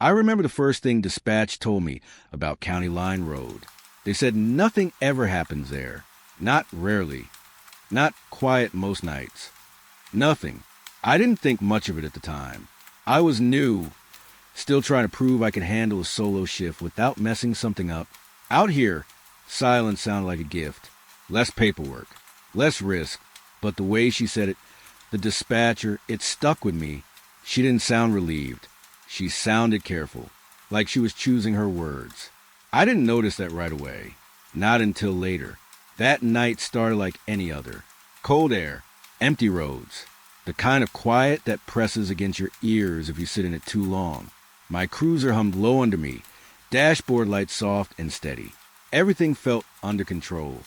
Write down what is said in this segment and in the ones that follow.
I remember the first thing dispatch told me about County Line Road. They said nothing ever happens there. Not rarely. Not quiet most nights. Nothing. I didn't think much of it at the time. I was new, still trying to prove I could handle a solo shift without messing something up. Out here, silence sounded like a gift. Less paperwork. Less risk. But the way she said it, the dispatcher, it stuck with me. She didn't sound relieved. She sounded careful, like she was choosing her words. I didn't notice that right away. Not until later. That night started like any other. Cold air, empty roads, the kind of quiet that presses against your ears if you sit in it too long. My cruiser hummed low under me, dashboard lights soft and steady. Everything felt under control.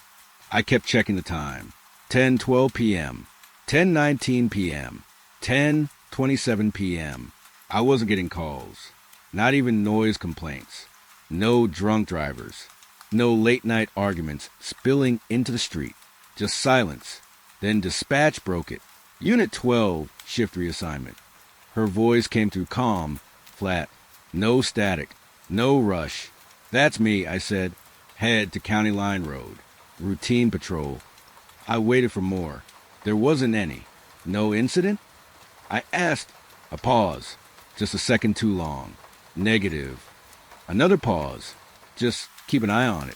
I kept checking the time. 10:12 p.m., 10:19 p.m., 10:27 p.m. I wasn't getting calls, not even noise complaints, no drunk drivers, no late-night arguments spilling into the street, just silence. Then dispatch broke it. Unit 12, shift reassignment. Her voice came through calm, flat, no static, no rush. "That's me," I said. "Head to County Line Road. Routine patrol." I waited for more. There wasn't any. No incident? I asked. A pause. Just a second too long. Negative. Another pause. Just keep an eye on it.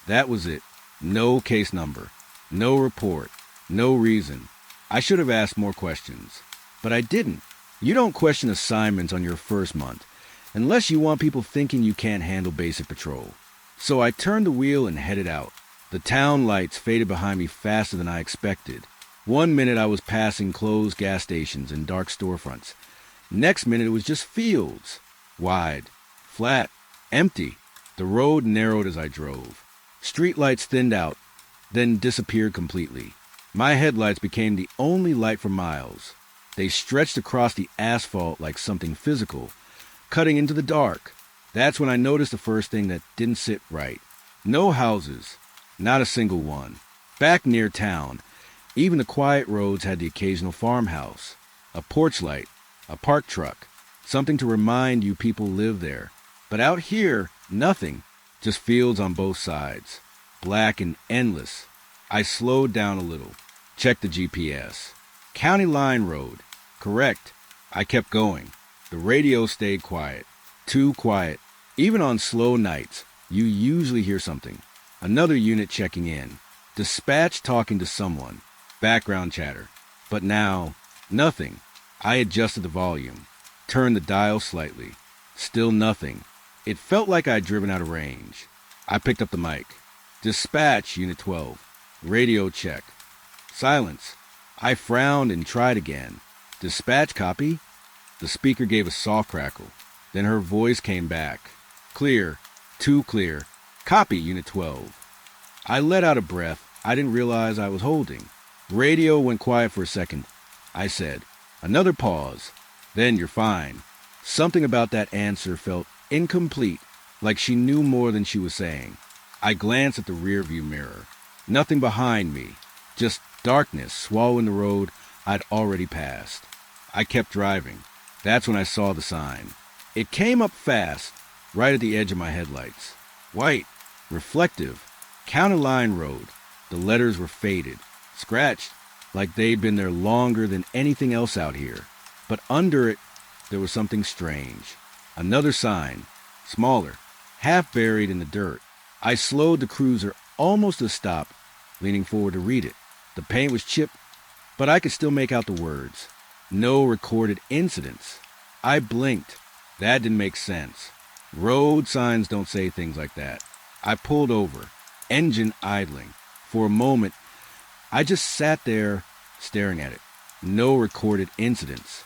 That was it. No case number. No report. No reason. I should have asked more questions. But I didn't. You don't question assignments on your first month, unless you want people thinking you can't handle basic patrol. So I turned the wheel and headed out. The town lights faded behind me faster than I expected. 1 minute I was passing closed gas stations and dark storefronts. Next minute it was just fields. Wide, flat, empty. The road narrowed as I drove. Street lights thinned out, then disappeared completely. My headlights became the only light for miles. They stretched across the asphalt like something physical, cutting into the dark. That's when I noticed the first thing that didn't sit right. No houses. Not a single one. Back near town, even the quiet roads had the occasional farmhouse, a porch light, a parked truck, something to remind you people live there. But out here, nothing, just fields on both sides, black and endless. I slowed down a little, checked the GPS. County Line Road, correct. I kept going. The radio stayed quiet, too quiet. Even on slow nights, you usually hear something. Another unit checking in. Dispatch talking to someone. Background chatter. But now, nothing. I adjusted the volume. Turned the dial slightly. Still nothing. It felt like I'd driven out of range. I picked up the mic. Dispatch, Unit 12. Radio check. Silence. I frowned and tried again. Dispatch copy? The speaker gave a soft crackle. Then her voice came back. Clear. Too clear. Copy, Unit 12. I let out a breath I didn't realize I was holding. Radio went quiet for a second. I said, another pause. Then you're fine. Something about that answer felt incomplete, like she knew more than she was saying. I glanced at the rearview mirror. Nothing behind me. Just darkness swallowing the road I'd already passed. I kept driving. That's when I saw the sign. It came up fast, right at the edge of my headlights. White, reflective, County Line Road. The letters were faded, scratched, like they'd been there longer than anything else out here. But under it, there was something strange. Another sign, smaller, half buried in the dirt. I slowed the cruiser almost to a stop, leaning forward to read it. The paint was chipped, but I could still make out the words. No recorded incidents. I blinked. That didn't make sense. Road signs don't say things like that. I pulled over, engine idling. For a moment, I just sat there staring at it. No recorded incidents.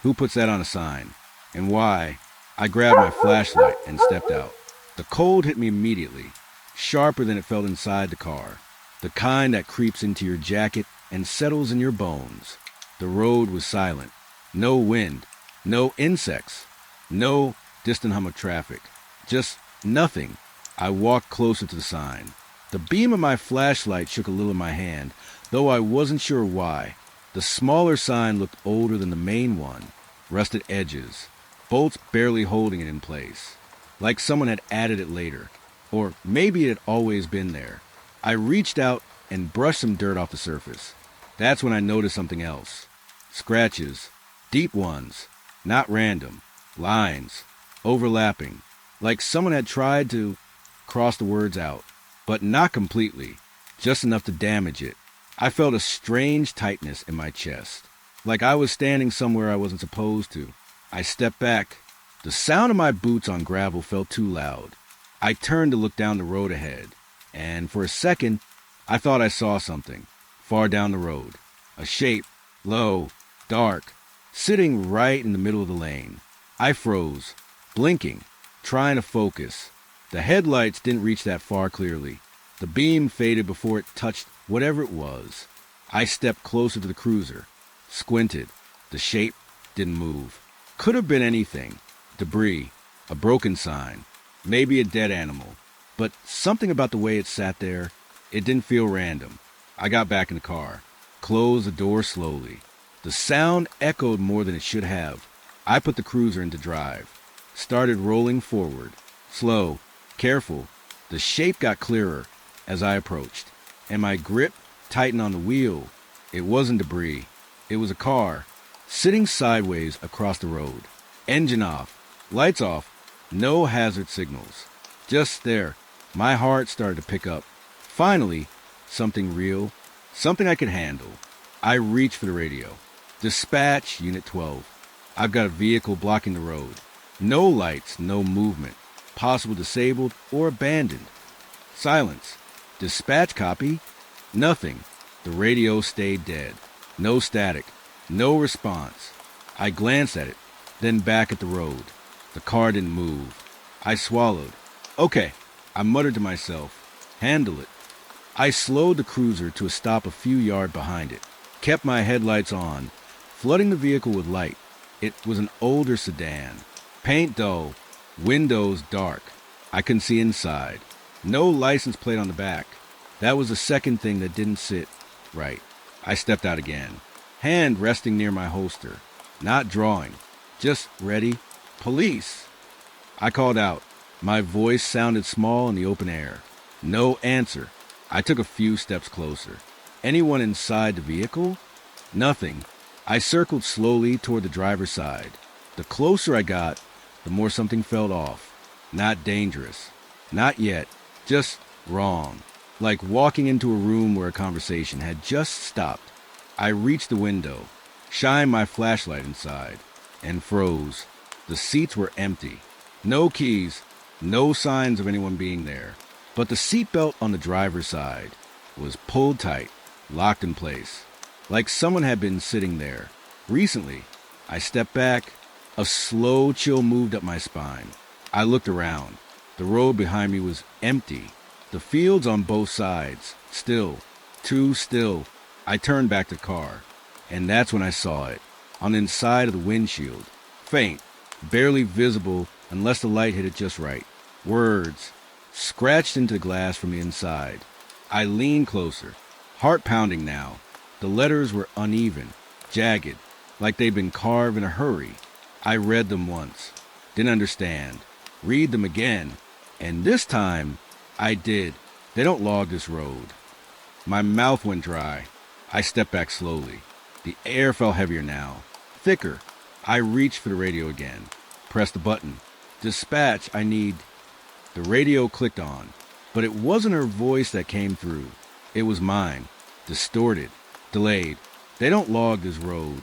Who puts that on a sign? And why? I grabbed my flashlight and stepped out. The cold hit me immediately, sharper than it felt inside the car. The kind that creeps into your jacket and settles in your bones. The road was silent. No wind. No insects. No distant hum of traffic. Just nothing. I walked closer to the sign. The beam of my flashlight shook a little in my hand, though I wasn't sure why. The smaller sign looked older than the main one. Rusted edges. bolts barely holding it in place, like someone had added it later, or maybe it had always been there. I reached out and brushed some dirt off the surface. That's when I noticed something else. Scratches, deep ones, not random, lines, overlapping, like someone had tried to cross the words out, but not completely, just enough to damage it. I felt a strange tightness in my chest, like I was standing somewhere I wasn't supposed to. I stepped back. The sound of my boots on gravel felt too loud. I turned to look down the road ahead, and for a second, I thought I saw something, far down the road. A shape, low, dark, sitting right in the middle of the lane. I froze, blinking, trying to focus. The headlights didn't reach that far clearly. The beam faded before it touched whatever it was. I stepped closer to the cruiser, squinted. The shape didn't move. Could have been anything. Debris, a broken sign, maybe a dead animal. But something about the way it sat there, it didn't feel random. I got back in the car, closed the door slowly. The sound echoed more than it should have. I put the cruiser into drive, started rolling forward, slow, careful. The shape got clearer as I approached, and my grip tightened on the wheel. It wasn't debris. It was a car, sitting sideways across the road. Engine off, lights off, no hazard signals. Just there, my heart started to pick up. Finally, something real, something I could handle. I reached for the radio. Dispatch, Unit 12. I've got a vehicle blocking the road. No lights, no movement. Possible disabled or abandoned. Silence. Dispatch copy? Nothing. The radio stayed dead. No static. No response. I glanced at it, then back at the road. The car didn't move. I swallowed. Okay, I muttered to myself. Handle it. I slowed the cruiser to a stop a few yards behind it. Kept my headlights on, flooding the vehicle with light. It was an older sedan. Paint dull, windows dark. I couldn't see inside. No license plate on the back. That was the second thing that didn't sit right. I stepped out again, hand resting near my holster. Not drawing, just ready. Police! I called out. My voice sounded small in the open air. No answer. I took a few steps closer. Anyone inside the vehicle? Nothing. I circled slowly toward the driver's side. The closer I got, the more something felt off. Not dangerous. Not yet. Just wrong. Like walking into a room where a conversation had just stopped. I reached the window, shined my flashlight inside, and froze. The seats were empty. No keys, no signs of anyone being there. But the seatbelt on the driver's side was pulled tight, locked in place, like someone had been sitting there. Recently, I stepped back. A slow chill moved up my spine. I looked around. The road behind me was empty. The fields on both sides, still, too still. I turned back the car, and that's when I saw it, on the inside of the windshield. Faint, barely visible unless the light hit it just right. Words, scratched into the glass from the inside. I leaned closer, heart pounding now. The letters were uneven, jagged, like they'd been carved in a hurry. I read them once, didn't understand. Read them again, and this time, I did. They don't log this road. My mouth went dry. I stepped back slowly. The air felt heavier now, thicker. I reached for the radio again, pressed the button. Dispatch, I need... The radio clicked on, but it wasn't her voice that came through. It was mine, distorted, delayed. They don't log this road.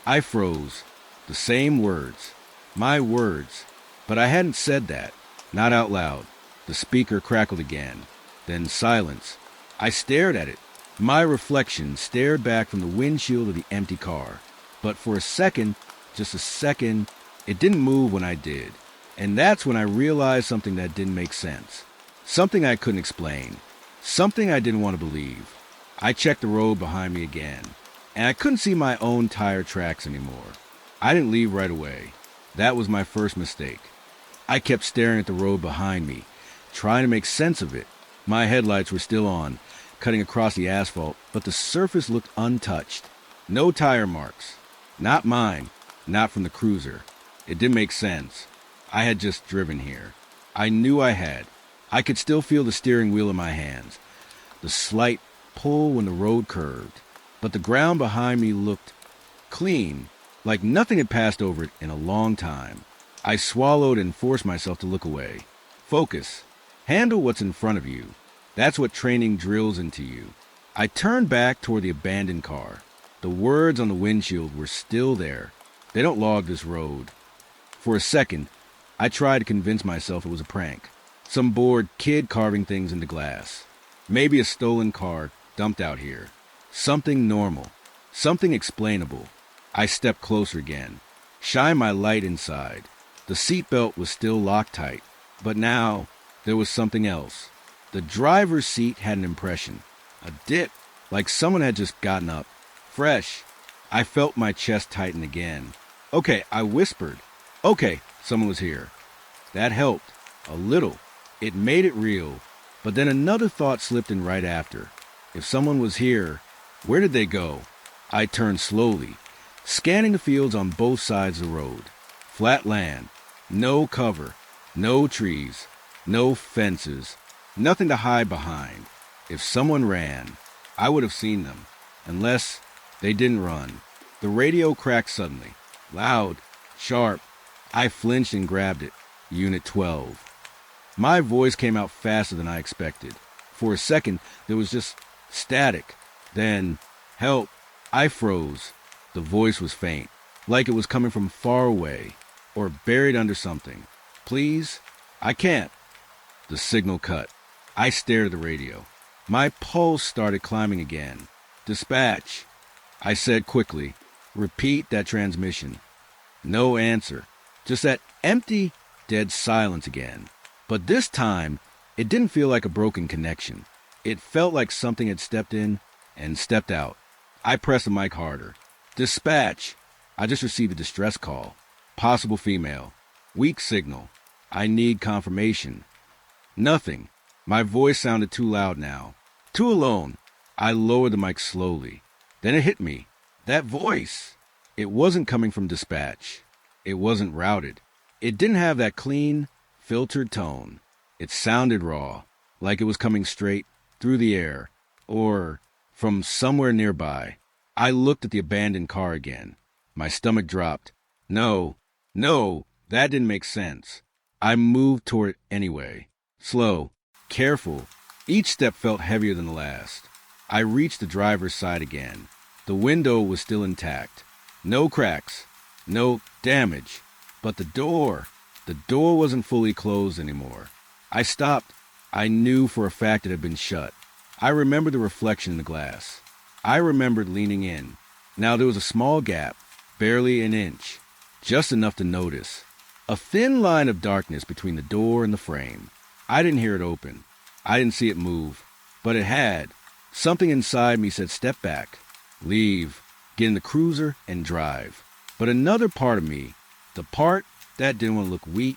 I froze. The same words. My words. But I hadn't said that. Not out loud. The speaker crackled again. Then silence. I stared at it. My reflection stared back from the windshield of the empty car. But for a second, just a second, it didn't move when I did. And that's when I realized something that didn't make sense. Something I couldn't explain. Something I didn't want to believe. I checked the road behind me again, and I couldn't see my own tire tracks anymore. I didn't leave right away. That was my first mistake. I kept staring at the road behind me, trying to make sense of it. My headlights were still on, cutting across the asphalt, but the surface looked untouched. No tire marks. Not mine, not from the cruiser. It didn't make sense. I had just driven here. I knew I had. I could still feel the steering wheel in my hands, the slight pull when the road curved. But the ground behind me looked clean, like nothing had passed over it in a long time. I swallowed and forced myself to look away. Focus. Handle what's in front of you. That's what training drills into you. I turned back toward the abandoned car. The words on the windshield were still there. They don't log this road. For a second, I tried to convince myself it was a prank. Some bored kid carving things into glass. Maybe a stolen car dumped out here. Something normal. Something explainable. I stepped closer again. Shined my light inside. The seatbelt was still locked tight. But now, there was something else. The driver's seat had an impression. A dip, like someone had just gotten up. Fresh. I felt my chest tighten again. Okay, I whispered. Okay, someone was here. That helped. A little. It made it real. But then another thought slipped in right after. If someone was here, where did they go? I turned slowly, scanning the fields on both sides of the road. Flat land. No cover. No trees. No fences. Nothing to hide behind. If someone ran, I would have seen them. Unless they didn't run. The radio cracked suddenly. Loud. Sharp. I flinched and grabbed it. Unit 12. My voice came out faster than I expected. For a second, there was just static. Then, help. I froze. The voice was faint, like it was coming from far away, or buried under something. Please? I can't. The signal cut. I stared at the radio. My pulse started climbing again. Dispatch. I said quickly. Repeat that transmission. No answer. Just that empty, dead silence again. But this time, it didn't feel like a broken connection. It felt like something had stepped in and stepped out. I pressed the mic harder. Dispatch. I just received a distress call. Possible female. Weak signal. I need confirmation. Nothing. My voice sounded too loud now. Too alone. I lowered the mic slowly. Then it hit me. That voice. It wasn't coming from dispatch. It wasn't routed. It didn't have that clean, filtered tone. It sounded raw, like it was coming straight through the air, or from somewhere nearby. I looked at the abandoned car again. My stomach dropped. No, that didn't make sense. I moved toward it anyway. Slow, careful. Each step felt heavier than the last. I reached the driver's side again. The window was still intact. No cracks, no damage. But the door wasn't fully closed anymore. I stopped. I knew for a fact it had been shut. I remembered the reflection in the glass. I remembered leaning in. Now there was a small gap, barely an inch, just enough to notice. A thin line of darkness between the door and the frame. I didn't hear it open. I didn't see it move. But it had. Something inside me said step back, leave, get in the cruiser and drive. But another part of me, the part that didn't want to look weak,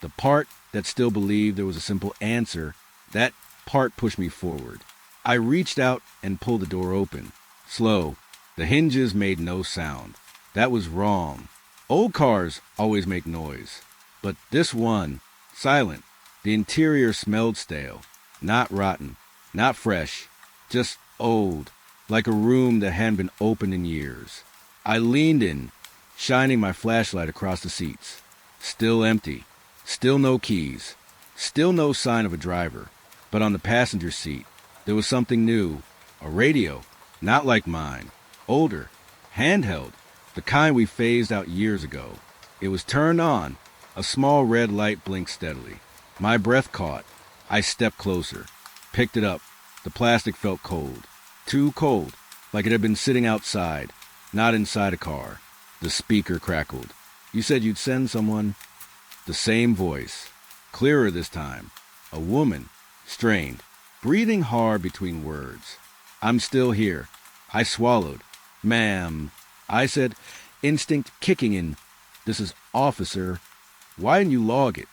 the part that still believed there was a simple answer, that part pushed me forward. I reached out and pulled the door open. Slow. The hinges made no sound. That was wrong. Old cars always make noise. But this one, silent. The interior smelled stale. Not rotten. Not fresh. Just old. Like a room that hadn't been opened in years. I leaned in, shining my flashlight across the seats. Still empty. Still no keys. Still no sign of a driver. But on the passenger seat, there was something new. A radio. Not like mine. Older. Handheld. The kind we phased out years ago. It was turned on. A small red light blinked steadily. My breath caught. I stepped closer. Picked it up. The plastic felt cold. Too cold. Like it had been sitting outside. Not inside a car. The speaker crackled. You said you'd send someone. The same voice. Clearer this time. A woman. Strained. Breathing hard between words. I'm still here. I swallowed. Ma'am. I said, instinct kicking in. This is officer. Why didn't you log it?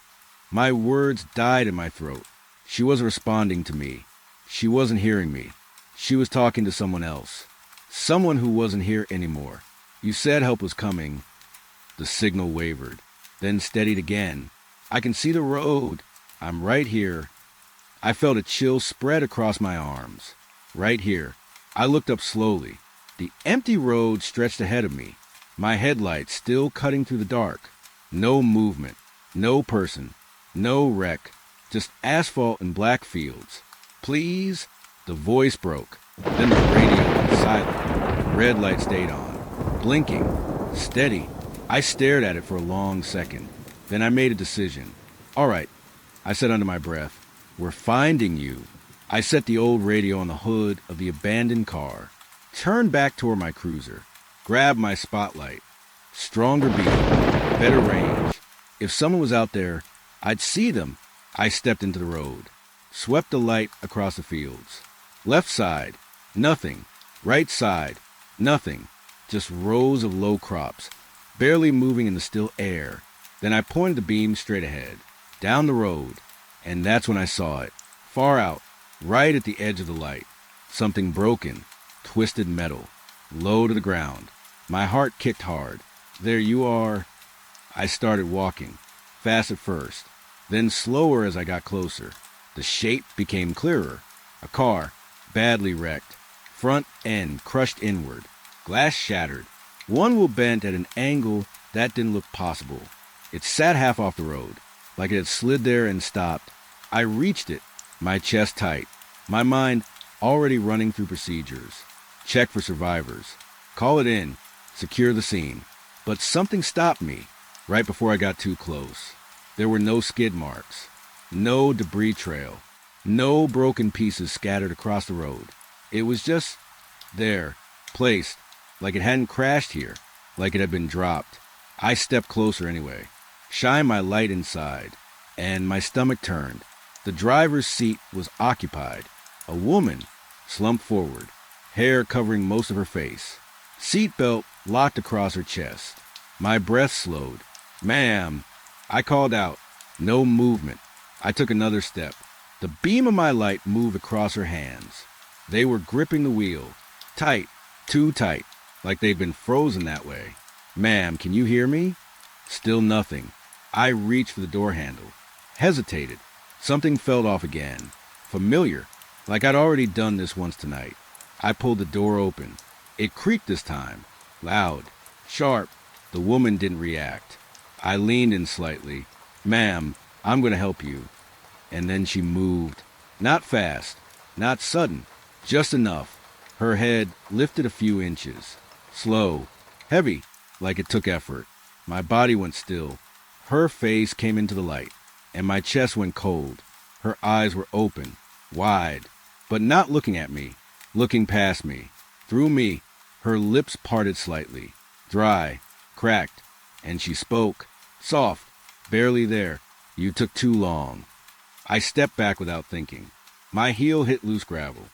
My words died in my throat. She wasn't responding to me. She wasn't hearing me. She was talking to someone else. Someone who wasn't here anymore. You said help was coming. The The signal wavered, then steadied again. I can see the road. I'm right here. I felt a chill spread across my arms. Right here. I looked up slowly. The empty road stretched ahead of me, my headlights still cutting through the dark. No movement, no person, no wreck, just asphalt and black fields. Please? The voice broke. Then the radio went silent. Red light stayed on, blinking, steady. I stared at it for a long second. Then I made a decision. All right, I said under my breath. We're finding you. I set the old radio on the hood of the abandoned car, turned back toward my cruiser, grabbed my spotlight. Stronger beam, better range. If someone was out there, I'd see them. I stepped into the road, swept the light across the fields. Left side, nothing. Right side, nothing. Just rows of low crops, barely moving in the still air. Then I pointed the beam straight ahead, down the road, and that's when I saw it. Far out, right at the edge of the light. Something broken, twisted metal, low to the ground. My heart kicked hard. There you are. I started walking, fast at first, then slower as I got closer. The shape became clearer. A car, badly wrecked, front end crushed inward, glass shattered, one wheel bent at an angle that didn't look possible. It sat half off the road, like it had slid there and stopped. I reached it, my chest tight, my mind already running through procedures. Check for survivors, call it in, secure the scene. But something stopped me right before I got too close. There were no skid marks, no debris trail, no broken pieces scattered across the road. It was just there, placed, like it hadn't crashed here, like it had been dropped. I stepped closer anyway, shined my light inside, and my stomach turned. The driver's seat was occupied. A woman, slumped forward, hair covering most of her face. Seatbelt locked across her chest. My breath slowed. Ma'am, I called out. No movement. I took another step. The beam of my light moved across her hands. They were gripping the wheel. Tight, too tight, like they'd been frozen that way. Ma'am, can you hear me? Still nothing. I reached for the door handle. Hesitated. Something fell off again. Familiar, like I'd already done this once tonight. I pulled the door open. It creaked this time. Loud, sharp. The woman didn't react. I leaned in slightly. Ma'am, I'm going to help you. And then she moved. Not fast, not sudden, just enough. Her head lifted a few inches. Slow, heavy, like it took effort. My body went still. Her face came into the light, and my chest went cold. Her eyes were open, wide, but not looking at me, looking past me. Through me, her lips parted slightly, dry, cracked, and she spoke, soft, barely there. You took too long. I stepped back without thinking. My heel hit loose gravel.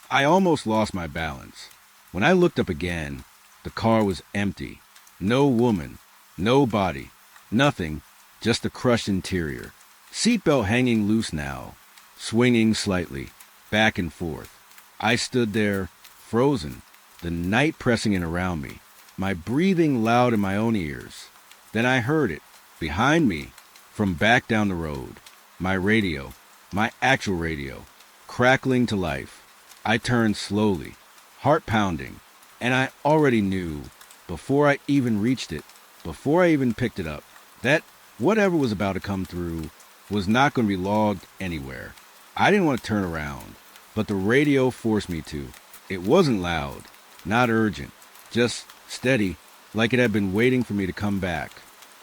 I almost lost my balance. When I looked up again, the car was empty. No woman, no body, nothing, just a crushed interior. Seatbelt hanging loose now, swinging slightly, back and forth. I stood there, frozen, the night pressing in around me, my breathing loud in my own ears. Then I heard it, behind me, from back down the road. My radio, my actual radio, crackling to life. I turned slowly, heart pounding, and I already knew, before I even reached it, before I even picked it up, that whatever was about to come through was not going to be logged anywhere. I didn't want to turn around, but the radio forced me to. It wasn't loud, not urgent, just steady, like it had been waiting for me to come back.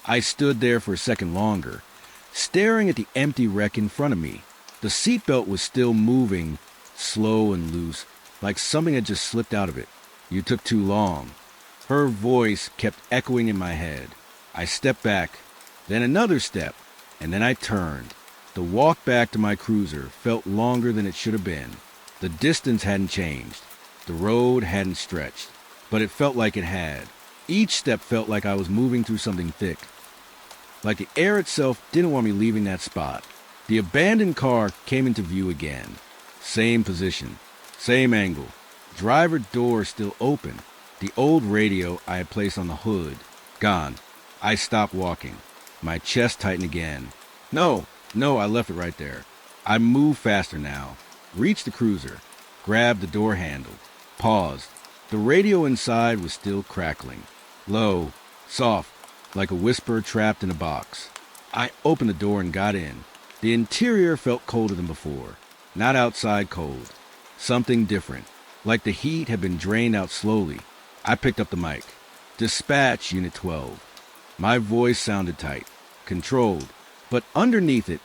I stood there for a second longer, staring at the empty wreck in front of me. The seatbelt was still moving, slow and loose, like something had just slipped out of it. You took too long. Her voice kept echoing in my head. I stepped back, then another step, and then I turned. The walk back to my cruiser felt longer than it should have been. The distance hadn't changed. The road hadn't stretched, but it felt like it had. Each step felt like I was moving through something thick. Like the air itself didn't want me leaving that spot. The abandoned car came into view again. Same position, same angle. Driver door still open. The old radio I had placed on the hood, gone. I stopped walking. My chest tightened again. No, I left it right there. I moved faster now. Reached the cruiser. Grabbed the door handle. Paused. The radio inside was still crackling. Low, soft, like a whisper trapped in a box. I opened the door and got in. The interior felt colder than before. Not outside cold. Something different. Like the heat had been drained out slowly. I picked up the mic. Dispatch Unit 12. My voice sounded tight, controlled, but underneath it,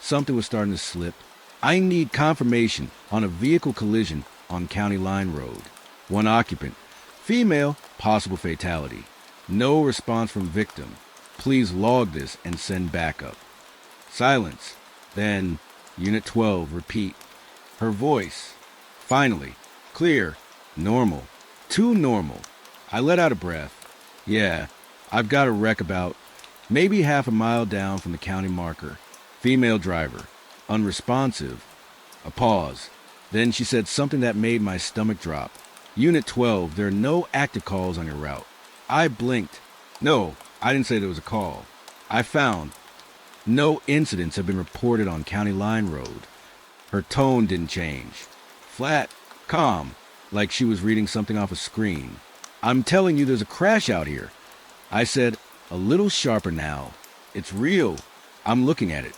something was starting to slip. I need confirmation on a vehicle collision on County Line Road. One occupant. Female, possible fatality. No response from victim. Please log this and send backup. Silence. Then, Unit 12, repeat. Her voice. Finally. Clear. Normal. Too normal. I let out a breath. Yeah, I've got a wreck about maybe half a mile down from the county marker. Female driver. Unresponsive. A pause. Then she said something that made my stomach drop. Unit 12, there are no active calls on your route. I blinked. No, I didn't say there was a call. I found no incidents have been reported on County Line Road. Her tone didn't change. Flat, calm, like she was reading something off a screen. I'm telling you there's a crash out here. I said, a little sharper now. It's real. I'm looking at it.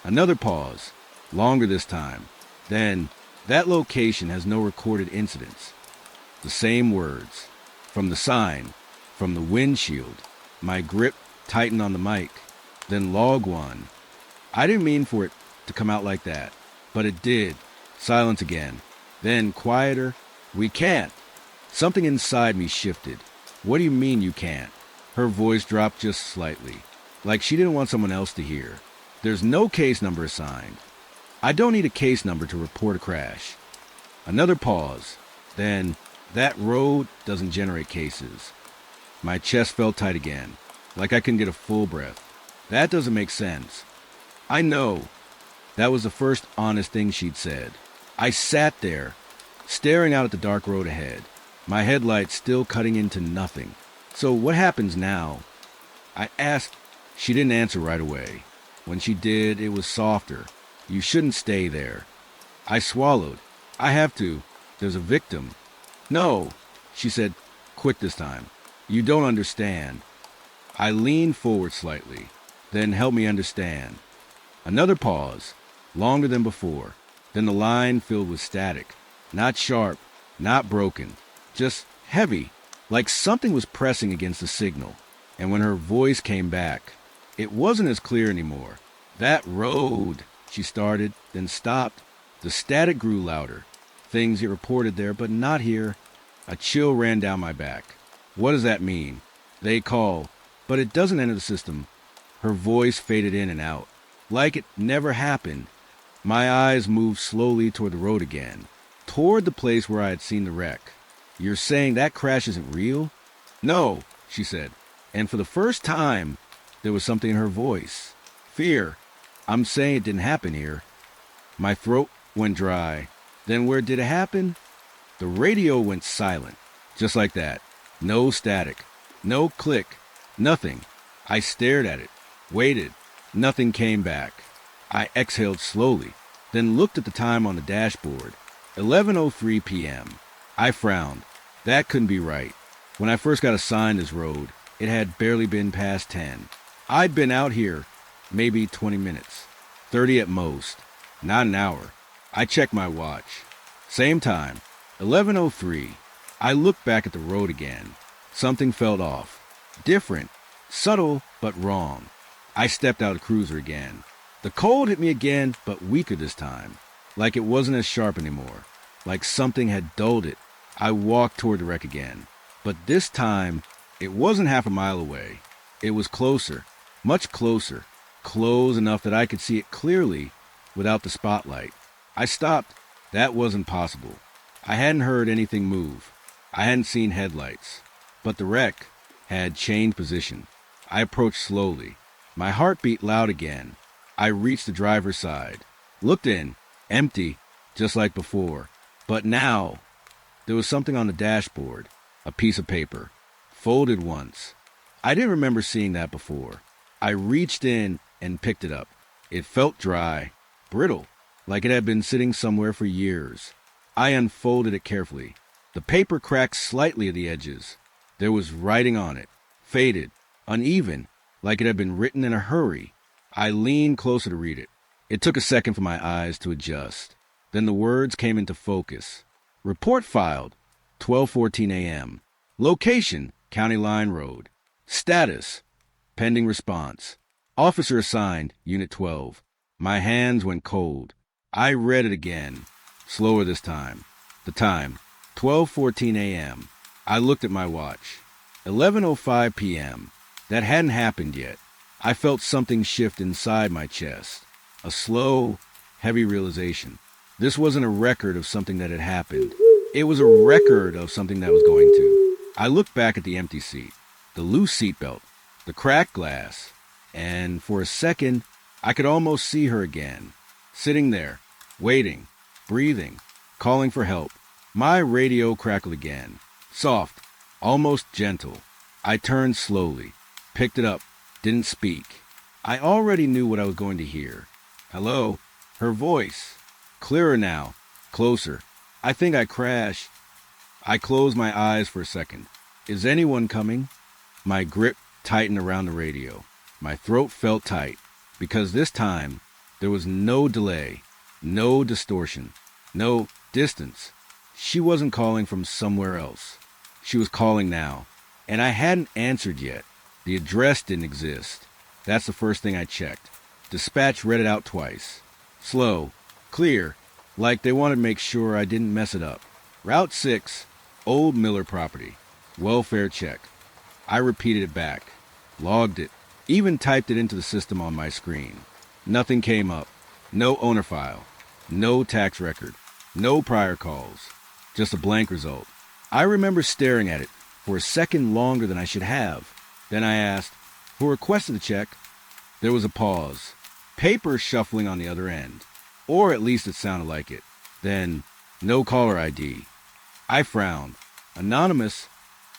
Another pause. Longer this time. Then, that location has no recorded incidents. The same words. From the sign. From the windshield. My grip tightened on the mic. Then log one. I didn't mean for it to come out like that. But it did. Silence again. Then quieter. We can't. Something inside me shifted. What do you mean you can't? Her voice dropped just slightly. Like she didn't want someone else to hear. There's no case number assigned. I don't need a case number to report a crash. Another pause. Then, that road doesn't generate cases. My chest felt tight again, like I couldn't get a full breath. That doesn't make sense. I know. That was the first honest thing she'd said. I sat there, staring out at the dark road ahead, my headlights still cutting into nothing. So what happens now? I asked. She didn't answer right away. When she did, it was softer. You shouldn't stay there. I swallowed. I have to. There's a victim. No, she said, quick this time. You don't understand. I leaned forward slightly. Then help me understand. Another pause, longer than before. Then the line filled with static. Not sharp, not broken, just heavy, like something was pressing against the signal. And when her voice came back, it wasn't as clear anymore. That road, she started, then stopped. The static grew louder. Things get reported there, but not here. A chill ran down my back. What does that mean? They call, but it doesn't enter the system. Her voice faded in and out, like it never happened. My eyes moved slowly toward the road again, toward the place where I had seen the wreck. You're saying that crash isn't real? No, she said, and for the first time, there was something in her voice. Fear. I'm saying it didn't happen here. My throat went dry. Then where did it happen? The radio went silent, just like that. No static, no click, nothing. I stared at it, waited. Nothing came back. I exhaled slowly, then looked at the time on the dashboard. 11:03 p.m. I frowned. That couldn't be right. When I first got assigned this road, it had barely been past 10. I'd been out here maybe 20 minutes, 30 at most, not an hour. I checked my watch. Same time, 11:03. I looked back at the road again. Something felt off. Different, subtle, but wrong. I stepped out of the cruiser again. The cold hit me again, but weaker this time. Like it wasn't as sharp anymore. Like something had dulled it. I walked toward the wreck again. But this time, it wasn't half a mile away. It was closer, much closer. Close enough that I could see it clearly without the spotlight. I stopped. That wasn't possible. I hadn't heard anything move. I hadn't seen headlights. But the wreck had changed position. I approached slowly. My heart beat loud again. I reached the driver's side. Looked in. Empty, just like before. But now, there was something on the dashboard. A piece of paper. Folded once. I didn't remember seeing that before. I reached in and picked it up. It felt dry, brittle, like it had been sitting somewhere for years. I unfolded it carefully. The paper cracked slightly at the edges. There was writing on it, faded, uneven, like it had been written in a hurry. I leaned closer to read it. It took a second for my eyes to adjust. Then the words came into focus. Report filed, 12:14 a.m. Location, County Line Road. Status, pending response. Officer assigned, Unit 12. My hands went cold. I read it again, slower this time. The time, 12:14 a.m. I looked at my watch. 11:05 p.m. That hadn't happened yet. I felt something shift inside my chest. A slow, heavy realization. This wasn't a record of something that had happened. It was a record of something that was going to. I looked back at the empty seat, the loose seatbelt, the cracked glass, and for a second, I could almost see her again, sitting there, waiting, breathing, calling for help. My radio crackled again, soft, almost gentle. I turned slowly, picked it up, didn't speak. I already knew what I was going to hear. Hello? Her voice. Clearer now, closer. I think I crashed. I closed my eyes for a second. Is anyone coming? My grip tightened around the radio. My throat felt tight, because this time there was no delay, no distortion, no distance. She wasn't calling from somewhere else. She was calling now, and I hadn't answered yet. The address didn't exist. That's the first thing I checked. Dispatch read it out twice. Slow, clear, like they wanted to make sure I didn't mess it up. Route 6, Old Miller property. Welfare check. I repeated it back, logged it, even typed it into the system on my screen. Nothing came up. No owner file. No tax record. No prior calls. Just a blank result. I remember staring at it for a second longer than I should have. Then I asked, who requested the check? There was a pause. Paper shuffling on the other end. Or at least it sounded like it. Then, no caller ID. I frowned. Anonymous.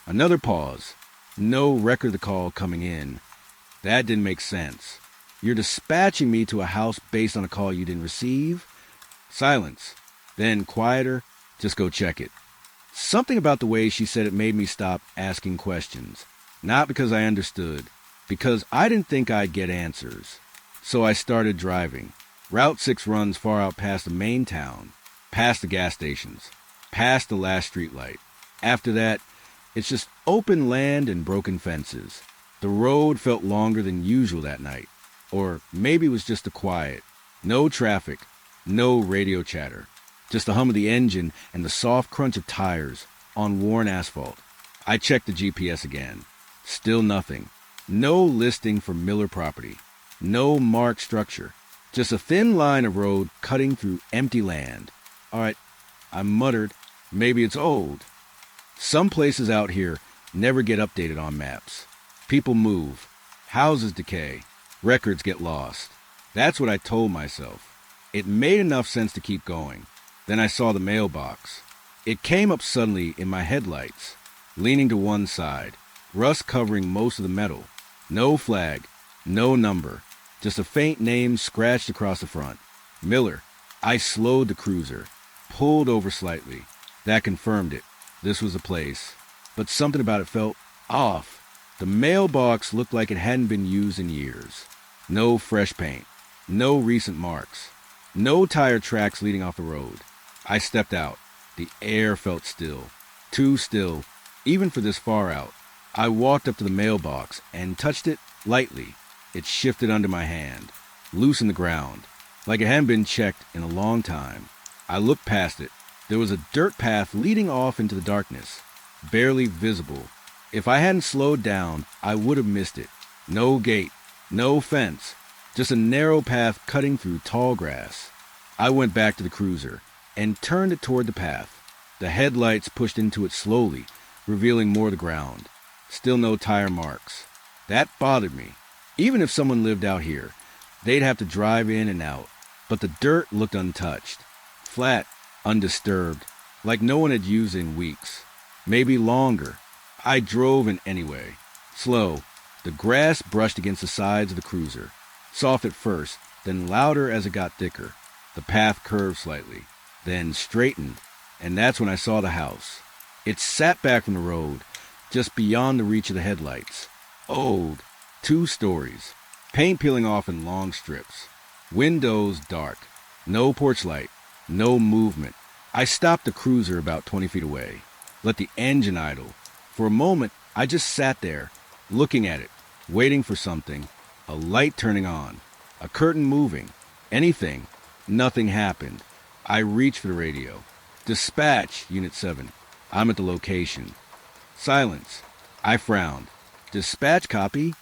Another pause. No record of the call coming in. That didn't make sense. You're dispatching me to a house based on a call you didn't receive? Silence. Then quieter. Just go check it. Something about the way she said it made me stop asking questions. Not because I understood. Because I didn't think I'd get answers. So I started driving. Route 6 runs far out past the main town, past the gas stations, past the last streetlight. After that, it's just open land and broken fences. The road felt longer than usual that night. Or maybe it was just the quiet. No traffic, no radio chatter. Just the hum of the engine and the soft crunch of tires on worn asphalt. I checked the GPS again. Still nothing. No listing for Miller property. No marked structure. Just a thin line of road cutting through empty land. All right, I muttered, maybe it's old. Some places out here never get updated on maps. People move. Houses decay. Records get lost. That's what I told myself. It made enough sense to keep going. Then I saw the mailbox. It came up suddenly in my headlights, leaning to one side, rust covering most of the metal. No flag, no number, just a faint name scratched across the front. Miller. I slowed the cruiser, pulled over slightly. That confirmed it. This was the place. But something about it felt off. The mailbox looked like it hadn't been used in years. No fresh paint. No recent marks. No tire tracks leading off the road. I stepped out. The air felt still. Too still, even for this far out. I walked up to the mailbox and touched it lightly. It shifted under my hand, loose in the ground, like it hadn't been checked in a long time. I looked past it. There was a dirt path leading off into the darkness, barely visible. If I hadn't slowed down, I would have missed it. No gate, no fence, just a narrow path cutting through tall grass. I went back to the cruiser and turned it toward the path. The headlights pushed into it slowly, revealing more of the ground. Still no tire marks. That bothered me. Even if someone lived out here, they'd have to drive in and out. But the dirt looked untouched, flat, undisturbed, like no one had used it in weeks, maybe longer. I drove in anyway, slow, The grass brushed against the sides of the cruiser, soft at first, then louder as it got thicker. The path curved slightly, then straightened, and that's when I saw the house. It sat back from the road, just beyond the reach of the headlights. Old, 2 stories, paint peeling off in long strips. Windows dark, no porch light, no movement. I stopped the cruiser about 20 feet away, let the engine idle. For a moment, I just sat there, looking at it, waiting for something, a light turning on, a curtain moving, anything. Nothing happened. I reached for the radio. Dispatch, Unit 7. I'm at the location. Silence. I frowned. Dispatch copy?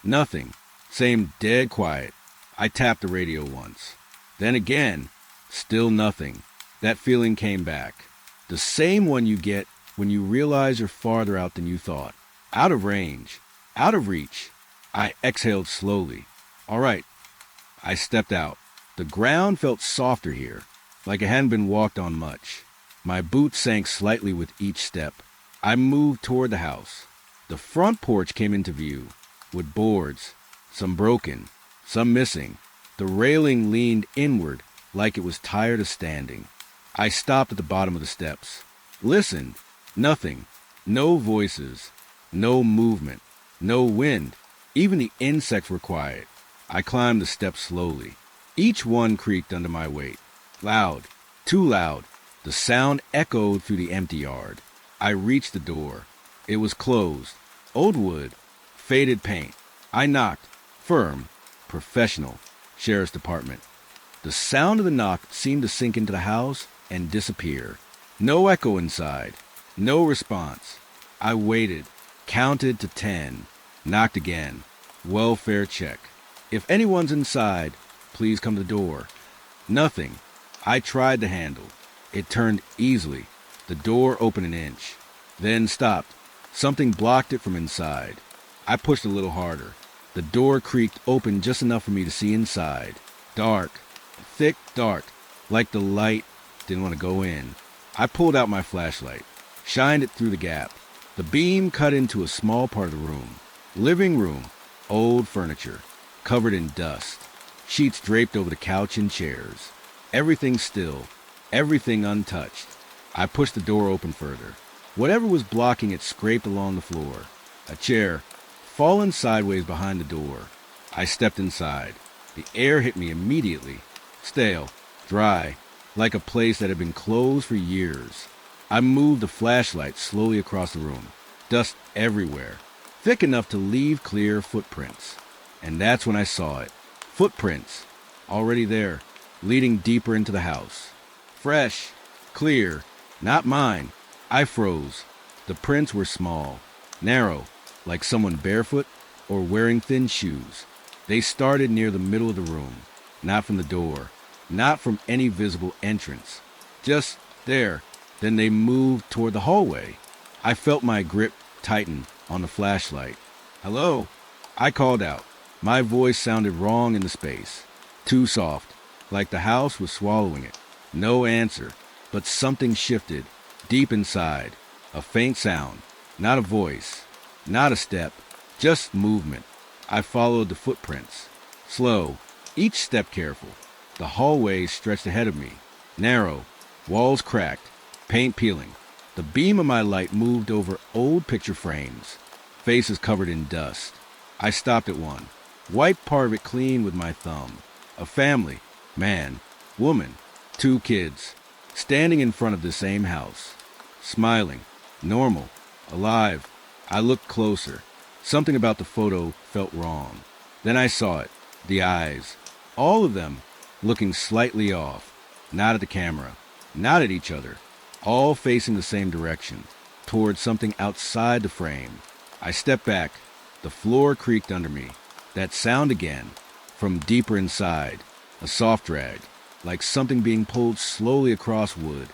Nothing. Same dead quiet. I tapped the radio once. Then again. Still nothing. That feeling came back. The same one you get when you realize you're farther out than you thought. Out of range. Out of reach. I exhaled slowly. All right. I stepped out. The ground felt softer here, like it hadn't been walked on much. My boots sank slightly with each step. I moved toward the house. The front porch came into view, with boards, some broken, some missing. The railing leaned inward like it was tired of standing. I stopped at the bottom of the steps. Listened. Nothing. No voices. No movement. No wind. Even the insects were quiet. I climbed the steps slowly. Each one creaked under my weight. Loud. Too loud. The sound echoed through the empty yard. I reached the door. It was closed. Old wood. Faded paint. I knocked. Firm. Professional. Sheriff's Department. The sound of the knock seemed to sink into the house and disappear. No echo inside. No response. I waited. Counted to 10. Knocked again. Welfare check. If anyone's inside, please come to the door. Nothing. I tried the handle. It turned easily. The door opened an inch. Then stopped. Something blocked it from inside. I pushed a little harder. The door creaked open just enough for me to see inside. Dark. Thick dark. Like the light didn't want to go in. I pulled out my flashlight. Shined it through the gap. The beam cut into a small part of the room. Living room. Old furniture. Covered in dust. Sheets draped over the couch and chairs. Everything still. Everything untouched. I pushed the door open further. Whatever was blocking it scraped along the floor. A chair, fallen sideways behind the door. I stepped inside. The air hit me immediately. Stale. Dry. Like a place that had been closed for years. I moved the flashlight slowly across the room. Dust everywhere. Thick enough to leave clear footprints. And that's when I saw it. Footprints. Already there. Leading deeper into the house. Fresh. Clear. Not mine. I froze. The prints were small. Narrow. Like someone barefoot or wearing thin shoes. They started near the middle of the room. Not from the door. Not from any visible entrance. Just there. Then they moved toward the hallway. I felt my grip tighten on the flashlight. Hello? I called out. My voice sounded wrong in the space. Too soft. Like the house was swallowing it. No answer. But something shifted. Deep inside. A faint sound. Not a voice. Not a step. Just movement. I followed the footprints. Slow. Each step careful. The hallway stretched ahead of me. Narrow. Walls cracked. Paint peeling. The beam of my light moved over old picture frames. Faces covered in dust. I stopped at one. Wiped part of it clean with my thumb. A family. Man. Woman. 2 kids. Standing in front of the same house. Smiling. Normal. Alive. I looked closer. Something about the photo felt wrong. Then I saw it. The eyes. All of them looking slightly off. Not at the camera. Not at each other. All facing the same direction. Towards something outside the frame. I stepped back. The floor creaked under me. That sound again. From deeper inside. A soft drag. Like something being pulled slowly across wood.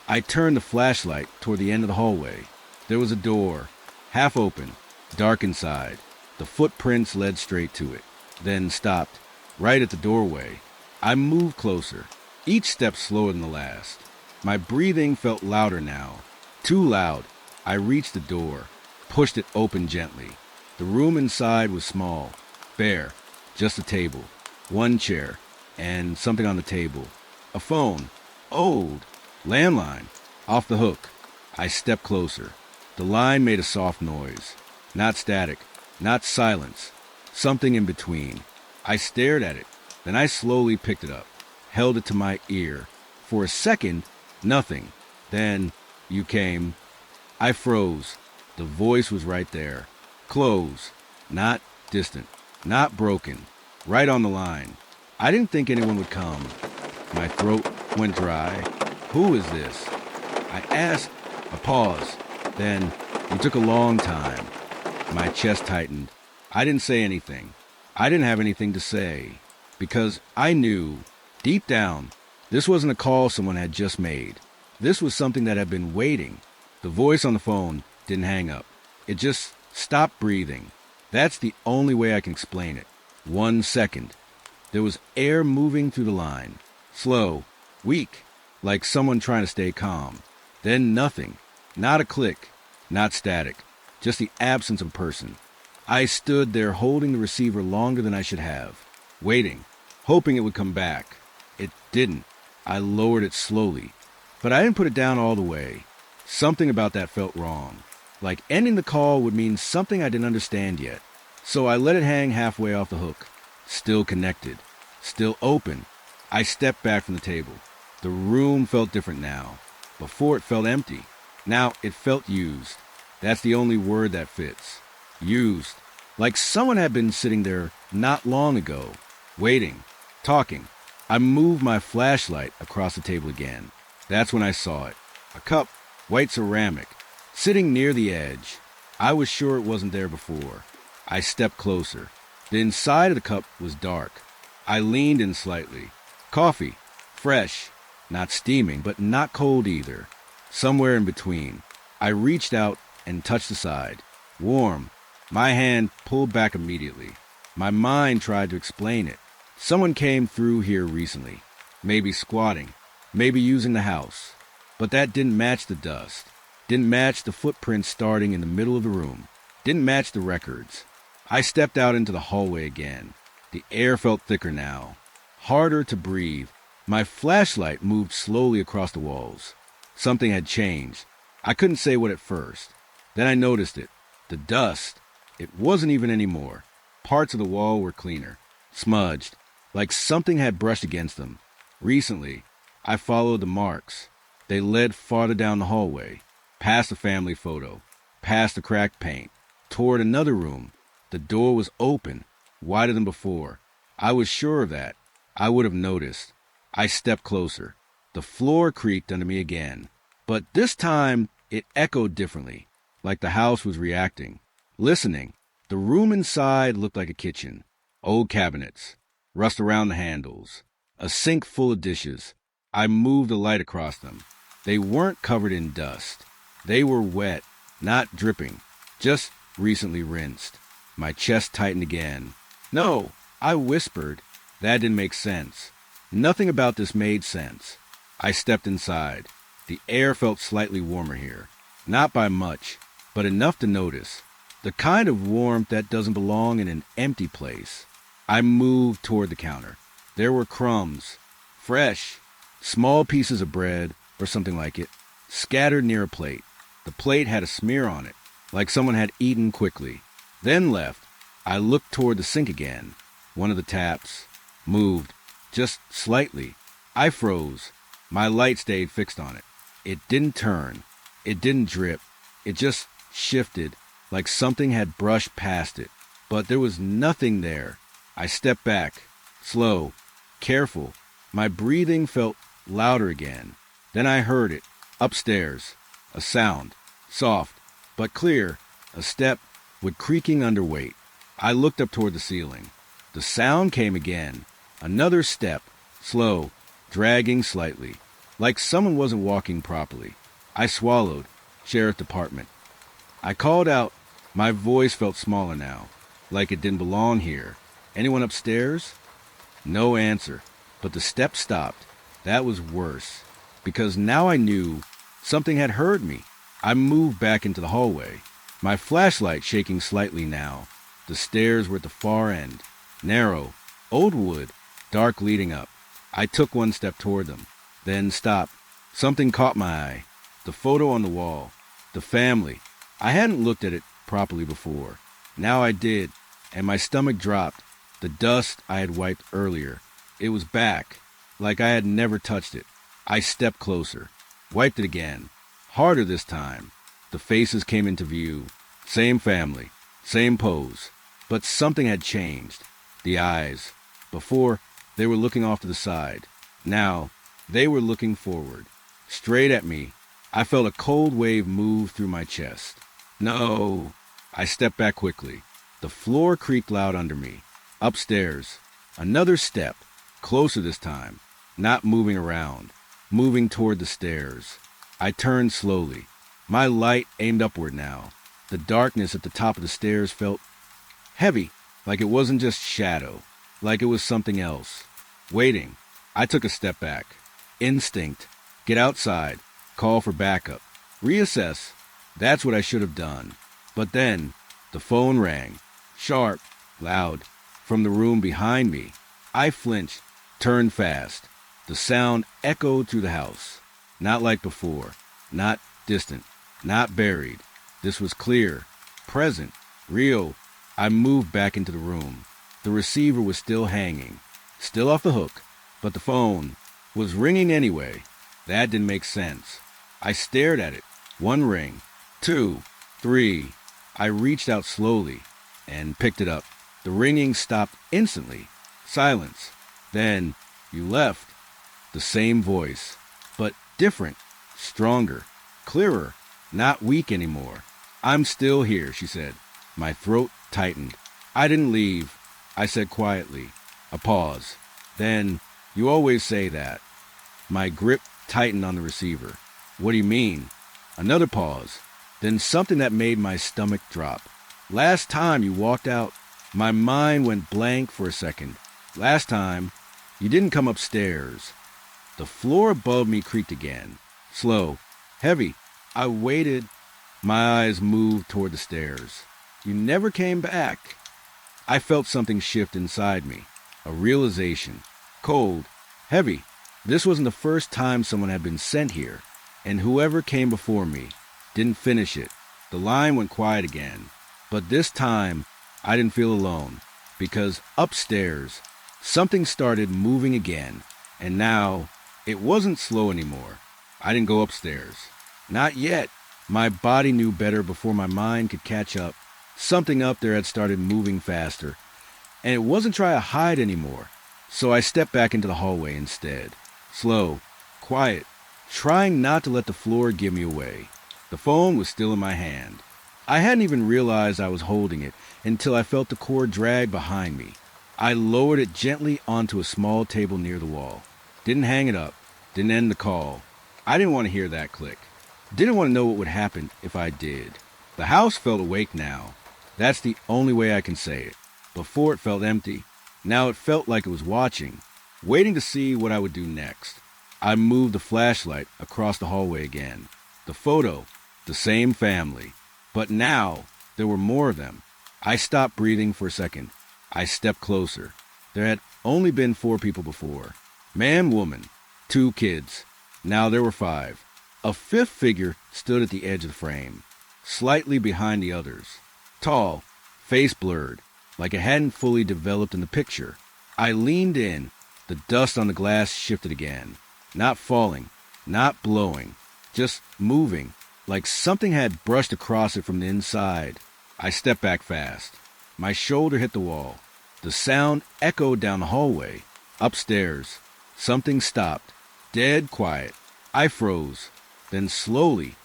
I turned the flashlight toward the end of the hallway. There was a door. Half open. Dark inside. The footprints led straight to it. Then stopped. Right at the doorway. I moved closer. Each step slower than the last. My breathing felt louder now. Too loud. I reached the door. Pushed it open gently. The room inside was small, bare, just a table, one chair, and something on the table. A phone, old, landline, off the hook. I stepped closer. The line made a soft noise. Not static, not silence, something in between. I stared at it, then I slowly picked it up, held it to my ear. For a second, nothing. Then, you came. I froze. The voice was right there. Close. Not distant. Not broken. Right on the line. I didn't think anyone would come. My throat went dry. Who is this? I asked. A pause. Then, it took a long time. My chest tightened. I didn't say anything. I didn't have anything to say. Because I knew, deep down, this wasn't a call someone had just made. This was something that had been waiting. The voice on the phone didn't hang up. It just stopped breathing. That's the only way I can explain it. 1 second. There was air moving through the line. Slow, weak, like someone trying to stay calm. Then nothing. Not a click. Not static. Just the absence of a person. I stood there holding the receiver longer than I should have. Waiting. Hoping it would come back. It didn't. I lowered it slowly. But I didn't put it down all the way. Something about that felt wrong. Like ending the call would mean something I didn't understand yet. So I let it hang halfway off the hook. Still connected. Still open. I stepped back from the table. The room felt different now. Before it felt empty. Now it felt used. That's the only word that fits. Used. Like someone had been sitting there not long ago. Waiting. Talking. I moved my flashlight across the table again. That's when I saw it. A cup. White ceramic. Sitting near the edge. I was sure it wasn't there before. I stepped closer. The inside of the cup was dark. I leaned in slightly. Coffee. Fresh. Not steaming, but not cold either. Somewhere in between. I reached out and touched the side. Warm. My hand pulled back immediately. My mind tried to explain it. Someone came through here recently. Maybe squatting. Maybe using the house. But that didn't match the dust. Didn't match the footprints starting in the middle of the room. Didn't match the records. I stepped out into the hallway again. The air felt thicker now. Harder to breathe. My flashlight moved slowly across the walls. Something had changed. I couldn't say what at first. Then I noticed it. The dust. It wasn't even anymore. Parts of the wall were cleaner. Smudged. Like something had brushed against them. Recently, I followed the marks. They led farther down the hallway. Past the family photo. Past the cracked paint. Toward another room. The door was open. Wider than before. I was sure of that. I would have noticed. I stepped closer. The floor creaked under me again. But this time, it echoed differently. Like the house was reacting. Listening. The room inside looked like a kitchen. Old cabinets. Rust around the handles. A sink full of dishes. I moved the light across them. They weren't covered in dust. They were wet, not dripping. Just recently rinsed. My chest tightened again. No, I whispered. That didn't make sense. Nothing about this made sense. I stepped inside. The air felt slightly warmer here. Not by much, but enough to notice. The kind of warmth that doesn't belong in an empty place. I moved toward the counter. There were crumbs. Fresh. Small pieces of bread, or something like it, scattered near a plate. The plate had a smear on it, like someone had eaten quickly. Then left. I looked toward the sink again. One of the taps moved, just slightly. I froze. My light stayed fixed on it. It didn't turn. It didn't drip. It just shifted, like something had brushed past it. But there was nothing there. I stepped back, slow, careful. My breathing felt louder again. Then I heard it, upstairs. A sound, soft, but clear. A step with creaking underweight. I looked up toward the ceiling. The sound came again. Another step, slow, dragging slightly, like someone wasn't walking properly. I swallowed. Sheriff Department. I called out. My voice felt smaller now, like it didn't belong here. Anyone upstairs? No answer, but the step stopped. That was worse, because now I knew something had heard me. I moved back into the hallway. my flashlight shaking slightly now. The stairs were at the far end, narrow, old wood, dark leading up. I took one step toward them, then stopped. Something caught my eye. The photo on the wall. The family. I hadn't looked at it properly before. Now I did, and my stomach dropped. The dust I had wiped earlier. It was back, like I had never touched it. I stepped closer, wiped it again, harder this time. The faces came into view. Same family, same pose. But something had changed. The eyes. Before, they were looking off to the side. Now, they were looking forward, straight at me. I felt a cold wave move through my chest. No! I stepped back quickly. The floor creaked loud under me. Upstairs. Another step. Closer this time. Not moving around. Moving toward the stairs. I turned slowly. My light aimed upward now. The darkness at the top of the stairs felt heavy, like it wasn't just shadow, like it was something else. Waiting. I took a step back. Instinct. Get outside. Call for backup. Reassess. That's what I should have done. But then, the phone rang. Sharp. Loud. From the room behind me. I flinched. Turned fast. The sound echoed through the house. Not like before. Not distant. Not buried. This was clear. Present. Real. I moved back into the room. The receiver was still hanging. Still off the hook. But the phone was ringing anyway. That didn't make sense. I stared at it. One ring. 2. 3. I reached out slowly and picked it up. The ringing stopped instantly. Silence. Then, you left. The same voice, but different, stronger, clearer, not weak anymore. I'm still here, she said. My throat tightened. I didn't leave, I said quietly. A pause. Then, you always say that. My grip tightened on the receiver. What do you mean? Another pause. Then something that made my stomach drop. Last time you walked out, my mind went blank for a second. Last time, you didn't come upstairs. The floor above me creaked again. Slow. Heavy. I waited. My eyes moved toward the stairs. You never came back. I felt something shift inside me. A realization. Cold. Heavy. This wasn't the first time someone had been sent here. And whoever came before me didn't finish it. The line went quiet again. But this time, I didn't feel alone. Because upstairs, something started moving again. And now, it wasn't slow anymore. I didn't go upstairs. Not yet. My body knew better before my mind could catch up. Something up there had started moving faster. And it wasn't trying to hide anymore. So I stepped back into the hallway instead. Slow. Quiet. Trying not to let the floor give me away. The phone was still in my hand. I hadn't even realized I was holding it until I felt the cord drag behind me. I lowered it gently onto a small table near the wall. Didn't hang it up. Didn't end the call. I didn't want to hear that click. Didn't want to know what would happen if I did. The house felt awake now. That's the only way I can say it. Before it felt empty. Now it felt like it was watching, waiting to see what I would do next. I moved the flashlight across the hallway again. The photo, the same family. But now, there were more of them. I stopped breathing for a second. I stepped closer. There had only been 4 people before. Man, woman, 2 kids. Now there were 5. A 5th figure stood at the edge of the frame, slightly behind the others. Tall, face blurred, like it hadn't fully developed in the picture. I leaned in. The dust on the glass shifted again. Not falling, not blowing, just moving, like something had brushed across it from the inside. I stepped back fast. My shoulder hit the wall. The sound echoed down the hallway. Upstairs. Something stopped. Dead quiet. I froze. Then slowly,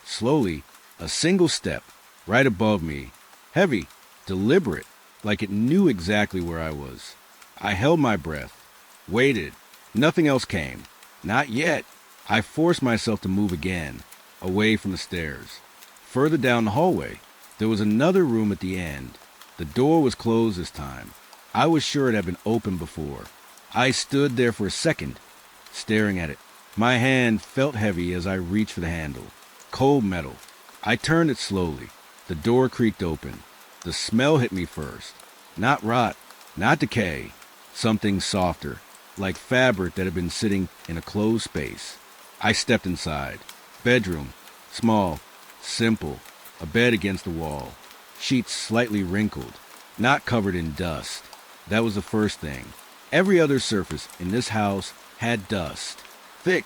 a single step, right above me. Heavy, deliberate, like it knew exactly where I was. I held my breath. Waited. Nothing else came. Not yet. I forced myself to move again, away from the stairs. Further down the hallway, there was another room at the end. The door was closed this time. I was sure it had been open before. I stood there for a second, staring at it. My hand felt heavy as I reached for the handle. Cold metal. I turned it slowly. The door creaked open. The smell hit me first. Not rot, not decay. Something softer, like fabric that had been sitting in a closed space. I stepped inside. Bedroom. Small. Simple. A bed against the wall. Sheets slightly wrinkled. Not covered in dust. That was the first thing. Every other surface in this house had dust. Thick.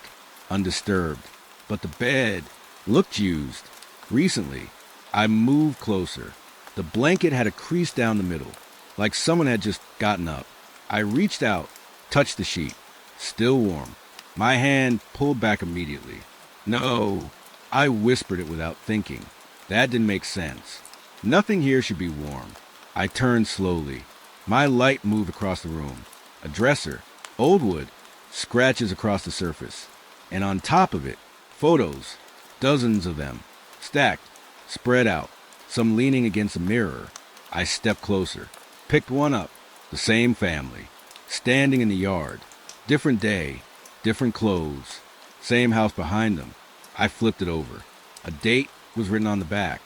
Undisturbed. But the bed looked used. Recently. I moved closer. The blanket had a crease down the middle, like someone had just gotten up. I reached out, touched the sheet. Still warm. My hand pulled back immediately. No. I whispered it without thinking. That didn't make sense. Nothing here should be warm. I turned slowly. My light moved across the room. A dresser, old wood, scratches across the surface. And on top of it, photos, dozens of them, stacked, spread out, some leaning against a mirror. I stepped closer, picked one up, the same family, standing in the yard, different day, different clothes, same house behind them. I flipped it over. A date was written on the back.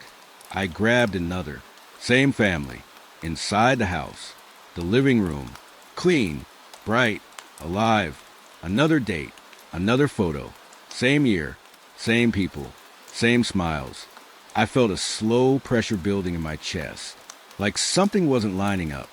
I grabbed another, same family, inside the house, the living room, clean, bright, alive, another date, another photo, same year, same people, same smiles. I felt a slow pressure building in my chest, like something wasn't lining up.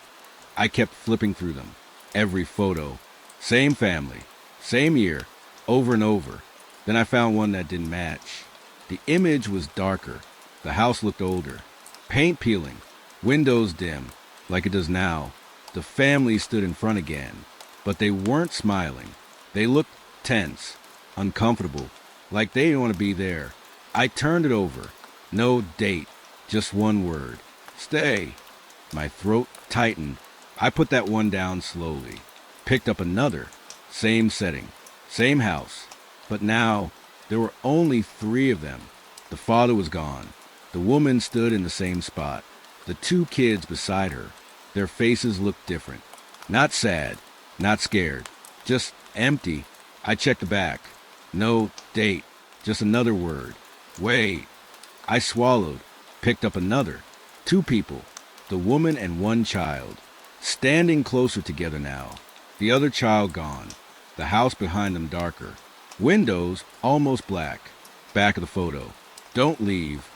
I kept flipping through them. Every photo, same family, same year, over and over. Then I found one that didn't match. The image was darker. The house looked older. Paint peeling, windows dim, like it does now. The family stood in front again, but they weren't smiling. They looked tense, uncomfortable, like they didn't want to be there. I turned it over. No date, just one word. Stay. My throat tightened. I put that one down slowly. Picked up another. Same setting. Same house. But now, there were only 3 of them. The father was gone. The woman stood in the same spot. The 2 kids beside her. Their faces looked different. Not sad. Not scared. Just empty. I checked the back. No date. Just another word. Wait. I swallowed, picked up another. 2 people, the woman and 1 child, standing closer together now. The other child gone, the house behind them darker. Windows almost black. Back of the photo. Don't leave.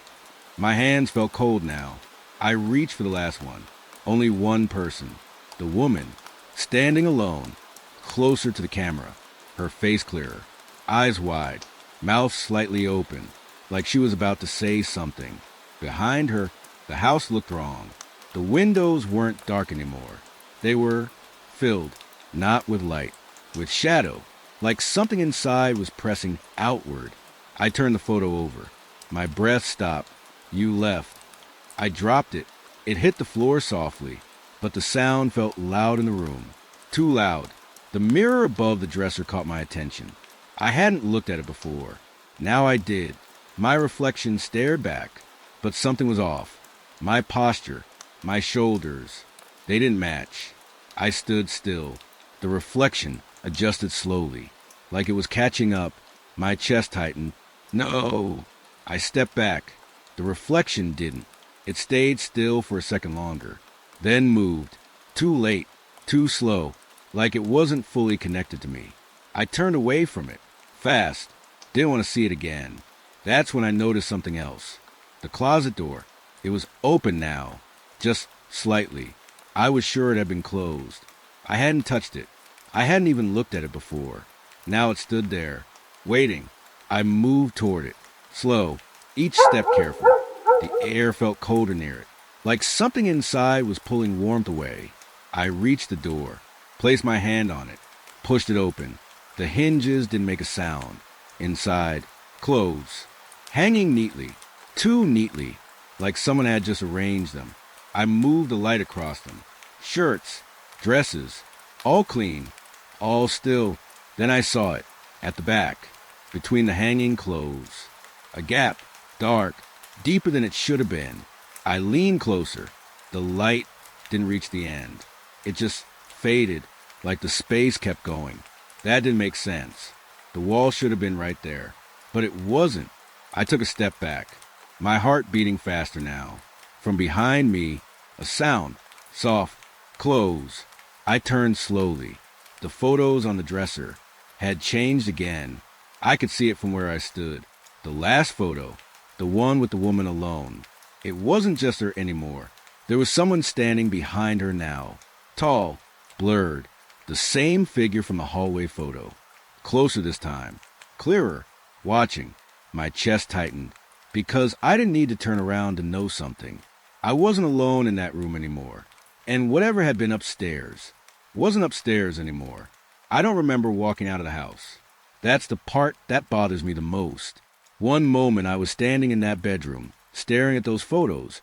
My hands felt cold now. I reached for the last one. Only 1 person. The woman, standing alone, closer to the camera. Her face clearer. Eyes wide. Mouth slightly open, like she was about to say something. Behind her, the house looked wrong. The windows weren't dark anymore. They were filled, not with light, with shadow, like something inside was pressing outward. I turned the photo over. My breath stopped. You left. I dropped it. It hit the floor softly, but the sound felt loud in the room. Too loud. The mirror above the dresser caught my attention. I hadn't looked at it before. Now I did. My reflection stared back, but something was off. My posture, my shoulders, they didn't match. I stood still. The reflection adjusted slowly, like it was catching up. My chest tightened. No! I stepped back. The reflection didn't. It stayed still for a second longer, then moved. Too late, too slow, like it wasn't fully connected to me. I turned away from it, fast. Didn't want to see it again. That's when I noticed something else. The closet door. It was open now, just slightly. I was sure it had been closed. I hadn't touched it. I hadn't even looked at it before. Now it stood there, waiting. I moved toward it, slow, each step careful. The air felt colder near it, like something inside was pulling warmth away. I reached the door, placed my hand on it, pushed it open. The hinges didn't make a sound. Inside, clothes, hanging neatly, too neatly, like someone had just arranged them. I moved the light across them. Shirts, dresses, all clean, all still. Then I saw it, at the back, between the hanging clothes. A gap, dark, deeper than it should have been. I leaned closer. The light didn't reach the end. It just faded, like the space kept going. That didn't make sense. The wall should have been right there, but it wasn't. I took a step back. my heart beating faster now. From behind me, a sound, soft, close. I turned slowly. The photos on the dresser had changed again. I could see it from where I stood. The last photo, the one with the woman alone. It wasn't just her anymore. There was someone standing behind her now. Tall, blurred, the same figure from the hallway photo. Closer this time, clearer, watching. My chest tightened, because I didn't need to turn around to know something. I wasn't alone in that room anymore. And whatever had been upstairs wasn't upstairs anymore. I don't remember walking out of the house. That's the part that bothers me the most. One moment I was standing in that bedroom, staring at those photos,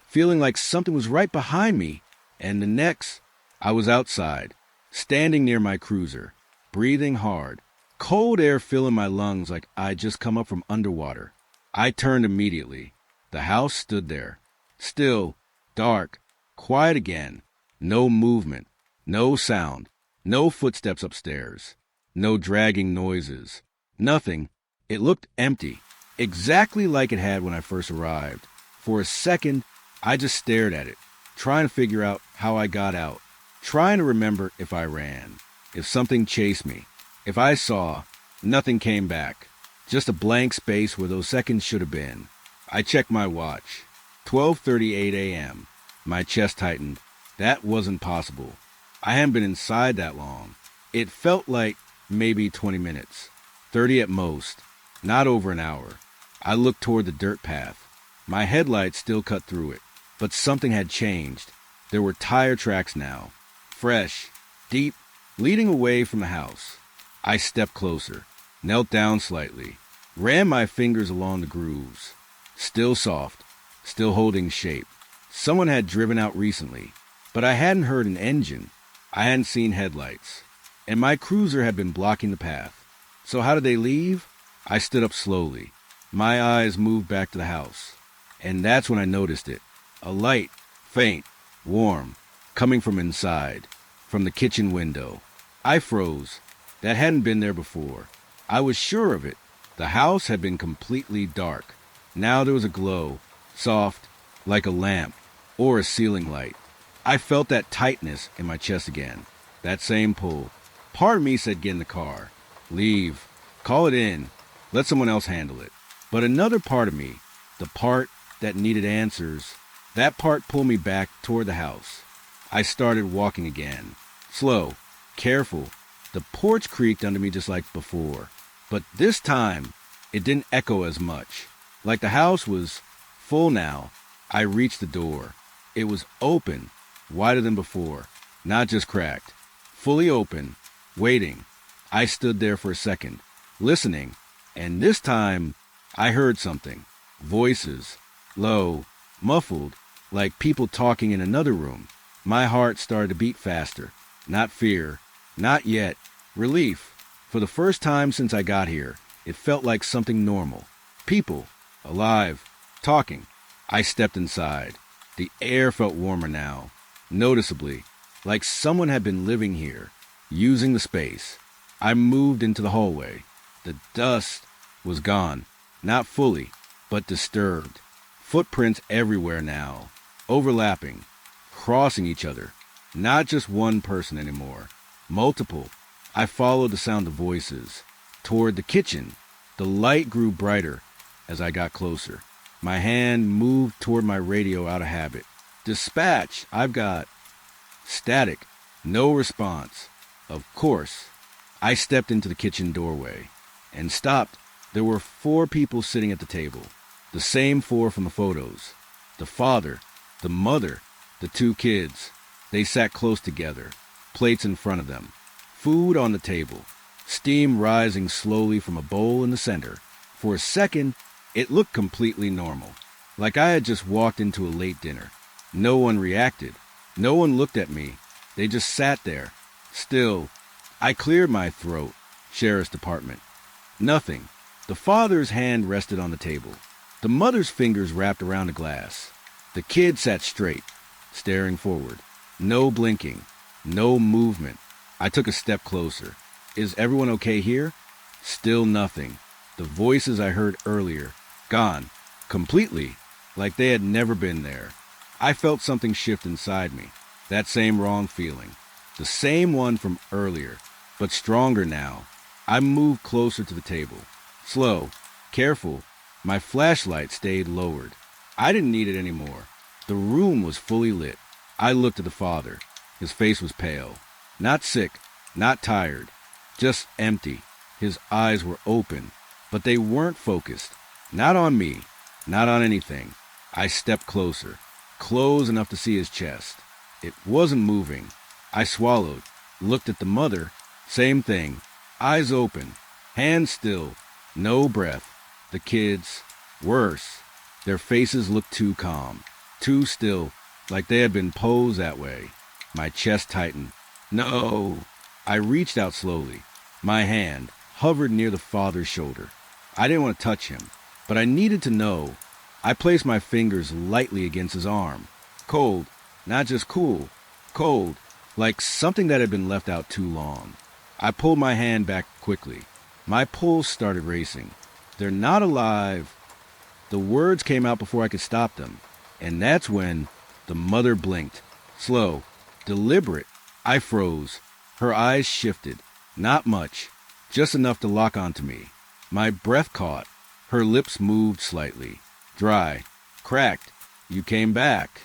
feeling like something was right behind me, and the next, I was outside, standing near my cruiser, breathing hard, cold air filling my lungs like I'd just come up from underwater. I turned immediately. The house stood there, still, dark, quiet again, no movement, no sound, no footsteps upstairs, no dragging noises, nothing. It looked empty, exactly like it had when I first arrived. For a second, I just stared at it, trying to figure out how I got out, trying to remember if I ran, if something chased me. If I saw, nothing came back, just a blank space where those seconds should have been. I checked my watch. 12:38 a.m. My chest tightened. That wasn't possible. I hadn't been inside that long. It felt like maybe 20 minutes, 30 at most, not over an hour. I looked toward the dirt path. My headlights still cut through it, but something had changed. There were tire tracks now, fresh, deep, leading away from the house. I stepped closer, knelt down slightly, ran my fingers along the grooves. Still soft, still holding shape. Someone had driven out recently, but I hadn't heard an engine. I hadn't seen headlights, and my cruiser had been blocking the path. So how did they leave? I stood up slowly. My eyes moved back to the house, and that's when I noticed it. A light, faint, warm, coming from inside, from the kitchen window. I froze. That hadn't been there before. I was sure of it. The house had been completely dark. Now there was a glow, soft, like a lamp, or a ceiling light. I felt that tightness in my chest again, that same pull. Part of me said get in the car, leave, call it in, let someone else handle it. But another part of me, the part that needed answers, that part pulled me back toward the house. I started walking again, slow, careful. The porch creaked under me just like before, but this time it didn't echo as much. Like the house was full now. I reached the door. It was open, wider than before, not just cracked, fully open, waiting. I stood there for a second, listening, and this time I heard something. Voices, low, muffled, like people talking in another room. My heart started to beat faster. Not fear, not yet. Relief. For the first time since I got here, it felt like something normal. People, alive, talking. I stepped inside. The air felt warmer now, noticeably, like someone had been living here, using the space. I moved into the hallway. The dust was gone, not fully, but disturbed. Footprints everywhere now, overlapping, crossing each other. Not just one person anymore, multiple. I followed the sound of voices. Toward the kitchen, the light grew brighter as I got closer. My hand moved toward my radio out of habit. Dispatch, I've got. Static, no response. Of course. I stepped into the kitchen doorway and stopped. There were 4 people sitting at the table, the same 4 from the photos. The father, the mother, the 2 kids. They sat close together, plates in front of them, food on the table, steam rising slowly from a bowl in the center. For a second, it looked completely normal, like I had just walked into a late dinner. No one reacted. No one looked at me. They just sat there, still. I cleared my throat. Sheriff's Department. Nothing. The father's hand rested on the table. The mother's fingers wrapped around the glass. The kid sat straight, staring forward. No blinking. No movement. I took a step closer. Is everyone okay here? Still nothing. The voices I heard earlier, gone. completely, like they had never been there. I felt something shift inside me, that same wrong feeling, the same one from earlier, but stronger now. I moved closer to the table, slow, careful. My flashlight stayed lowered. I didn't need it anymore. The room was fully lit. I looked at the father. His face was pale, not sick, not tired, just empty. His eyes were open, but they weren't focused. Not on me, not on anything. I stepped closer, close enough to see his chest. It wasn't moving. I swallowed, looked at the mother. Same thing. Eyes open, hands still, no breath. The kids, worse. Their faces looked too calm, too still, like they had been posed that way. My chest tightened. No! I reached out slowly. My hand hovered near the father's shoulder. I didn't want to touch him, but I needed to know. I placed my fingers lightly against his arm. Cold, not just cool, cold, like something that had been left out too long. I pulled my hand back quickly. My pulse started racing. They're not alive. The words came out before I could stop them. And that's when the mother blinked. Slow, deliberate. I froze. Her eyes shifted. Not much. Just enough to lock onto me. My breath caught. Her lips moved slightly. Dry. Cracked. You came back.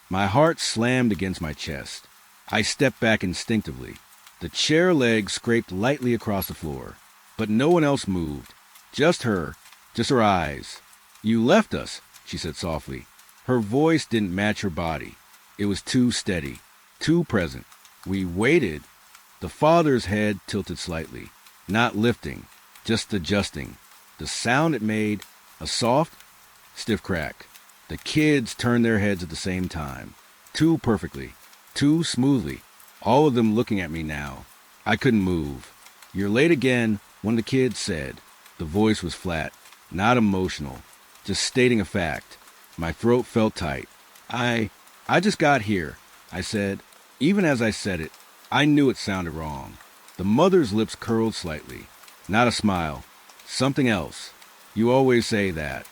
My heart slammed against my chest. I stepped back instinctively. The chair legs scraped lightly across the floor. But no one else moved. Just her. Just her eyes. You left us, she said softly. Her voice didn't match her body. It was too steady, too present. We waited. The father's head tilted slightly, not lifting, just adjusting. The sound it made, a soft, stiff crack. The kids turned their heads at the same time, too perfectly, too smoothly, all of them looking at me now. I couldn't move. You're late again, one of the kids said. The voice was flat, not emotional, just stating a fact. My throat felt tight. I just got here, I said. Even as I said it, I knew it sounded wrong. The mother's lips curled slightly. Not a smile. Something else. You always say that.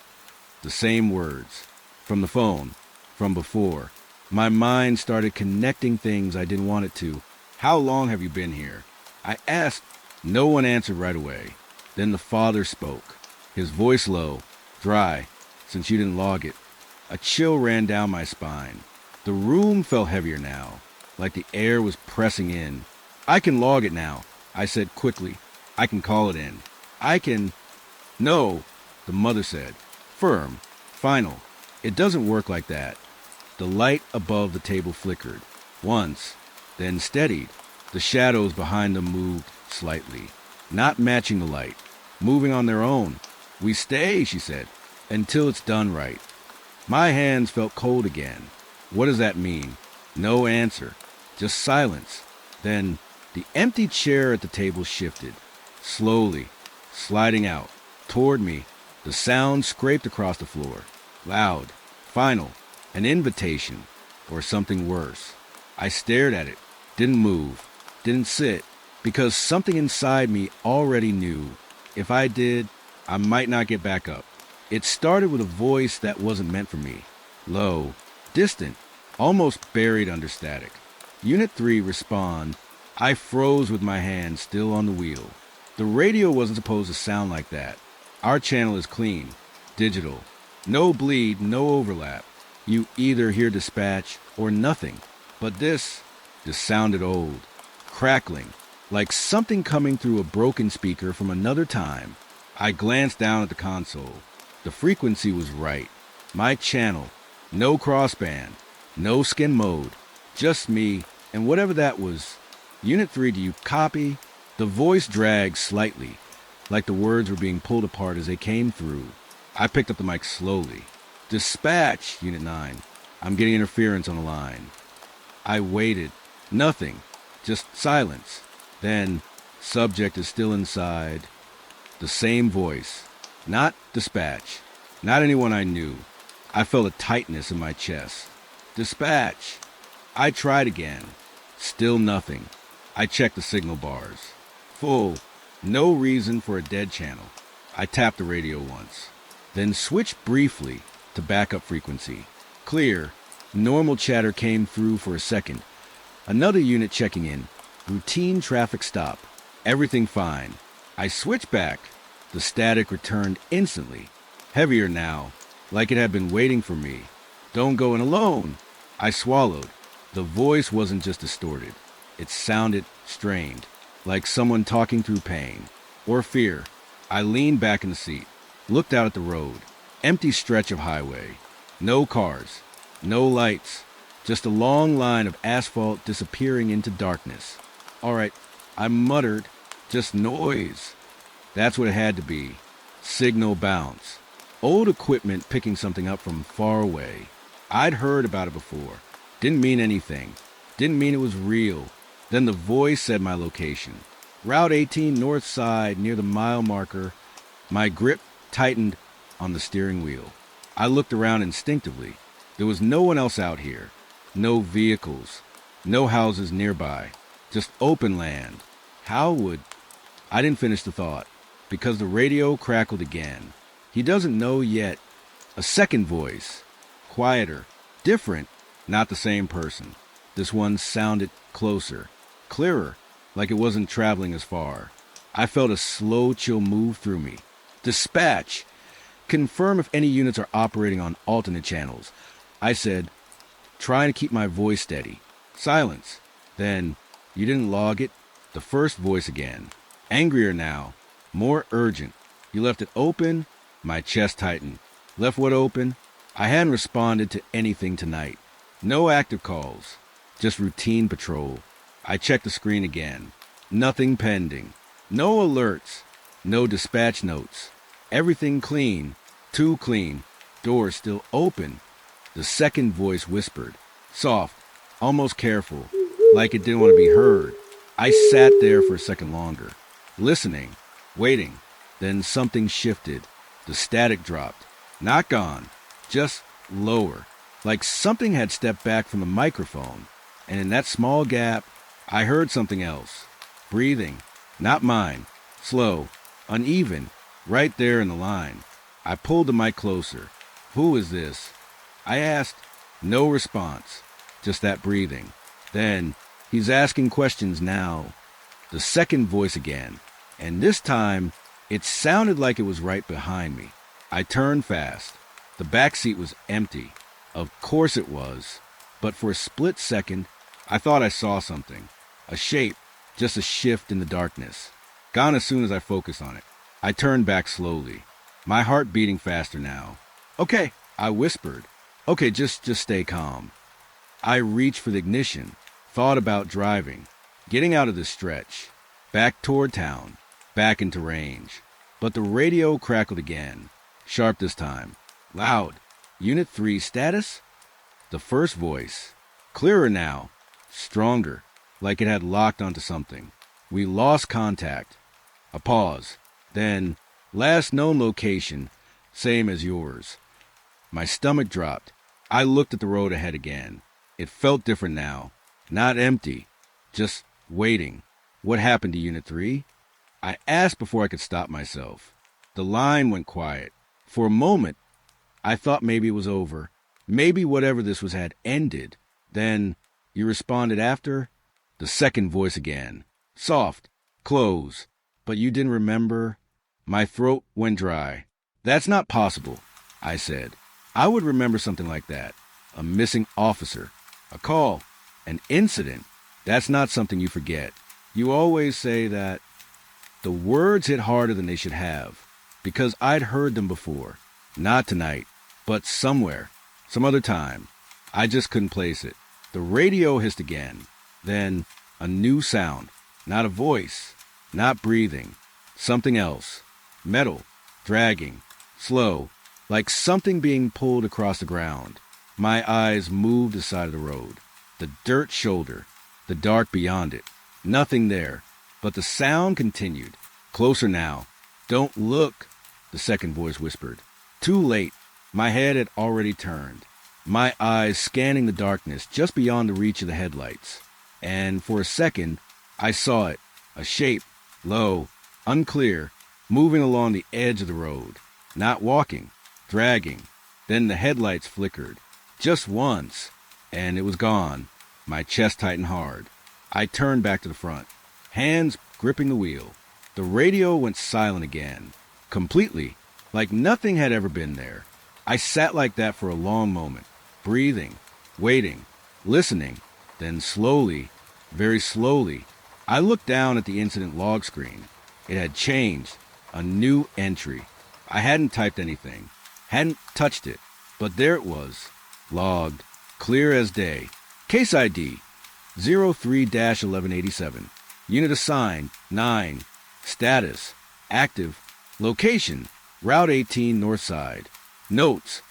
The same words. From the phone. From before. My mind started connecting things I didn't want it to. How long have you been here? I asked. No one answered right away. Then the father spoke. His voice low, dry, since you didn't log it. A chill ran down my spine. The room felt heavier now, like the air was pressing in. I can log it now, I said quickly. I can call it in. I can... No, the mother said. Firm, final. It doesn't work like that. The light above the table flickered. Once, then steadied. The shadows behind them moved slightly, not matching the light, moving on their own. We stay, she said, until it's done right. My hands felt cold again. What does that mean? No answer, just silence. Then the empty chair at the table shifted, slowly, sliding out, toward me. The sound scraped across the floor, loud, final, an invitation, or something worse. I stared at it, didn't move, didn't sit, because something inside me already knew. If I did, I might not get back up. It started with a voice that wasn't meant for me. Low, distant, almost buried under static. Unit 3, respond. I froze with my hand still on the wheel. The radio wasn't supposed to sound like that. Our channel is clean, digital. No bleed, no overlap. You either hear dispatch or nothing. But this sounded old, crackling, like something coming through a broken speaker from another time. I glanced down at the console. The frequency was right. My channel. No crossband. No skin mode. Just me and whatever that was. Unit 3, do you copy? The voice dragged slightly, like the words were being pulled apart as they came through. I picked up the mic slowly. Dispatch, Unit 9. I'm getting interference on the line. I waited. Nothing. Just silence. Then, subject is still inside. The same voice. Not dispatch. Not anyone I knew. I felt a tightness in my chest. Dispatch. I tried again. Still nothing. I checked the signal bars. Full. No reason for a dead channel. I tapped the radio once. then switched briefly to backup frequency. Clear, normal chatter came through for a second. Another unit checking in. Routine traffic stop. Everything fine. I switched back. The static returned instantly. Heavier now, like it had been waiting for me. Don't go in alone. I swallowed. The voice wasn't just distorted. It sounded strained, like someone talking through pain or fear. I leaned back in the seat, looked out at the road. Empty stretch of highway. No cars, no lights, just a long line of asphalt disappearing into darkness. All right, I muttered, just noise. That's what it had to be. Signal bounce. Old equipment picking something up from far away. I'd heard about it before. Didn't mean anything. Didn't mean it was real. Then the voice said my location. Route 18 north side near the mile marker. My grip tightened on the steering wheel. I looked around instinctively. There was no one else out here. No vehicles. No houses nearby. Just open land. How would... I didn't finish the thought, because the radio crackled again. He doesn't know yet. A second voice. Quieter. Different. Not the same person. This one sounded closer. Clearer. Like it wasn't traveling as far. I felt a slow chill move through me. Dispatch. Confirm if any units are operating on alternate channels. I said, trying to keep my voice steady. Silence. Then, you didn't log it? The first voice again. Angrier now. More urgent. You left it open? My chest tightened. Left what open? I hadn't responded to anything tonight. No active calls. Just routine patrol. I checked the screen again. Nothing pending. No alerts. No dispatch notes. Everything clean. Too clean. Door still open. The second voice whispered. Soft. Almost careful. Like it didn't want to be heard. I sat there for a second longer. Listening. Waiting. Then something shifted. The static dropped. Not gone. Just lower. Like something had stepped back from the microphone. And in that small gap, I heard something else. Breathing. Not mine. Slow. Uneven. Right there in the line. I pulled the mic closer. Who is this? I asked. No response. Just that breathing. Then, he's asking questions now. The second voice again. And this time, it sounded like it was right behind me. I turned fast. The back seat was empty. Of course it was. But for a split second, I thought I saw something. A shape. Just a shift in the darkness. Gone as soon as I focused on it. I turned back slowly. My heart beating faster now. Okay, I whispered. Okay, just stay calm. I reached for the ignition. Thought about driving. Getting out of the stretch. Back toward town. Back into range. But the radio crackled again. Sharp this time. Loud. Unit 3 status? The first voice. Clearer now. Stronger. Like it had locked onto something. We lost contact. A pause. Then, last known location, same as yours. My stomach dropped. I looked at the road ahead again. It felt different now. Not empty. Just waiting. What happened to Unit 3? I asked before I could stop myself. The line went quiet. For a moment, I thought maybe it was over. Maybe whatever this was had ended. Then, you responded after? The second voice again. Soft. Close. But you didn't remember? My throat went dry. That's not possible, I said. I would remember something like that. A missing officer. A call. An incident. That's not something you forget. You always say that. The words hit harder than they should have. Because I'd heard them before. Not tonight. But somewhere. Some other time. I just couldn't place it. The radio hissed again. Then, a new sound. Not a voice. Not breathing. Something else. Metal. Dragging. Slow. Like something being pulled across the ground. My eyes moved to the side of the road. The dirt shoulder. The dark beyond it. Nothing there. But the sound continued. Closer now. Don't look, the second voice whispered. Too late. My head had already turned. My eyes scanning the darkness just beyond the reach of the headlights. And for a second, I saw it. A shape. Low. Unclear. Moving along the edge of the road. Not walking. dragging. Then the headlights flickered. Just once, and it was gone. My chest tightened hard. I turned back to the front, hands gripping the wheel. The radio went silent again, completely, like nothing had ever been there. I sat like that for a long moment, breathing, waiting, listening. Then slowly, very slowly, I looked down at the incident log screen. It had changed, a new entry. I hadn't typed anything, hadn't touched it, but there it was, logged, clear as day. Case ID, 03-1187. Unit assigned, 9. Status, active. Location, Route 18 North Side. Notes,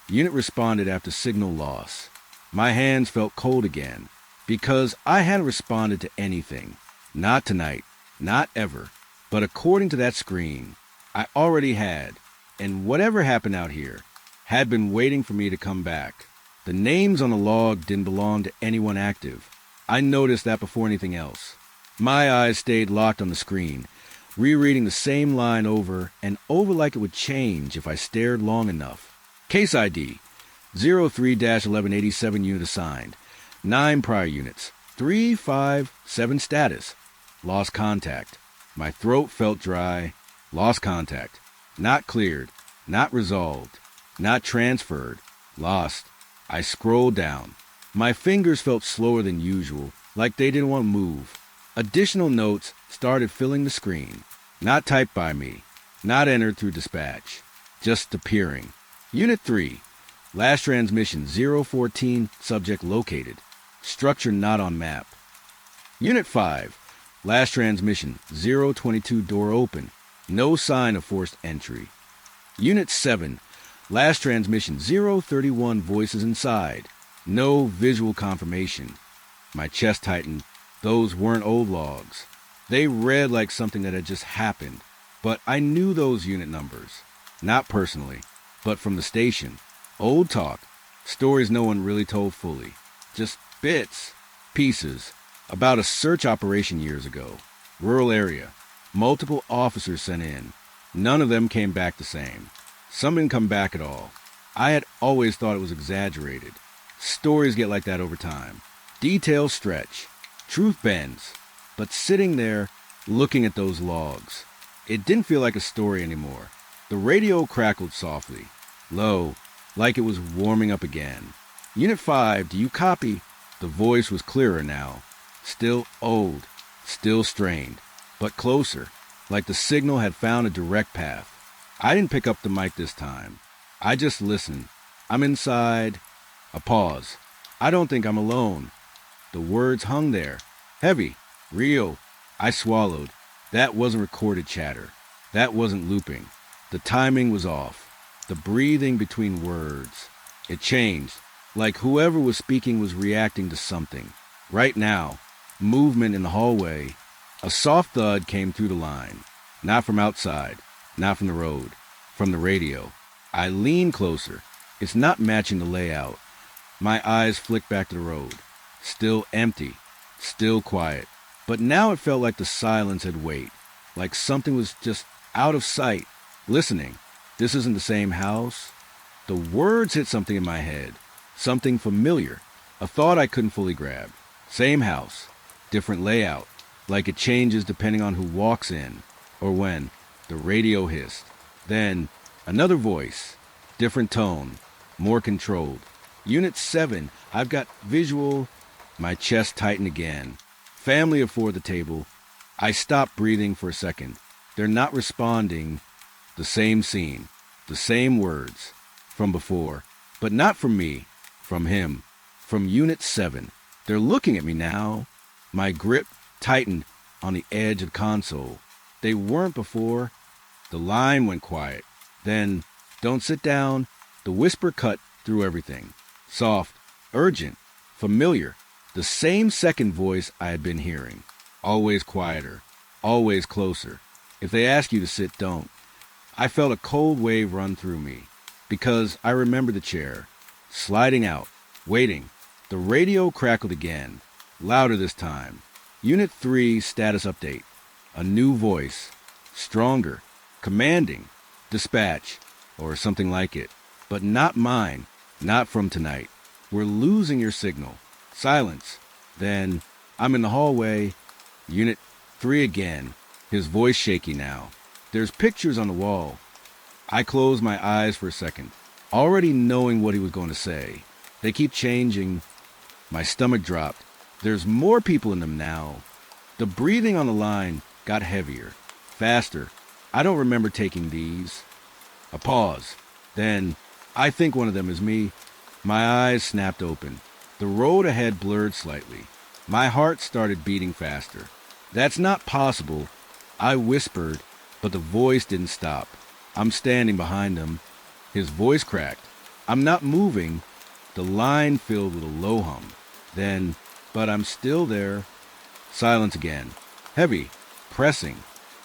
unit responded after signal loss. My hands felt cold again, because I hadn't responded to anything. Not tonight, not ever. But according to that screen, I already had, and whatever happened out here, had been waiting for me to come back. The names on the log didn't belong to anyone active. I noticed that before anything else. My eyes stayed locked on the screen, rereading the same line over and over like it would change if I stared long enough. Case ID, 03-1187 unit assigned. 9 prior units. 3, 5, 7 status. Lost contact. My throat felt dry. Lost contact. Not cleared. Not resolved. Not transferred. Lost. I scrolled down. My fingers felt slower than usual, like they didn't want to move. Additional notes started filling the screen. Not typed by me. Not entered through dispatch. Just appearing. Unit 3. Last transmission 014, subject located. Structure not on map. Unit 5. Last transmission 022, door open. No sign of forced entry. Unit 7. Last transmission 031, voices inside. No visual confirmation. My chest tightened. Those weren't old logs. They read like something that had just happened. But I knew those unit numbers. Not personally, but from the station. Old talk. Stories no one really told fully. Just bits, pieces. About a search operation years ago. Rural area. Multiple officers sent in. None of them came back the same. Some didn't come back at all. I had always thought it was exaggerated. Stories get like that over time. Details stretch. Truth bends. But sitting there, looking at those logs, it didn't feel like a story anymore. The radio crackled softly, low, like it was warming up again. Unit 5, do you copy? The voice was clearer now. Still old, still strained, but closer, like the signal had found a direct path. I didn't pick up the mic this time. I just listened. I'm inside. A pause. I don't think I'm alone. The words hung there, heavy, real. I swallowed. That wasn't recorded chatter. That wasn't looping. The timing was off. The breathing between words. It changed, like whoever was speaking was reacting to something. Right now, movement in the hallway. A soft thud came through the line. Not from outside, not from the road, from the radio. I leaned closer. It's not matching the layout. My eyes flicked back to the road. Still empty, still quiet. But now it felt like the silence had weight, like something was just out of sight, listening. This isn't the same house. The words hit something in my head, something familiar, a thought I couldn't fully grab. Same house, different layout, like it changes depending on who walks in, or when. The radio hissed. Then, another voice, different tone, more controlled. Unit 7, I've got visual. My chest tightened again. Family of 4 at the table. I stopped breathing for a second. They're not responding. The same scene, the same words, from before, but not from me, from him, from Unit 7. They're looking at me now. My grip tightened on the edge of the console. They weren't before. The line went quiet. Then, don't sit down. The whisper cut through everything. Soft, urgent, familiar. The same second voice I had been hearing. Always quieter, always closer. If they ask you to sit, don't. I felt a cold wave run through me, because I remembered the chair, sliding out, waiting. The radio crackled again, louder this time. Unit 3 status update. A new voice, stronger, commanding, dispatch, or something like it. But not mine. Not from tonight. We're losing your signal. Silence. Then, I'm in the hallway. Unit 3 again. His voice shaky now. There's pictures on the wall. I closed my eyes for a second, already knowing what he was going to say. They keep changing. My stomach dropped. There's more people in them now. The breathing on the line got heavier, faster. I don't remember taking these. A pause. Then, I think one of them is me. My eyes snapped open. The road ahead blurred slightly. My heart started beating faster. That's not possible, I whispered, but the voice didn't stop. I'm standing behind him. His voice cracked. I'm not moving. The line filled with a low hum. Then, but I'm still there. Silence again. Heavy. Pressing.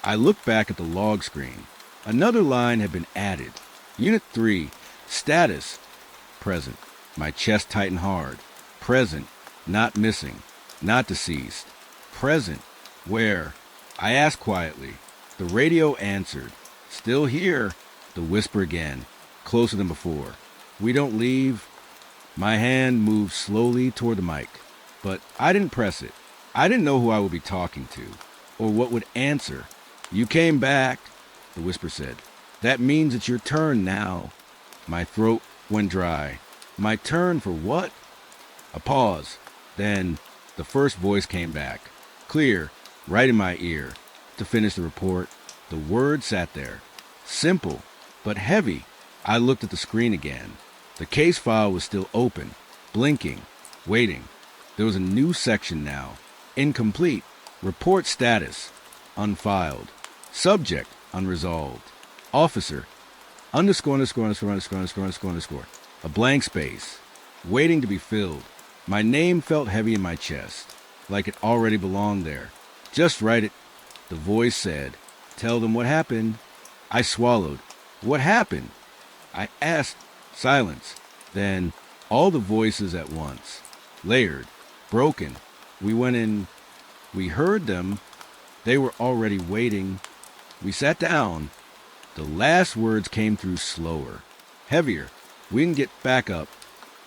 I looked back at the log screen. Another line had been added. Unit 3. Status. Present. My chest tightened hard. Present. Not missing. Not deceased. Present. Where? I asked quietly. The radio answered. Still here. The whisper again. Closer than before. We don't leave. My hand moved slowly toward the mic. But I didn't press it. I didn't know who I would be talking to. Or what would answer. You came back, the whisper said. That means it's your turn now. My throat went dry. My turn for what? A pause. Then the first voice came back. Clear, right in my ear. To finish the report, the word sat there. Simple, but heavy. I looked at the screen again. The case file was still open, blinking, waiting. There was a new section now. Incomplete. Report status. Unfiled. Subject. Unresolved. Officer. Underscore. A blank space. Waiting to be filled. My name felt heavy in my chest, like it already belonged there. Just write it. The voice said. Tell them what happened. I swallowed. What happened? I asked. Silence. Then all the voices at once. Layered. Broken. We went in. We heard them. They were already waiting. We sat down. The last words came through slower. Heavier. We can get back up.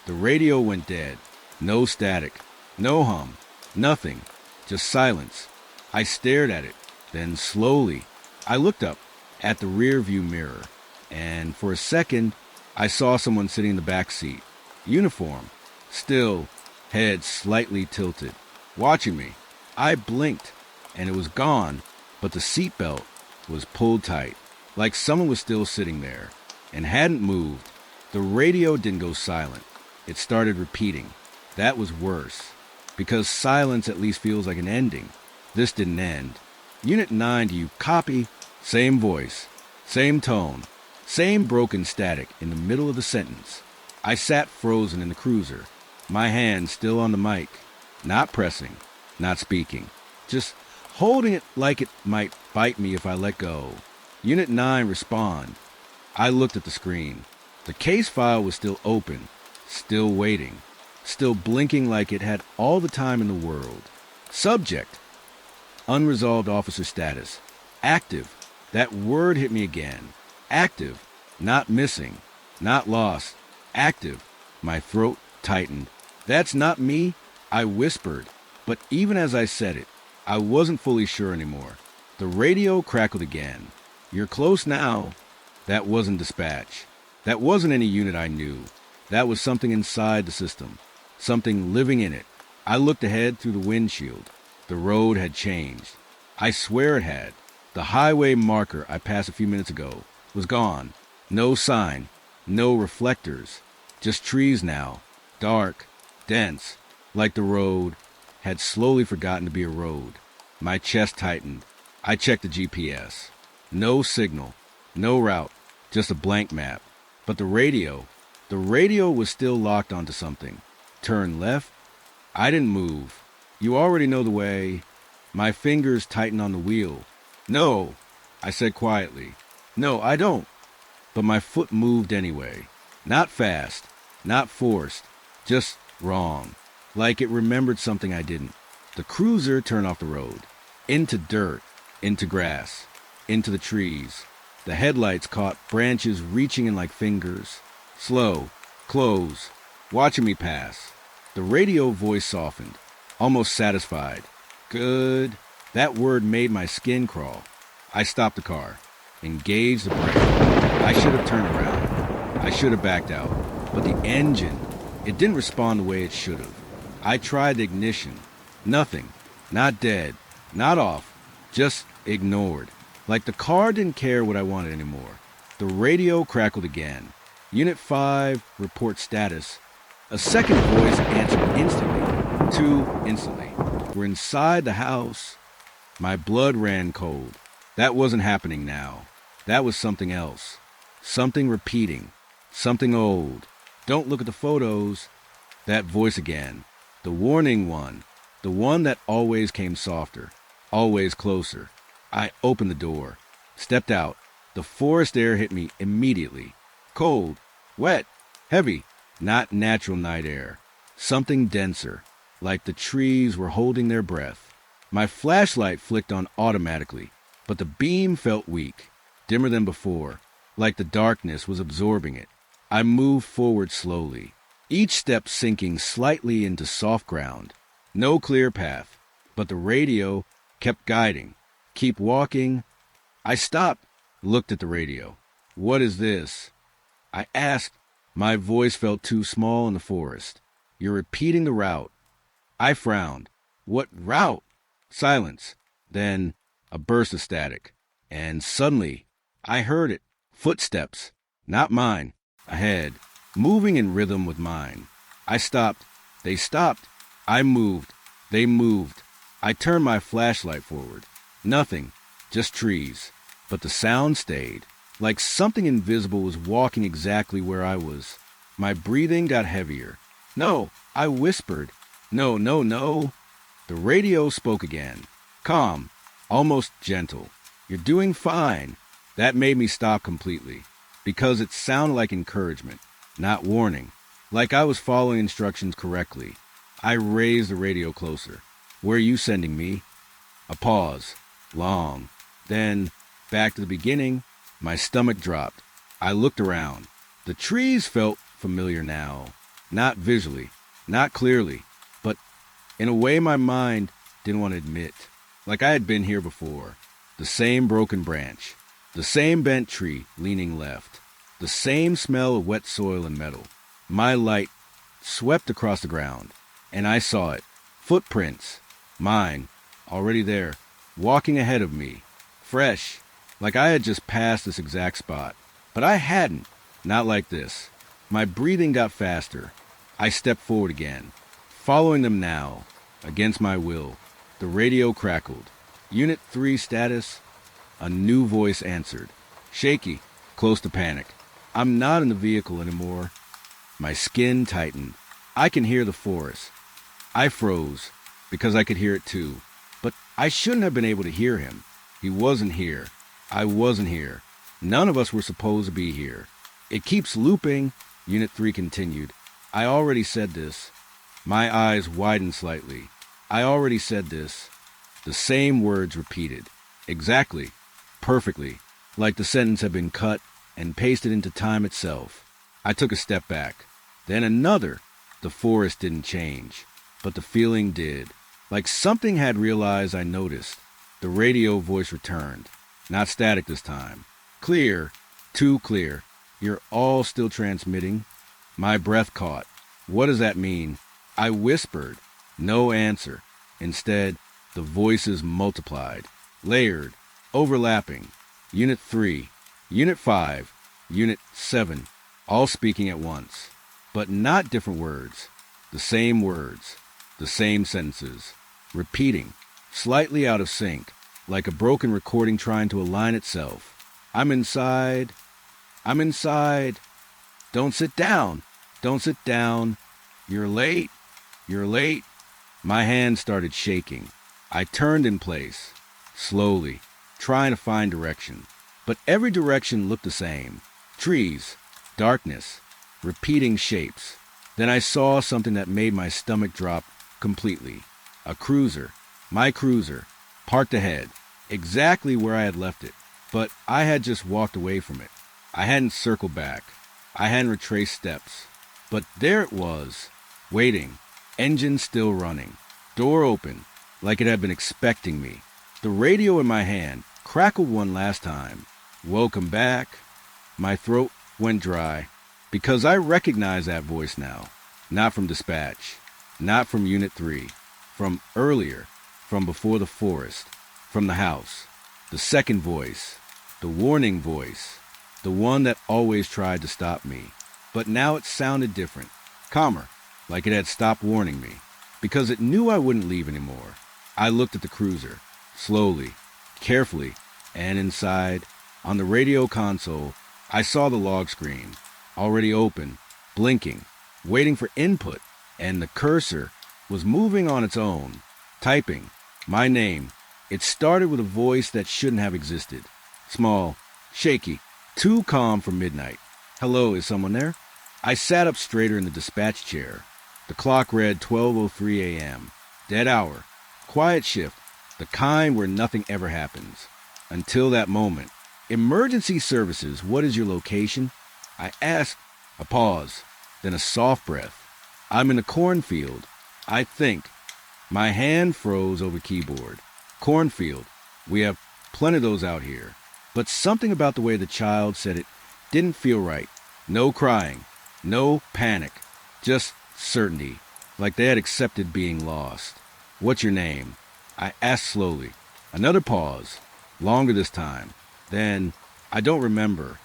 The radio went dead. No static. No hum. Nothing. Just silence. I stared at it. Then slowly, I looked up at the rear view mirror. And for a second, I saw someone sitting in the back seat. Uniform. Still, head slightly tilted. Watching me. I blinked, and it was gone, but the seatbelt was pulled tight, like someone was still sitting there, and hadn't moved. The radio didn't go silent. It started repeating. That was worse, because silence at least feels like an ending. This didn't end. Unit 9, do you copy? Same voice, same tone, same broken static in the middle of the sentence. I sat frozen in the cruiser, my hand still on the mic, not pressing, not speaking, just holding it like it might bite me if I let go. Unit 9, respond. I looked at the screen. The case file was still open, still waiting, still blinking like it had all the time in the world. Subject. Unresolved officer status. Active. That word hit me again. Active. Not missing. Not lost. Active. My throat tightened. That's not me, I whispered. But even as I said it, I wasn't fully sure anymore. The radio crackled again. You're close now. That wasn't dispatch. That wasn't any unit I knew. That was something inside the system. Something living in it. I looked ahead through the windshield. The road had changed. I swear it had. The highway marker I passed a few minutes ago was gone. No sign. No reflectors. Just trees now. Dark. Dense. Like the road had slowly forgotten to be a road. My chest tightened. I checked the GPS. No signal. No route. Just a blank map. But the radio was still locked onto something. Turn left. I didn't move. You already know the way. My fingers tightened on the wheel. No, I said quietly. No, I don't. But my foot moved anyway. Not fast. Not forced. Just wrong. Like it remembered something I didn't. The cruiser turned off the road. Into dirt. Into grass. Into the trees. The headlights caught branches reaching in like fingers. Slow. Close. Watching me pass. The radio voice softened, almost satisfied. Good. That word made my skin crawl. I stopped the car. Engaged the brake. I should have turned around. I should have backed out. But the engine, it didn't respond the way it should have. I tried the ignition. Nothing. Not dead. Not off. Just ignored. Like the car didn't care what I wanted anymore. The radio crackled again. Unit 5, report status. A second voice answered instantly. 2 instantly. We're inside the house. My blood ran cold. That wasn't happening now. That was something else. Something repeating. Something old. Don't look at the photos. That voice again. The warning one. The one that always came softer. Always closer. I opened the door. Stepped out. The forest air hit me immediately. Cold. Wet. Heavy. Not natural night air. Something denser. Like the trees were holding their breath. My flashlight flicked on automatically, but the beam felt weak. Dimmer than before. Like the darkness was absorbing it. I moved forward slowly. Each step sinking slightly into soft ground. No clear path. But the radio kept guiding. Keep walking. I stopped. Looked at the radio. What is this? I asked. My voice felt too small in the forest. You're repeating the route. I frowned. What route? Silence. Then a burst of static. And suddenly, I heard it. Footsteps. Not mine. Ahead. Moving in rhythm with mine. I stopped. They stopped. I moved. They moved. I turned my flashlight forward. Nothing. Just trees. But the sound stayed. Like something invisible was walking exactly where I was. My breathing got heavier. No, I whispered. No, no, no. The radio spoke again. Calm. Almost gentle. You're doing fine. That made me stop completely. Because it sounded like encouragement, not warning. Like I was following instructions correctly. I raised the radio closer. Where are you sending me? A pause. Long. Then, back to the beginning. My stomach dropped. I looked around. The trees felt familiar now. Not visually, not clearly, but in a way my mind didn't want to admit. Like I had been here before. The same broken branch. The same bent tree leaning left. The same smell of wet soil and metal. My light swept across the ground, and I saw it. Footprints. Mine. Already there. Walking ahead of me. Fresh. Like I had just passed this exact spot. But I hadn't. Not like this. My breathing got faster. I stepped forward again. Following them now. Against my will. The radio crackled. Unit 3 status. A new voice answered. Shaky. Close to panic. I'm not in the vehicle anymore. My skin tightened. I can hear the forest. I froze. Because I could hear it too. But I shouldn't have been able to hear him. He wasn't here. I wasn't here. None of us were supposed to be here. It keeps looping, Unit 3 continued. I already said this. My eyes widened slightly. I already said this. The same words repeated. Exactly. Perfectly. Like the sentence had been cut and pasted into time itself. I took a step back. Then another. The forest didn't change. But the feeling did. Like something had realized I noticed. The radio voice returned. Not static this time. Clear. Too clear. You're all still transmitting. My breath caught. What does that mean? I whispered. No answer. Instead, the voices multiplied. Layered. Overlapping. Unit 3. Unit 5. Unit 7. All speaking at once. But not different words. The same words. The same sentences. Repeating. Slightly out of sync. Like a broken recording trying to align itself. I'm inside. I'm inside. Don't sit down. Don't sit down. You're late. You're late. My hand started shaking. I turned in place. Slowly. Trying to find direction. But every direction looked the same. Trees. Darkness. Repeating shapes. Then I saw something that made my stomach drop completely. A cruiser. My cruiser. Parked ahead, exactly where I had left it, but I had just walked away from it. I hadn't circled back. I hadn't retraced steps. But there it was, waiting, engine still running, door open, like it had been expecting me. The radio in my hand crackled one last time. Welcome back. My throat went dry, because I recognize that voice now. Not from dispatch, not from Unit 3, from earlier, from before the forest, from the house. The second voice, the warning voice, the one that always tried to stop me. But now it sounded different, calmer, like it had stopped warning me, because it knew I wouldn't leave anymore. I looked at the cruiser, slowly, carefully, and inside, on the radio console, I saw the log screen, already open, blinking, waiting for input, and the cursor was moving on its own, typing, my name. It started with a voice that shouldn't have existed. Small, shaky, too calm for midnight. Hello, is someone there? I sat up straighter in the dispatch chair. The clock read 12:03 a.m. Dead hour. Quiet shift. The kind where nothing ever happens. Until that moment. Emergency services, what is your location? I asked. A pause. Then a soft breath. I'm in a cornfield. I think. My hand froze over keyboard. Cornfield. We have plenty of those out here. But something about the way the child said it didn't feel right. No crying. No panic. Just certainty. Like they had accepted being lost. What's your name? I asked slowly. Another pause. Longer this time. Then, I don't remember.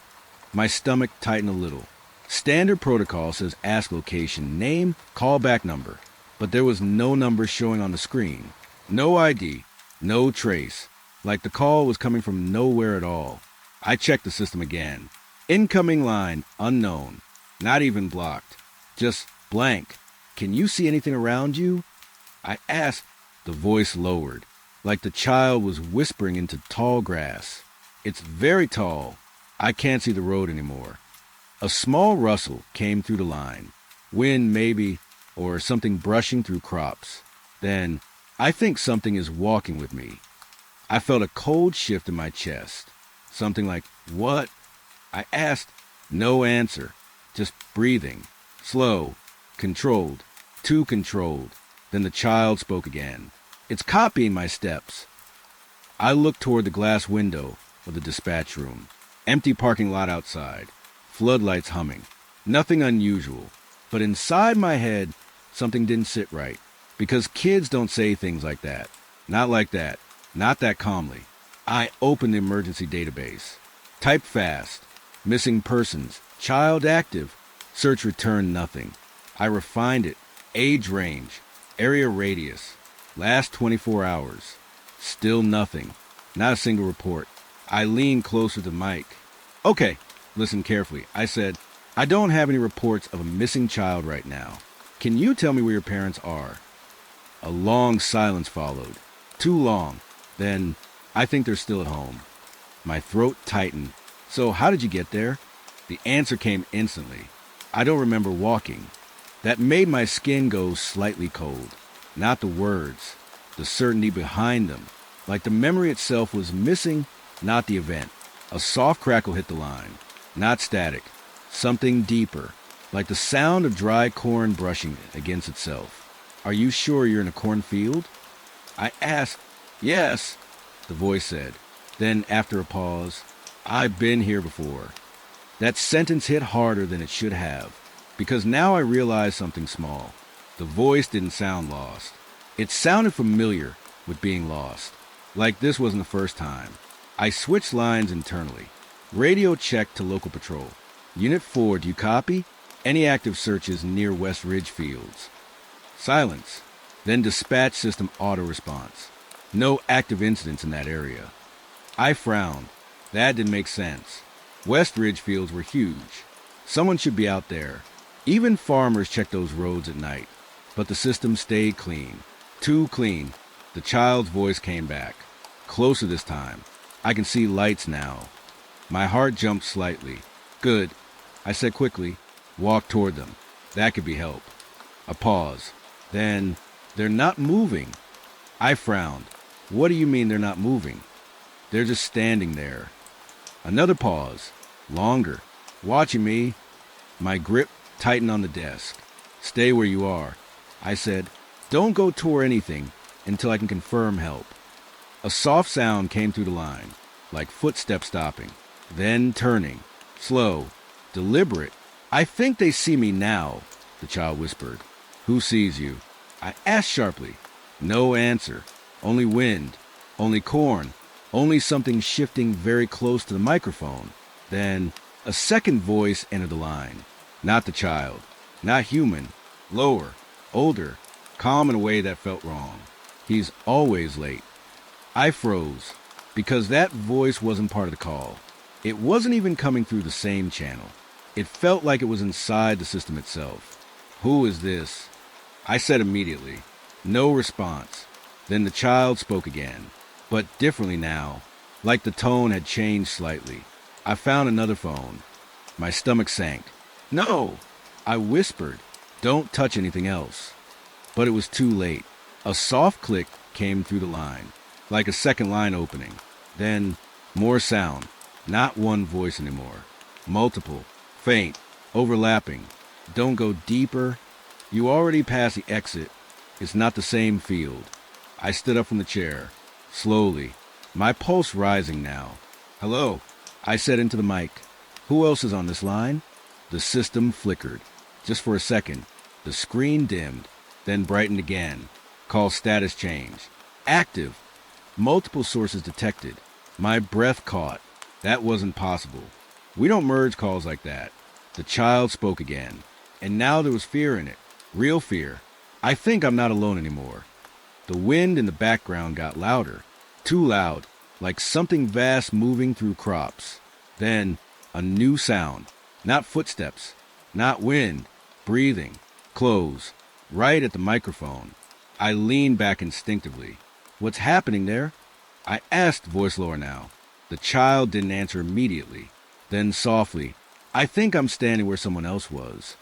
My stomach tightened a little. Standard protocol says ask location, name, callback number. But there was no number showing on the screen. No ID. No trace. Like the call was coming from nowhere at all. I checked the system again. Incoming line, unknown. Not even blocked. Just blank. Can you see anything around you? I asked. The voice lowered, like the child was whispering into tall grass. It's very tall. I can't see the road anymore. A small rustle came through the line. Wind, maybe, or something brushing through crops. Then, I think something is walking with me. I felt a cold shift in my chest. Something like, what? I asked. No answer. Just breathing. Slow. Controlled. Too controlled. Then the child spoke again. It's copying my steps. I looked toward the glass window of the dispatch room. Empty parking lot outside. Floodlights humming. Nothing unusual. But inside my head, something didn't sit right. Because kids don't say things like that. Not like that. Not that calmly. I opened the emergency database. Typed fast. Missing persons. Child active. Search returned nothing. I refined it. Age range. Area radius. Last 24 hours. Still nothing. Not a single report. I leaned closer to Mike. Okay, listen carefully. I said, I don't have any reports of a missing child right now. Can you tell me where your parents are? A long silence followed. Too long. Then, I think they're still at home. My throat tightened. So how did you get there? The answer came instantly. I don't remember walking. That made my skin go slightly cold. Not the words, the certainty behind them. Like the memory itself was missing, not the event. A soft crackle hit the line. Not static. Something deeper. Like the sound of dry corn brushing against itself. Are you sure you're in a cornfield? I asked. Yes, the voice said. Then, after a pause, I've been here before. That sentence hit harder than it should have, because now I realized something small. The voice didn't sound lost. It sounded familiar with being lost. Like this wasn't the first time. I switched lines internally. Radio check to local patrol. Unit 4, do you copy? Any active searches near West Ridge Fields? Silence. Then dispatch system auto-response. No active incidents in that area. I frowned. That didn't make sense. West Ridge Fields were huge. Someone should be out there. Even farmers check those roads at night. But the system stayed clean. Too clean. The child's voice came back. Closer this time. I can see lights now. My heart jumped slightly. Good. I said quickly. Walk toward them. That could be help. A pause. Then, they're not moving. I frowned. What do you mean they're not moving? They're just standing there. Another pause. Longer. Watching me. My grip tightened on the desk. "Stay where you are," I said. "Don't go toward anything until I can confirm help." A soft sound came through the line, like footsteps stopping, then turning, slow, deliberate. "I think they see me now," the child whispered. "Who sees you?" I asked sharply. No answer. Only wind, only corn, only something shifting very close to the microphone. Then a second voice entered the line. Not the child, not human, lower, older, calm in a way that felt wrong. "He's always late." I froze, because that voice wasn't part of the call. It wasn't even coming through the same channel. It felt like it was inside the system itself. "Who is this?" I said immediately. No response. Then the child spoke again, but differently now, like the tone had changed slightly. I found another phone. My stomach sank. "No!" I whispered. "Don't touch anything else." But it was too late. A soft click came through the line, like a second line opening. Then more sound. Not one voice anymore. Multiple. Faint. Overlapping. "Don't go deeper. You already passed the exit. It's not the same field." I stood up from the chair, slowly, my pulse rising now. "Hello," I said into the mic. "Who else is on this line?" The system flickered. Just for a second. The screen dimmed, then brightened again. Call status change. Active. Multiple sources detected. My breath caught. That wasn't possible. We don't merge calls like that. The child spoke again. And now there was fear in it. Real fear. "I think I'm not alone anymore." The wind in the background got louder. Too loud, like something vast moving through crops. Then a new sound. Not footsteps. Not wind. Breathing. Close. Right at the microphone. I leaned back instinctively. "What's happening there?" I asked, voice lower now. The child didn't answer immediately. Then softly, "I think I'm standing where someone else was."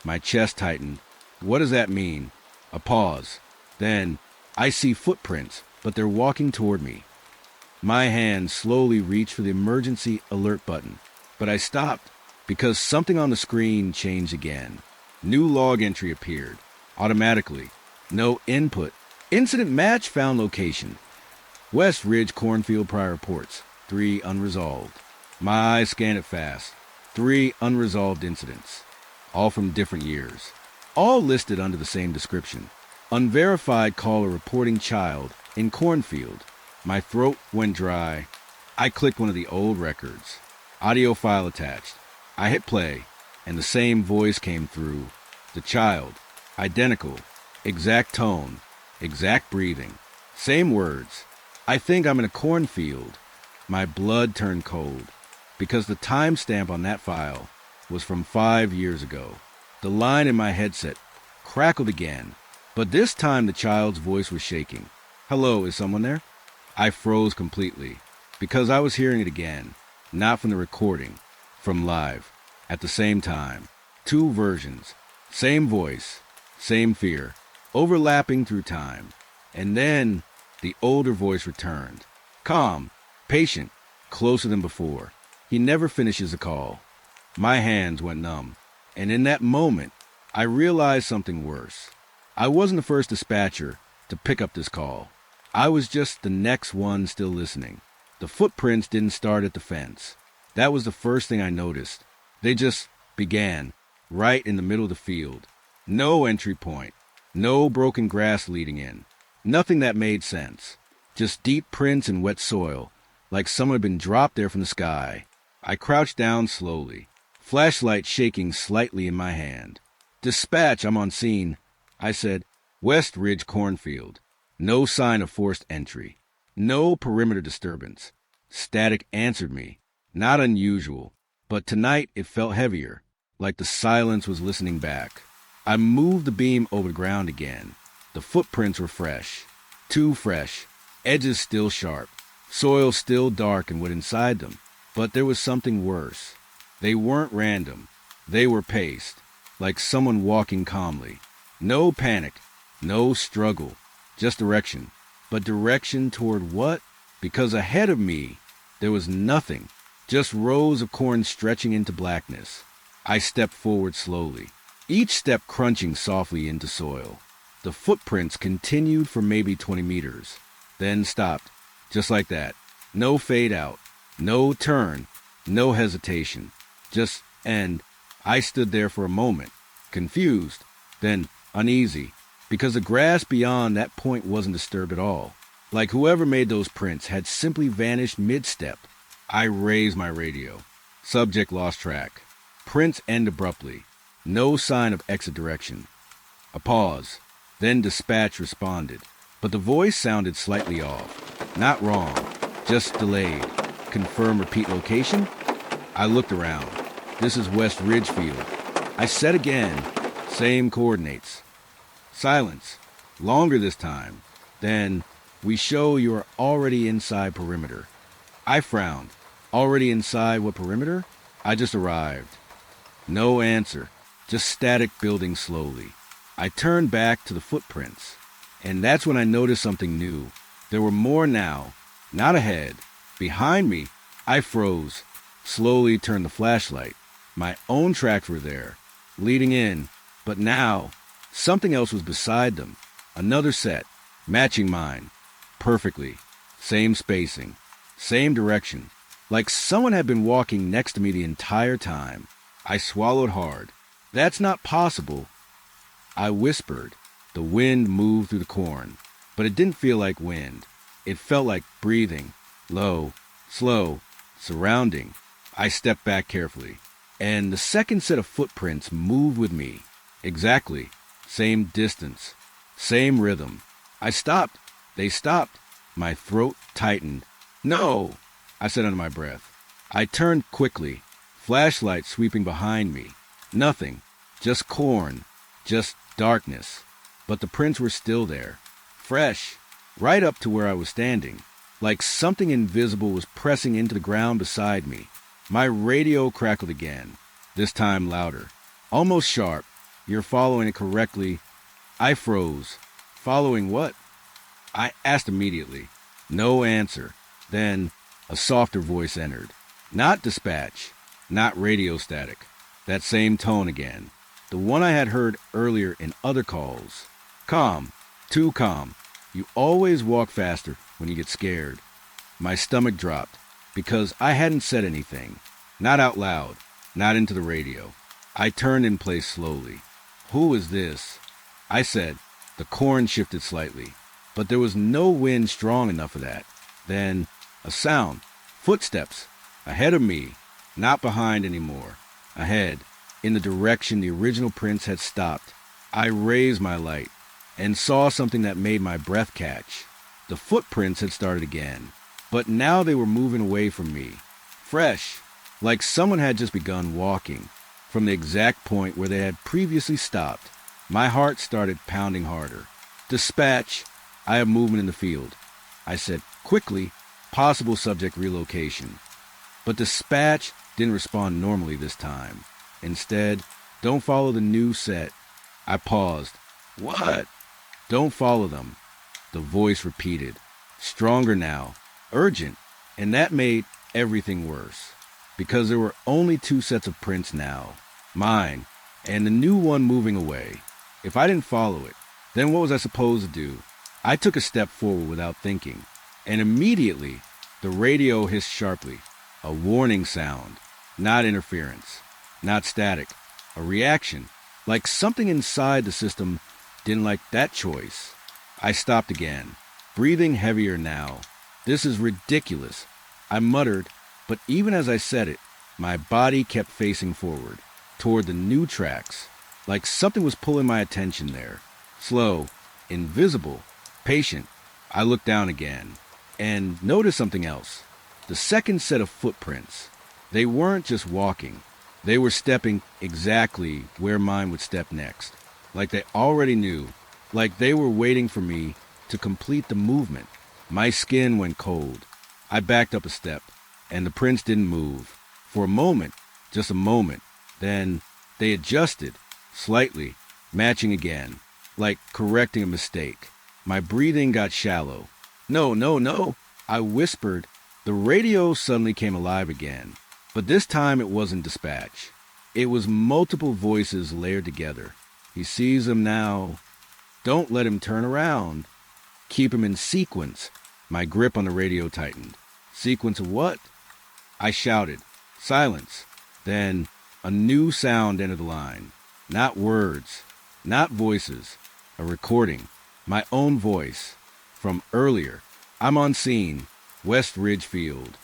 My chest tightened. "What does that mean?" A pause. Then, "I see footprints, but they're walking toward me." My hand slowly reached for the emergency alert button, but I stopped because something on the screen changed again. New log entry appeared, automatically. No input. "Incident match found location. West Ridge cornfield prior reports. 3 unresolved." My eyes scanned it fast. 3 unresolved incidents. All from different years. All listed under the same description. Unverified caller reporting child in cornfield. My throat went dry. I clicked one of the old records. Audio file attached. I hit play, and the same voice came through. The child. Identical. Exact tone. Exact breathing. Same words. "I think I'm in a cornfield." My blood turned cold, because the timestamp on that file was from 5 years ago. The line in my headset crackled again, but this time the child's voice was shaking. "Hello, is someone there?" I froze completely, because I was hearing it again, not from the recording, from live, at the same time. 2 versions, same voice, same fear, overlapping through time. And then the older voice returned, calm, patient, closer than before. He never finishes a call. My hands went numb, and in that moment, I realized something worse. I wasn't the first dispatcher to pick up this call. I was just the next one still listening. The footprints didn't start at the fence. That was the first thing I noticed. They just began, right in the middle of the field. No entry point, no broken grass leading in, nothing that made sense. Just deep prints in wet soil, like someone had been dropped there from the sky. I crouched down slowly, flashlight shaking slightly in my hand. "Dispatch, I'm on scene," I said. "West Ridge cornfield. No sign of forced entry. No perimeter disturbance." Static answered me. Not unusual, but tonight it felt heavier, like the silence was listening back. I moved the beam over the ground again. The footprints were fresh. Too fresh. Edges still sharp. Soil still dark and wet inside them. But there was something worse. They weren't random. They were paced, like someone walking calmly. No panic. No struggle. Just direction. But direction toward what? Because ahead of me, there was nothing. Just rows of corn stretching into blackness. I stepped forward slowly, each step crunching softly into soil. The footprints continued for maybe 20 meters, then stopped, just like that. No fade out, no turn, no hesitation, and I stood there for a moment, confused, then uneasy, because the grass beyond that point wasn't disturbed at all. Like whoever made those prints had simply vanished mid-step. I raised my radio. Subject lost track. Prints end abruptly. No sign of exit direction. A pause. Then dispatch responded. But the voice sounded slightly off. Not wrong. Just delayed. Confirm repeat location? I looked around. This is West Ridgefield. I said again. Same coordinates. Silence. Longer this time. Then, we show you are already inside perimeter. I frowned. Already inside what perimeter? I just arrived. No answer. Just static building slowly. I turned back to the footprints. And that's when I noticed something new. There were more now. Not ahead. Behind me. I froze. Slowly turned the flashlight. My own tracks were there. Leading in. But now, something else was beside them. Another set. Matching mine. Perfectly. Same spacing. Same direction. Like someone had been walking next to me the entire time. I swallowed hard. That's not possible. I whispered. The wind moved through the corn, but it didn't feel like wind. It felt like breathing. Low, slow, surrounding. I stepped back carefully, and the second set of footprints moved with me. Exactly. Same distance. Same rhythm. I stopped. They stopped. My throat tightened. No, I said under my breath. I turned quickly, flashlight sweeping behind me. Nothing. Just corn. Just darkness. But the prints were still there. Fresh. Right up to where I was standing. Like something invisible was pressing into the ground beside me. My radio crackled again. This time louder. Almost sharp. You're following it correctly. I froze. Following what? I asked immediately. No answer. Then a softer voice entered. Not dispatch. Not radio static. That same tone again. The one I had heard earlier in other calls. Calm. Too calm. You always walk faster when you get scared. My stomach dropped because I hadn't said anything. Not out loud. Not into the radio. I turned in place slowly. Who is this? I said. The corn shifted slightly, but there was no wind strong enough for that. Then, a sound. Footsteps. Ahead of me. Not behind anymore. Ahead. In the direction the original prints had stopped. I raised my light and saw something that made my breath catch. The footprints had started again, but now they were moving away from me. Fresh. Like someone had just begun walking from the exact point where they had previously stopped. My heart started pounding harder. Dispatch. I have movement in the field. I said quickly, possible subject relocation. But dispatch didn't respond normally this time. Instead, don't follow the new set. I paused. What? Don't follow them. The voice repeated. Stronger now. Urgent. And that made everything worse. Because there were only two sets of prints now. Mine. And the new one moving away. If I didn't follow it, then what was I supposed to do? I took a step forward without thinking. And immediately, the radio hissed sharply. A warning sound. Not interference. Not static. A reaction. Like something inside the system didn't like that choice. I stopped again, breathing heavier now. This is ridiculous. I muttered, but even as I said it, my body kept facing forward, toward the new tracks, like something was pulling my attention there. Slow, invisible, patient. I looked down again, and noticed something else. The second set of footprints. They weren't just walking. They were stepping exactly where mine would step next. Like they already knew. Like they were waiting for me to complete the movement. My skin went cold. I backed up a step, and the prints didn't move. For a moment, just a moment. Then they adjusted, slightly, matching again, like correcting a mistake. My breathing got shallow. No, no, no, I whispered. The radio suddenly came alive again. But this time it wasn't dispatch. It was multiple voices layered together. He sees him now. Don't let him turn around. Keep him in sequence. My grip on the radio tightened. Sequence of what? I shouted. Silence. Then a new sound entered the line. Not words, not voices. A recording. My own voice. From earlier. I'm on scene. West Ridge Field.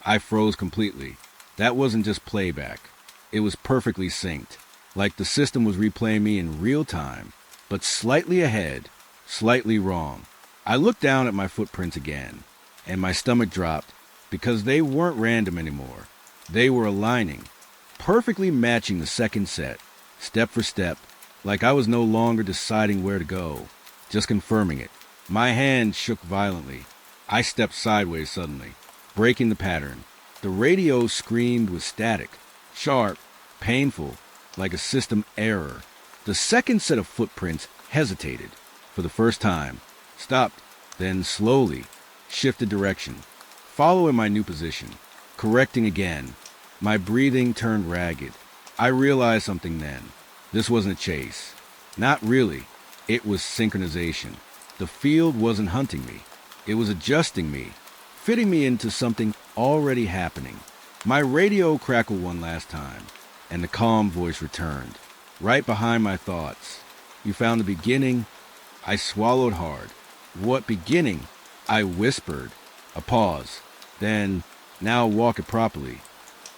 I froze completely. That wasn't just playback. It was perfectly synced. Like the system was replaying me in real time. But slightly ahead. Slightly wrong. I looked down at my footprints again. And my stomach dropped. Because they weren't random anymore. They were aligning. Perfectly matching the second set. Step for step. Like I was no longer deciding where to go. Just confirming it. My hand shook violently. I stepped sideways suddenly, breaking the pattern. The radio screamed with static. Sharp. Painful. Like a system error. The second set of footprints hesitated. For the first time. Stopped. Then slowly. Shifted direction. Following my new position. Correcting again. My breathing turned ragged. I realized something then. This wasn't a chase. Not really. It was synchronization. The field wasn't hunting me. It was adjusting me, fitting me into something already happening. My radio crackled one last time, and the calm voice returned, right behind my thoughts. You found the beginning? I swallowed hard. What beginning? I whispered. A pause. Then, now walk it properly.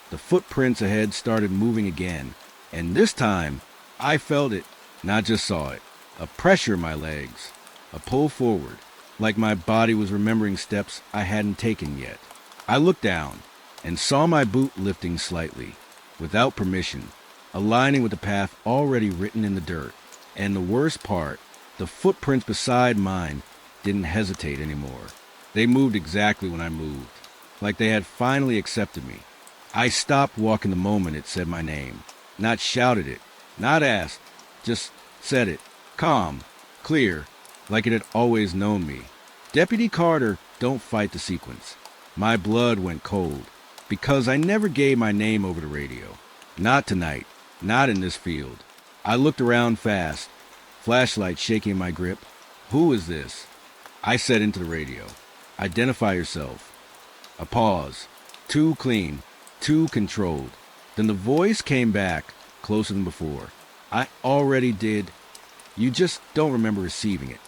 The footprints ahead started moving again, and this time, I felt it, not just saw it. A pressure in my legs, a pull forward, like my body was remembering steps I hadn't taken yet. I looked down and saw my boot lifting slightly, without permission, aligning with the path already written in the dirt. And the worst part, the footprints beside mine didn't hesitate anymore. They moved exactly when I moved, like they had finally accepted me. I stopped walking the moment it said my name, not shouted it, not asked, just said it, calm, clear, like it had always known me. Deputy Carter, don't fight the sequence. My blood went cold, because I never gave my name over the radio. Not tonight, not in this field. I looked around fast, flashlight shaking in my grip. Who is this? I said into the radio. Identify yourself. A pause. Too clean, too controlled. Then the voice came back, closer than before. I already did. You just don't remember receiving it.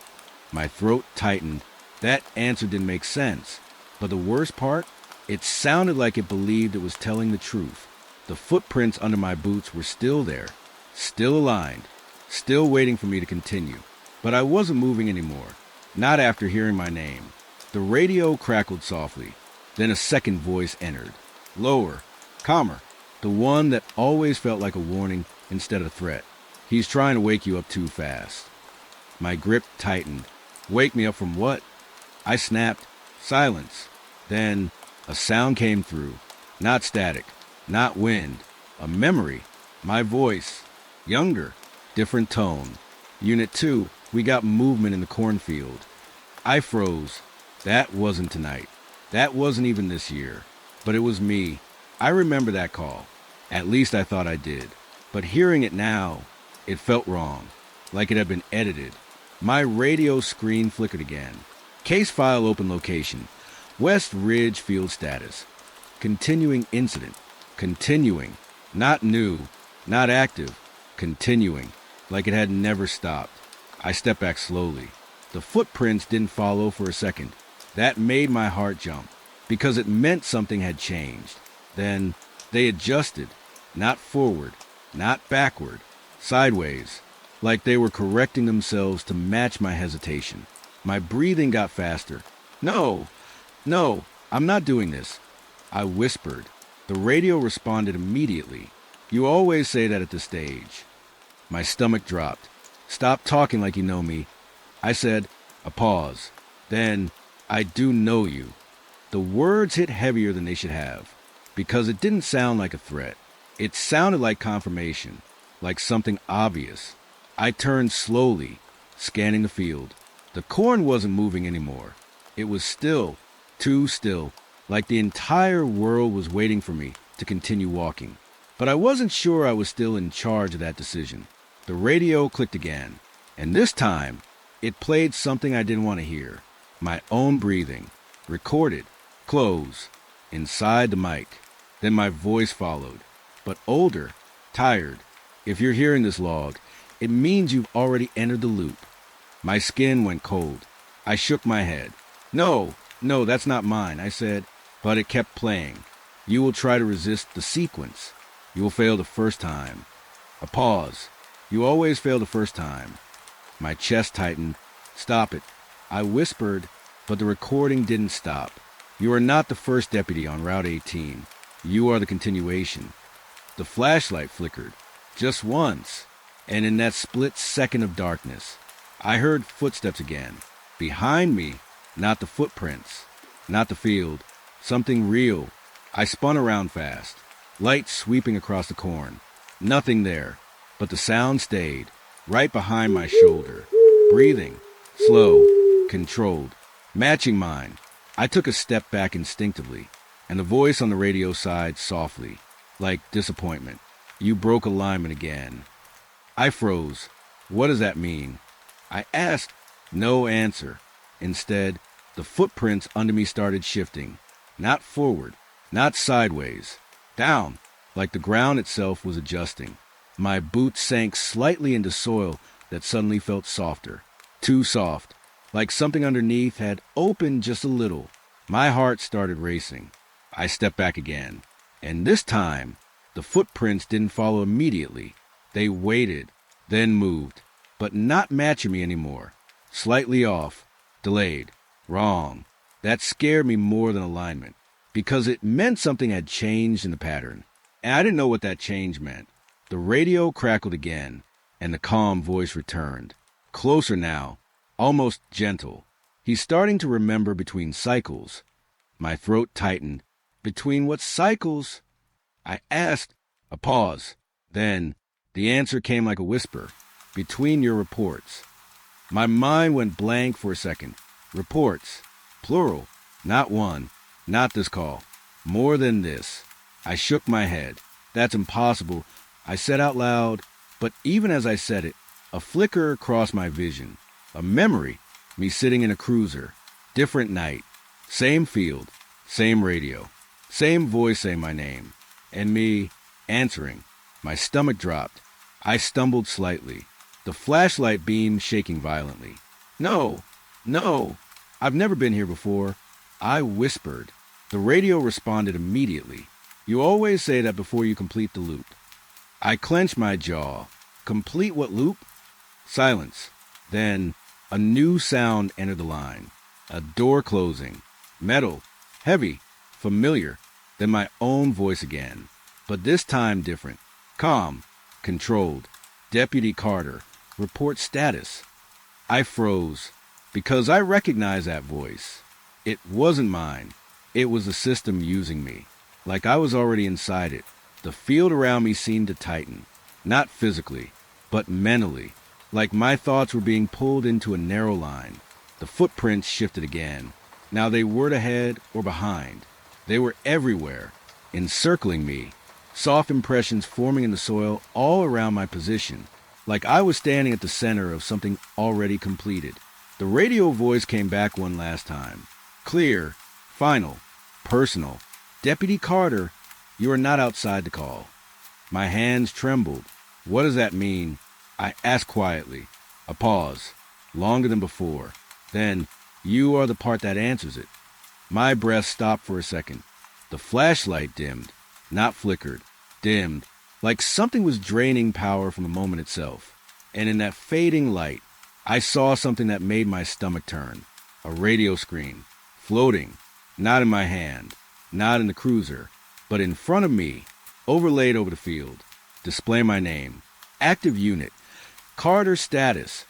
My throat tightened. That answer didn't make sense. But the worst part, it sounded like it believed it was telling the truth. The footprints under my boots were still there, still aligned, still waiting for me to continue. But I wasn't moving anymore, not after hearing my name. The radio crackled softly. Then a second voice entered. Lower, calmer, the one that always felt like a warning instead of a threat. He's trying to wake you up too fast. My grip tightened. Wake me up from what? I snapped. Silence. Then a sound came through. Not static. Not wind. A memory. My voice. Younger. Different tone. Unit 2, we got movement in the cornfield. I froze. That wasn't tonight. That wasn't even this year. But it was me. I remember that call. At least I thought I did. But hearing it now, it felt wrong. Like it had been edited. My radio screen flickered again. Case file open location. West Ridge Field status. Continuing incident. Continuing. Not new. Not active. Continuing. Like it had never stopped. I stepped back slowly. The footprints didn't follow for a second. That made my heart jump. Because it meant something had changed. Then they adjusted. Not forward. Not backward. Sideways. Like they were correcting themselves to match my hesitation. My breathing got faster. No, I'm not doing this. I whispered. The radio responded immediately. You always say that at this stage. My stomach dropped. Stop talking like you know me. I said, a pause. Then, I do know you. The words hit heavier than they should have, because it didn't sound like a threat. It sounded like confirmation, like something obvious. I turned slowly, scanning the field. The corn wasn't moving anymore. It was still, too still, like the entire world was waiting for me to continue walking. But I wasn't sure I was still in charge of that decision. The radio clicked again, and this time, it played something I didn't want to hear. My own breathing, recorded, close, inside the mic. Then my voice followed, but older, tired. If you're hearing this log, it means you've already entered the loop. My skin went cold. I shook my head. No, that's not mine, I said, but it kept playing. You will try to resist the sequence. You will fail the first time. A pause. You always fail the first time. My chest tightened. Stop it. I whispered, but the recording didn't stop. You are not the first deputy on Route 18. You are the continuation. The flashlight flickered, just once, and in that split second of darkness, I heard footsteps again. Behind me, not the footprints, not the field, something real. I spun around fast, light sweeping across the corn. Nothing there, but the sound stayed, right behind my shoulder. Breathing, slow, controlled, matching mine. I took a step back instinctively, and the voice on the radio sighed softly, like disappointment. You broke alignment again. I froze. What does that mean? I asked. No answer. Instead, the footprints under me started shifting. Not forward, not sideways. Down, like the ground itself was adjusting. My boots sank slightly into soil that suddenly felt softer. Too soft, like something underneath had opened just a little. My heart started racing. I stepped back again, and this time, the footprints didn't follow immediately. They waited, then moved, but not matching me anymore. Slightly off, delayed, wrong. That scared me more than alignment, because it meant something had changed in the pattern, and I didn't know what that change meant. The radio crackled again, and the calm voice returned. Closer now, almost gentle. He's starting to remember between cycles. My throat tightened. Between what cycles? I asked. A pause. Then, the answer came like a whisper. Between your reports. My mind went blank for a second. Reports. Plural. Not one. Not this call. More than this. I shook my head. That's impossible, I said out loud, but even as I said it, a flicker crossed my vision. A memory. Me sitting in a cruiser. Different night. Same field. Same radio. Same voice saying my name. And me answering. My stomach dropped. I stumbled slightly. The flashlight beam shaking violently. No. I've never been here before. I whispered. The radio responded immediately. You always say that before you complete the loop. I clenched my jaw. Complete what loop? Silence. Then a new sound entered the line. A door closing. Metal. Heavy. Familiar. Then my own voice again. But this time different. Calm. Controlled. Deputy Carter. Report status. I froze, because I recognized that voice. It wasn't mine. It was the system using me, like I was already inside it. The field around me seemed to tighten, not physically, but mentally, like my thoughts were being pulled into a narrow line. The footprints shifted again. Now they weren't ahead or behind. They were everywhere, encircling me, soft impressions forming in the soil all around my position, like I was standing at the center of something already completed. The radio voice came back one last time. Clear, final, personal. Deputy Carter, you are not outside the call. My hands trembled. What does that mean? I asked quietly. A pause, longer than before. Then, you are the part that answers it. My breath stopped for a second. The flashlight dimmed, not flickered, dimmed, like something was draining power from the moment itself. And in that fading light, I saw something that made my stomach turn. A radio screen, floating, not in my hand, not in the cruiser, but in front of me, overlaid over the field. Display my name. Active unit. Carter status.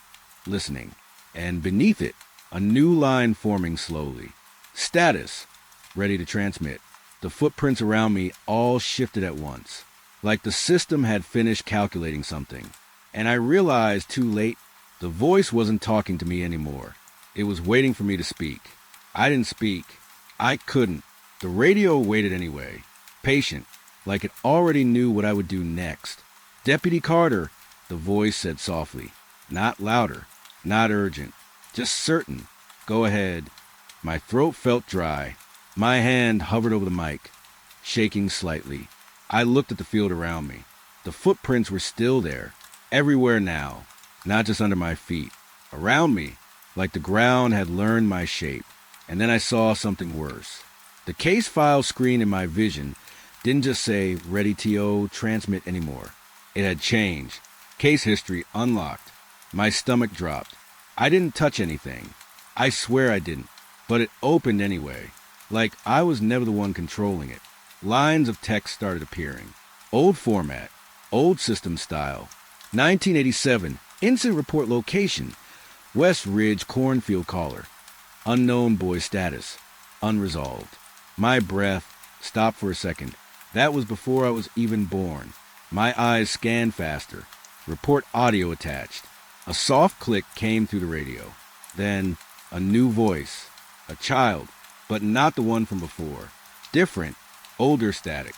Listening. And beneath it, a new line forming slowly. Status. Ready to transmit. The footprints around me all shifted at once, like the system had finished calculating something. And I realized too late, the voice wasn't talking to me anymore. It was waiting for me to speak. I didn't speak. I couldn't. The radio waited anyway. Patient. like it already knew what I would do next. "Deputy Carter," the voice said softly. Not louder, not urgent, just certain. "Go ahead." My throat felt dry. My hand hovered over the mic, shaking slightly. I looked at the field around me. The footprints were still there, everywhere now, not just under my feet. Around me, like the ground had learned my shape. And then I saw something worse. The case file screen in my vision didn't just say "Ready TO, transmit" anymore. It had changed. Case history unlocked. My stomach dropped. I didn't touch anything. I swear I didn't. But it opened anyway, like I was never the one controlling it. Lines of text started appearing. Old format, old system style. 1987, incident report location, West Ridge cornfield caller. Unknown boy status, unresolved. My breath stopped for a second. That was before I was even born. My eyes scanned faster. Report audio attached. A soft click came through the radio. Then a new voice. A child, but not the one from before. Different, older static,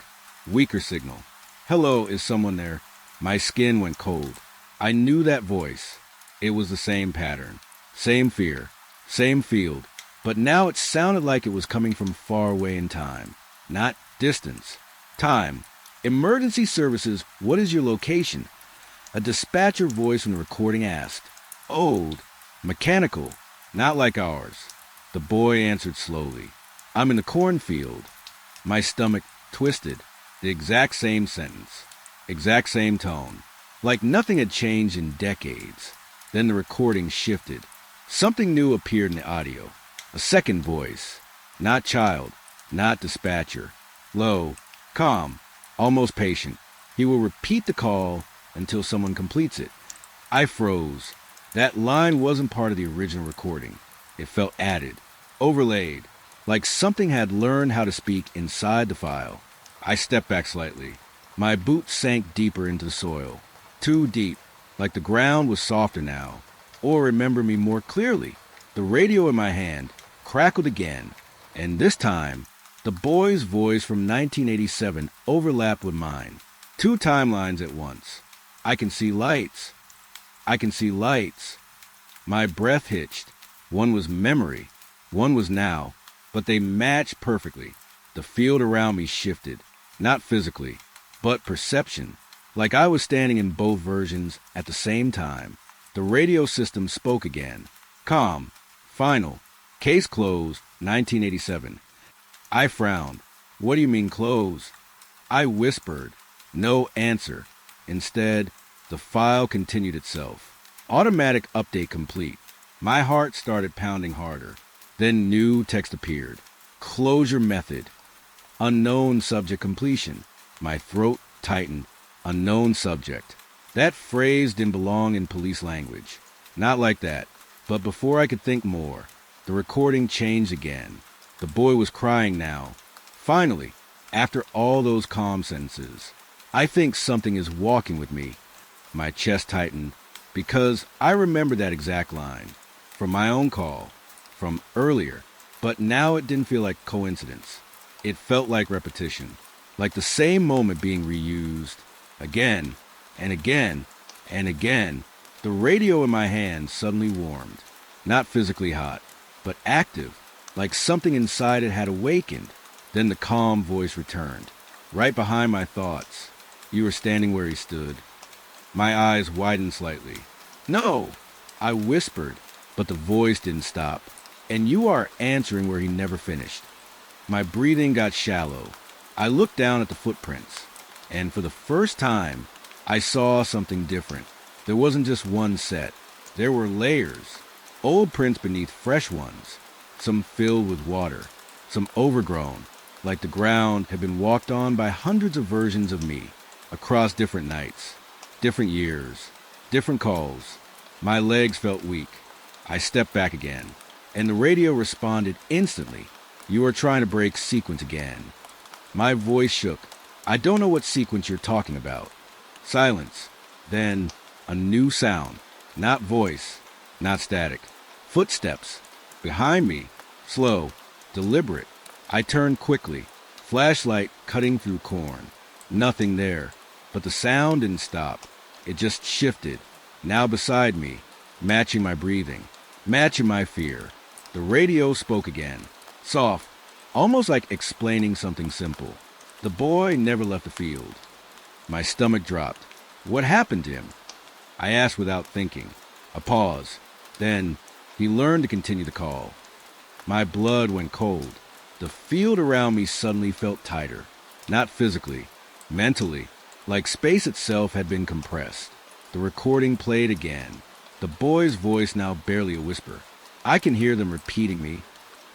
weaker signal. "Hello, is someone there?" My skin went cold. I knew that voice. It was the same pattern, same fear, same field, but now it sounded like it was coming from far away in time. Not distance, time. "Emergency services, what is your location?" A dispatcher voice from the recording asked. Old, mechanical, not like ours. The boy answered slowly. "I'm in the cornfield." My stomach twisted. The exact same sentence. Exact same tone. Like nothing had changed in decades. Then the recording shifted. Something new appeared in the audio. A second voice. Not child. Not dispatcher. Low. Calm. Almost patient. He will repeat the call until someone completes it. I froze. That line wasn't part of the original recording. It felt added. Overlaid, like something had learned how to speak inside the file. I stepped back slightly. My boots sank deeper into the soil. Too deep, like the ground was softer now. Or remember me more clearly. The radio in my hand crackled again, and this time, the boy's voice from 1987 overlapped with mine. Two timelines at once. "I can see lights. I can see lights." My breath hitched. One was memory. One was now, but they matched perfectly. The field around me shifted, not physically, but perception, like I was standing in both versions at the same time. The radio system spoke again. Calm, final, case closed, 1987. I frowned. "What do you mean closed?" I whispered. No answer. Instead, the file continued itself. Automatic update complete. My heart started pounding harder. Then new text appeared. Closure method. Unknown subject completion. My throat tightened. Unknown subject. That phrase didn't belong in police language. Not like that. But before I could think more, the recording changed again. The boy was crying now. Finally, after all those calm sentences, "I think something is walking with me." My chest tightened because I remembered that exact line from my own call. From earlier, but now it didn't feel like coincidence. It felt like repetition, like the same moment being reused again and again and again. The radio in my hand suddenly warmed, not physically hot, but active, like something inside it had awakened. Then the calm voice returned, right behind my thoughts. "You were standing where he stood." My eyes widened slightly. "No," I whispered, but the voice didn't stop. "And you are answering where he never finished." My breathing got shallow. I looked down at the footprints, and for the first time, I saw something different. There wasn't just one set. There were layers. Old prints beneath fresh ones. Some filled with water. Some overgrown, like the ground had been walked on by hundreds of versions of me, across different nights, different years, different calls. My legs felt weak. I stepped back again. And the radio responded instantly. "You are trying to break sequence again." My voice shook. "I don't know what sequence you're talking about." Silence. Then a new sound. Not voice. Not static. Footsteps. Behind me. Slow. Deliberate. I turned quickly. Flashlight cutting through corn. Nothing there. But the sound didn't stop. It just shifted, now beside me, matching my breathing, matching my fear. The radio spoke again, soft, almost like explaining something simple. The boy never left the field. My stomach dropped. What happened to him? I asked without thinking. A pause. Then he learned to continue the call. My blood went cold. The field around me suddenly felt tighter. Not physically, mentally, like space itself had been compressed. The recording played again. The boy's voice now barely a whisper. I can hear them repeating me.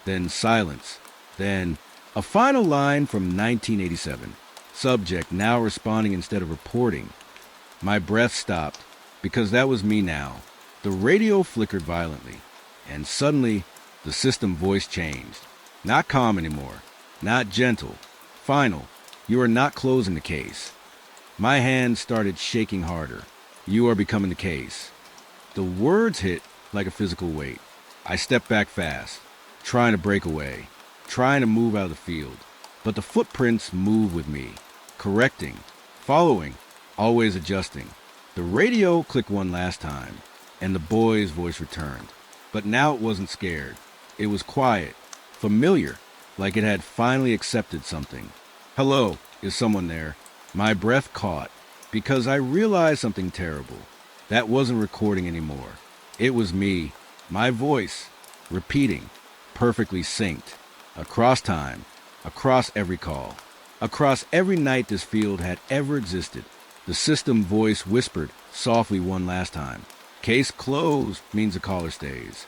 Then silence. Then a final line from 1987. Subject now responding instead of reporting. My breath stopped, because that was me now. The radio flickered violently, and suddenly the system voice changed. Not calm anymore, not gentle. Final. You are not closing the case. My hands started shaking harder. You are becoming the case. The words hit like a physical weight. I stepped back fast, trying to break away, trying to move out of the field. But the footprints moved with me, correcting, following, always adjusting. The radio clicked one last time, and the boy's voice returned. But now it wasn't scared. It was quiet, familiar, like it had finally accepted something. Hello, is someone there? My breath caught, because I realized something terrible. That wasn't recording anymore. It was me, my voice, repeating, perfectly synced, across time, across every call, across every night this field had ever existed. The system voice whispered softly one last time. Case closed means the caller stays.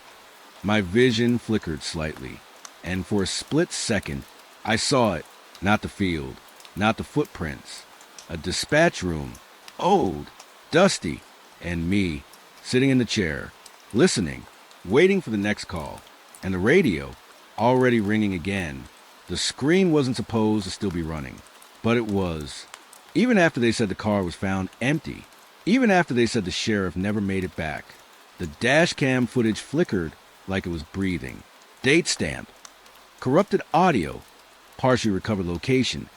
My vision flickered slightly, and for a split second, I saw it, not the field, not the footprints. A dispatch room, old, dusty, and me, sitting in the chair, listening, waiting for the next call, and the radio, already ringing again. The screen wasn't supposed to still be running, but it was. Even after they said the car was found empty, even after they said the sheriff never made it back, the dashcam footage flickered like it was breathing. Date stamp, corrupted audio, partially recovered location,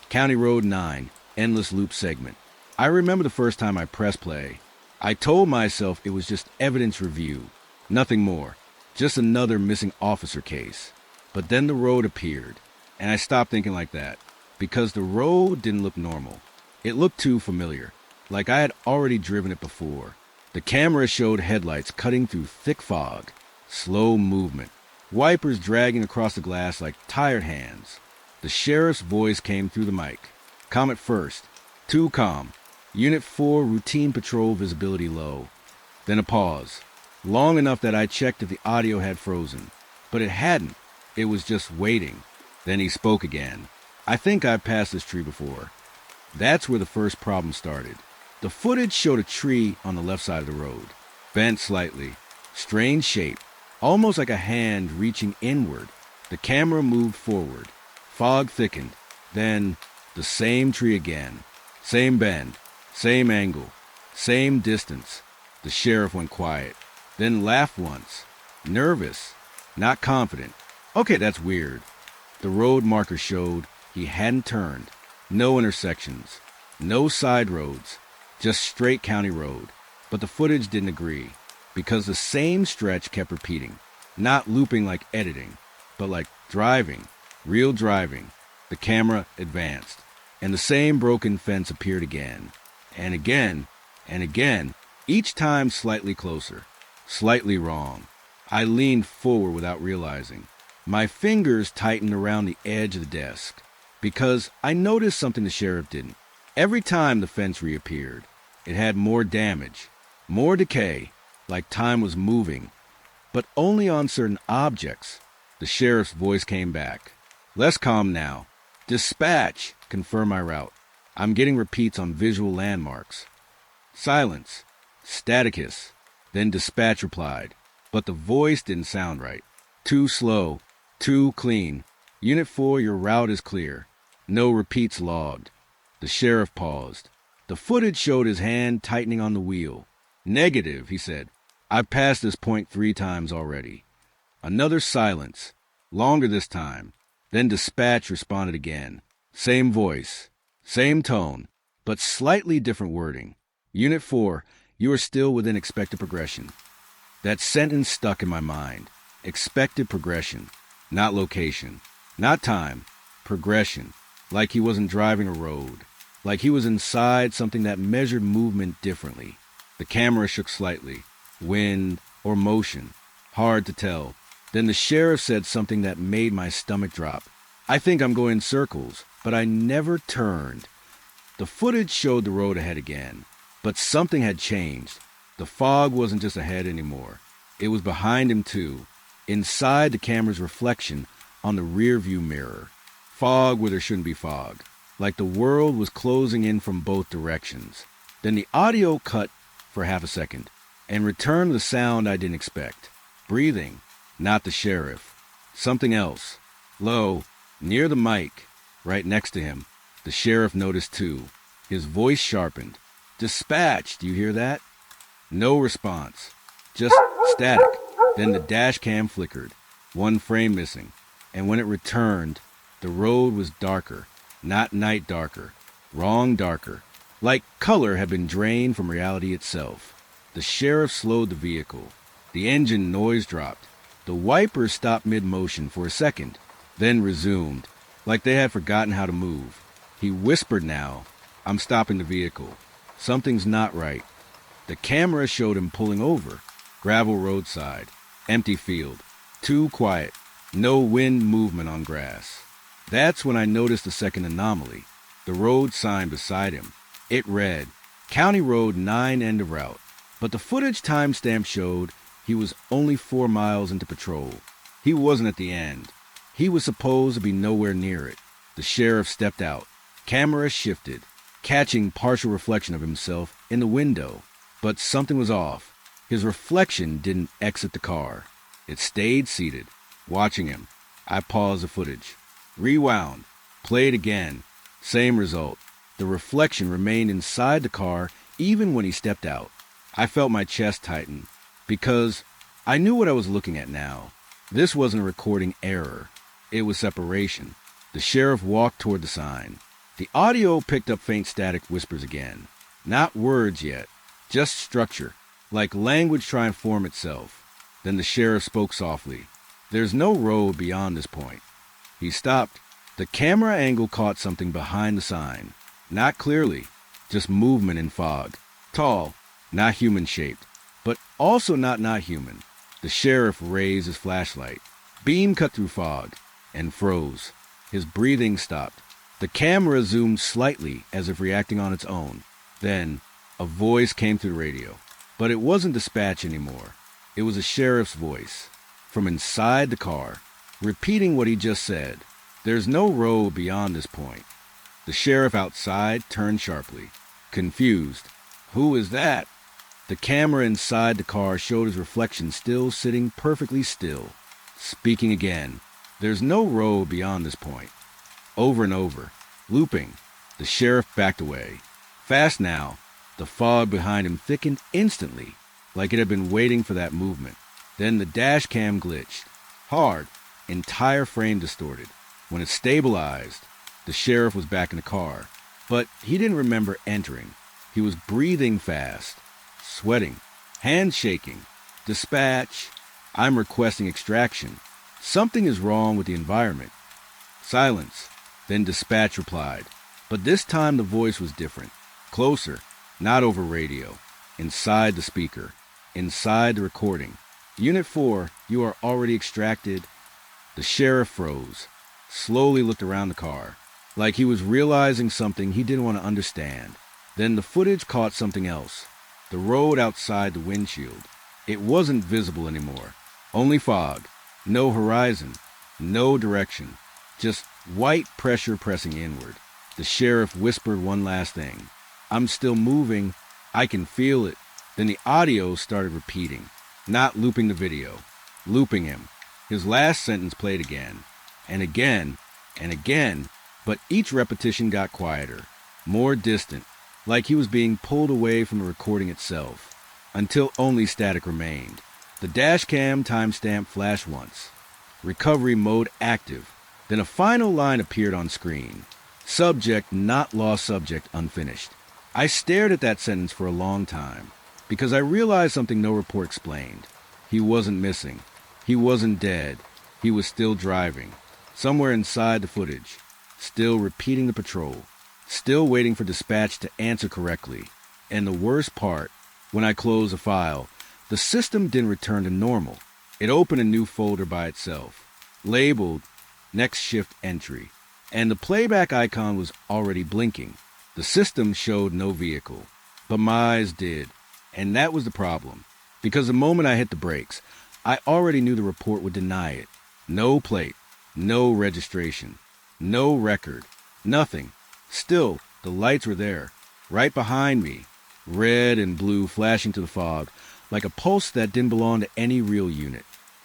County Road 9, endless loop segment. I remember the first time I pressed play. I told myself it was just evidence review, nothing more, just another missing officer case. But then the road appeared, and I stopped thinking like that, because the road didn't look normal. It looked too familiar, like I had already driven it before. The camera showed headlights cutting through thick fog, slow movement, wipers dragging across the glass like tired hands. The sheriff's voice came through the mic. Calm at first, too calm. Unit 4 routine patrol visibility low. Then a pause, long enough that I checked if the audio had frozen. But it hadn't. It was just waiting. Then he spoke again. I think I've passed this tree before. That's where the first problem started. The footage showed a tree on the left side of the road, bent slightly, strange shape, almost like a hand reaching inward. The camera moved forward. Fog thickened. Then the same tree again. Same bend, same angle, same distance. The sheriff went quiet, then laughed once. Nervous, not confident. Okay, that's weird. The road marker showed he hadn't turned. No intersections, no side roads, just straight county road. But the footage didn't agree, because the same stretch kept repeating, not looping like editing, but like driving, real driving. The camera advanced, and the same broken fence appeared again, and again, and again, each time slightly closer, slightly wrong. I leaned forward without realizing. My fingers tightened around the edge of the desk, because I noticed something the sheriff didn't. Every time the fence reappeared, it had more damage, more decay, like time was moving, but only on certain objects. The sheriff's voice came back. Less calm now. Dispatch, confirm my route. I'm getting repeats on visual landmarks. Silence. Static hiss. Then dispatch replied, but the voice didn't sound right. Too slow. Too clean. Unit 4, your route is clear. No repeats logged. The sheriff paused. The footage showed his hand tightening on the wheel. Negative, he said. I've passed this point 3 times already. Another silence. Longer this time. Then dispatch responded again. Same voice. Same tone, but slightly different wording. Unit 4, you are still within expected progression. That sentence stuck in my mind. Expected progression, not location, not time, progression. Like he wasn't driving a road. Like he was inside something that measured movement differently. The camera shook slightly. Wind or motion. Hard to tell. Then the sheriff said something that made my stomach drop. I think I'm going in circles, but I never turned. The footage showed the road ahead again, but something had changed. The fog wasn't just ahead anymore. It was behind him too, inside the camera's reflection on the rearview mirror. Fog where there shouldn't be fog, like the world was closing in from both directions. Then the audio cut for half a second and returned the sound I didn't expect. Breathing, not the sheriff. Something else. Low, near the mic, right next to him. The sheriff noticed too. His voice sharpened. Dispatch, do you hear that? No response. Just static. Then the dash cam flickered. One frame missing. And when it returned, the road was darker. Not night darker. Wrong darker. Like color had been drained from reality itself. The sheriff slowed the vehicle. The engine noise dropped. The wipers stopped mid-motion for a second, then resumed, like they had forgotten how to move. He whispered now, I'm stopping the vehicle. Something's not right. The camera showed him pulling over. Gravel roadside. Empty field. Too quiet. No wind movement on grass. That's when I noticed the second anomaly. The road sign beside him. It read, County Road 9 end of route. But the footage timestamp showed he was only 4 miles into patrol. He wasn't at the end. He was supposed to be nowhere near it. The sheriff stepped out. Camera shifted, catching partial reflection of himself in the window. But something was off. His reflection didn't exit the car. It stayed seated, watching him. I paused the footage. Rewound. Played again. Same result. The reflection remained inside the car even when he stepped out. I felt my chest tighten because I knew what I was looking at now. This wasn't a recording error. It was separation. The sheriff walked toward the sign. The audio picked up faint static whispers again. Not words yet, just structure, like language trying to form itself. Then the sheriff spoke softly. There's no road beyond this point. He stopped. The camera angle caught something behind the sign. Not clearly, just movement in fog. Tall, not human-shaped, but also not human. The sheriff raised his flashlight. Beam cut through fog and froze. His breathing stopped. The camera zoomed slightly as if reacting on its own. Then, a voice came through the radio. But it wasn't dispatch anymore. It was a sheriff's voice, from inside the car, repeating what he just said. There's no road beyond this point. The sheriff outside turned sharply, confused. Who is that? The camera inside the car showed his reflection still sitting perfectly still, speaking again. There's no road beyond this point. Over and over, looping. The sheriff backed away. Fast now. The fog behind him thickened instantly, like it had been waiting for that movement. Then the dash cam glitched. Hard, entire frame distorted. When it stabilized, the sheriff was back in the car. But he didn't remember entering. He was breathing fast, sweating, hands shaking. Dispatch. I'm requesting extraction. Something is wrong with the environment. Silence. Then dispatch replied. But this time the voice was different. Closer. Not over radio. Inside the speaker. Inside the recording. Unit 4, you are already extracted. The sheriff froze. Slowly looked around the car. Like he was realizing something he didn't want to understand. Then the footage caught something else. The road outside the windshield. It wasn't visible anymore. Only fog. No horizon. No direction. Just white pressure pressing inward. The sheriff whispered one last thing. I'm still moving. I can feel it. Then the audio started repeating. Not looping the video. Looping him. His last sentence played again. And again. And again. But each repetition got quieter. More distant. Like he was being pulled away from the recording itself. Until only static remained. The dashcam timestamp flashed once. Recovery mode active. Then a final line appeared on screen. Subject, not lost subject, unfinished. I stared at that sentence for a long time because I realized something no report explained. He wasn't missing. He wasn't dead. He was still driving, somewhere inside the footage, still repeating the patrol, still waiting for dispatch to answer correctly. And the worst part, when I closed the file, the system didn't return to normal. It opened a new folder by itself, labeled Next Shift Entry, and the playback icon was already blinking. The system showed no vehicle, but my eyes did, and that was the problem, because the moment I hit the brakes, I already knew the report would deny it. No plate, no registration, no record, nothing. Still, the lights were there, right behind me, red and blue flashing to the fog, like a pulse that didn't belong to any real unit.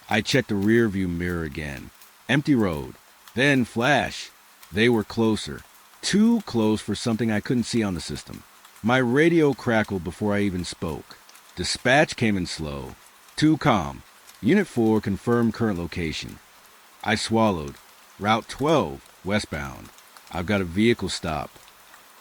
I checked the rear view mirror again. Empty road. Then flash. They were closer. Too close for something I couldn't see on the system. My radio crackled before I even spoke. Dispatch came in slow. Too calm. Unit 4 confirmed current location. I swallowed. Route 12, westbound. I've got a vehicle stop.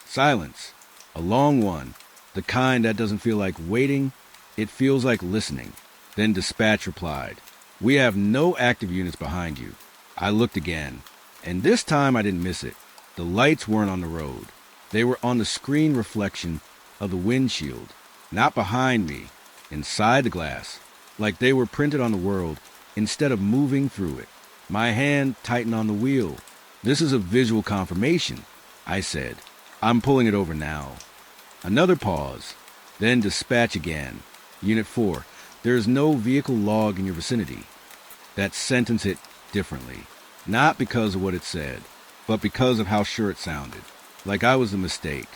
Silence. A long one. The kind that doesn't feel like waiting. It feels like listening. Then dispatch replied, "We have no active units behind you." I looked again, and this time I didn't miss it. The lights weren't on the road. They were on the screen reflection of the windshield, not behind me, inside the glass, like they were printed on the world instead of moving through it. My hand tightened on the wheel. "This is a visual confirmation," I said. "I'm pulling it over now." Another pause, then dispatch again. "Unit 4, there is no vehicle log in your vicinity." That sentence hit differently, not because of what it said, but because of how sure it sounded, like I was the mistake.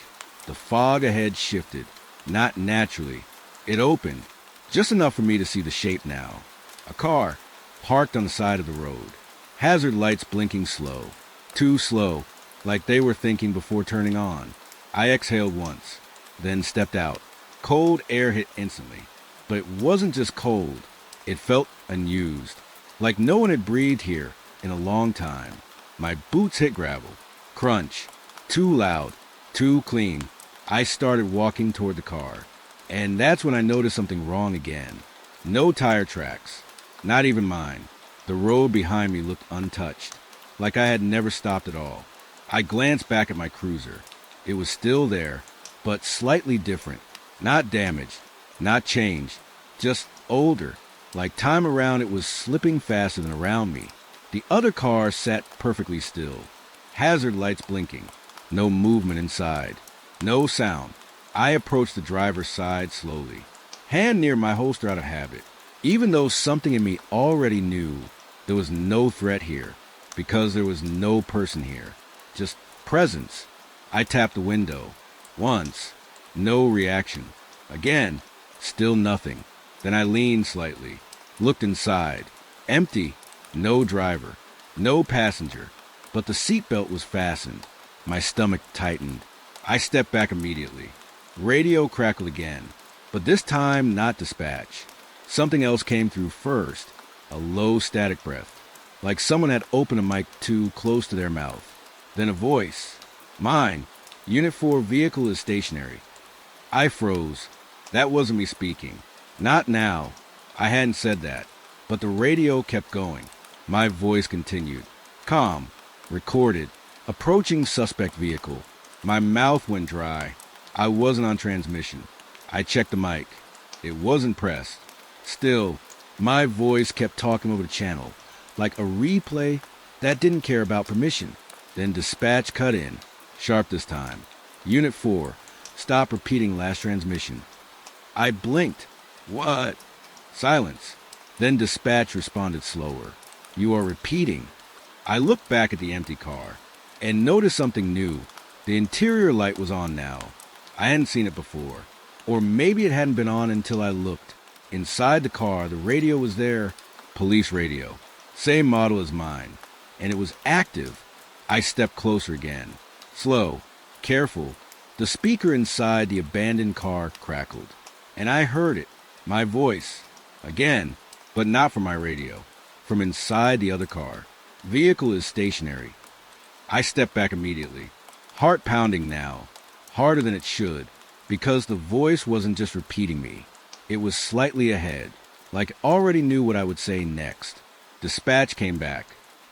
The fog ahead shifted, not naturally. It opened, just enough for me to see the shape now. A car, parked on the side of the road. Hazard lights blinking slow, too slow, like they were thinking before turning on. I exhaled once, then stepped out. Cold air hit instantly, but it wasn't just cold. It felt unused, like no one had breathed here in a long time. My boots hit gravel. Crunch. Too loud. Too clean. I started walking toward the car, and that's when I noticed something wrong again. No tire tracks. Not even mine. The road behind me looked untouched, like I had never stopped at all. I glanced back at my cruiser. It was still there, but slightly different. Not damaged, not changed, just older, like time around it was slipping faster than around me. The other car sat perfectly still, hazard lights blinking, no movement inside, no sound. I approached the driver's side slowly, hand near my holster out of habit, even though something in me already knew there was no threat here, because there was no person here, just presence. I tapped the window. Once, no reaction. Again, still nothing. Then I leaned slightly, looked inside. Empty, no driver, no passenger, but the seatbelt was fastened. My stomach tightened. I stepped back immediately. Radio crackled again, but this time not dispatch. Something else came through first, a low static breath, like someone had opened a mic too close to their mouth. Then a voice. "Mine. Unit 4 vehicle is stationary." I froze. That wasn't me speaking. Not now. I hadn't said that. But the radio kept going. My voice continued. Calm. Recorded. Approaching suspect vehicle. My mouth went dry. I wasn't on transmission. I checked the mic. It wasn't pressed. Still, my voice kept talking over the channel, like a replay that didn't care about permission. Then dispatch cut in. Sharp this time. Unit 4. Stop repeating last transmission. I blinked. What? Silence. Then dispatch responded slower. You are repeating. I looked back at the empty car and noticed something new. The interior light was on now. I hadn't seen it before. Or maybe it hadn't been on until I looked. Inside the car, the radio was there. Police radio. Same model as mine. And it was active. I stepped closer again. Slow. Careful. The speaker inside the abandoned car crackled. And I heard it. My voice. Again. But not from my radio. From inside the other car. Vehicle is stationary. I stepped back immediately. Heart pounding now, harder than it should, because the voice wasn't just repeating me. It was slightly ahead, like it already knew what I would say next. Dispatch came back.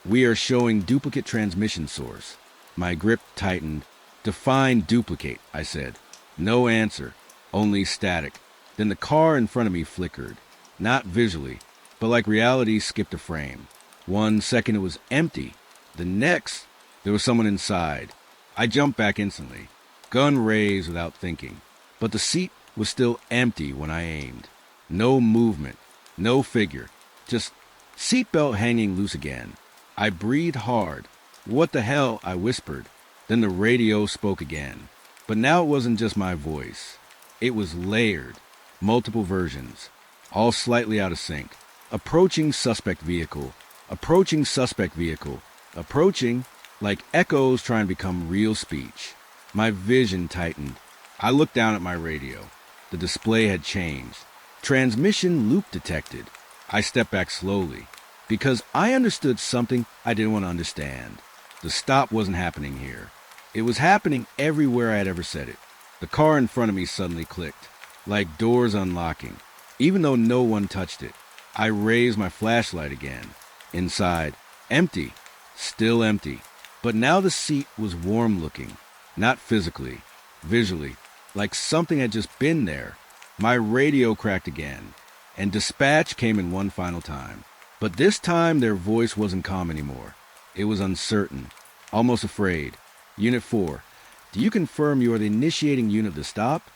We are showing duplicate transmission source. My grip tightened. Define duplicate, I said. No answer, only static. Then the car in front of me flickered. Not visually, but like reality skipped a frame. 1 second it was empty. The next, there was someone inside. I jumped back instantly, gun raised without thinking. But the seat was still empty when I aimed. No movement, no figure, just seatbelt hanging loose again. I breathed hard. What the hell, I whispered. Then the radio spoke again. But now it wasn't just my voice. It was layered, multiple versions, all slightly out of sync. Approaching suspect vehicle, approaching suspect vehicle, approaching, like echoes trying to become real speech. My vision tightened. I looked down at my radio. The display had changed. Transmission loop detected. I stepped back slowly, because I understood something I didn't want to understand. The stop wasn't happening here. It was happening everywhere I had ever said it. The car in front of me suddenly clicked, like doors unlocking, even though no one touched it. I raised my flashlight again. Inside, empty, still empty. But now the seat was warm looking, not physically, visually, like something had just been there. My radio cracked again, and dispatch came in one final time. But this time their voice wasn't calm anymore. It was uncertain, almost afraid. Unit 4, do you confirm you are the initiating unit of the stop?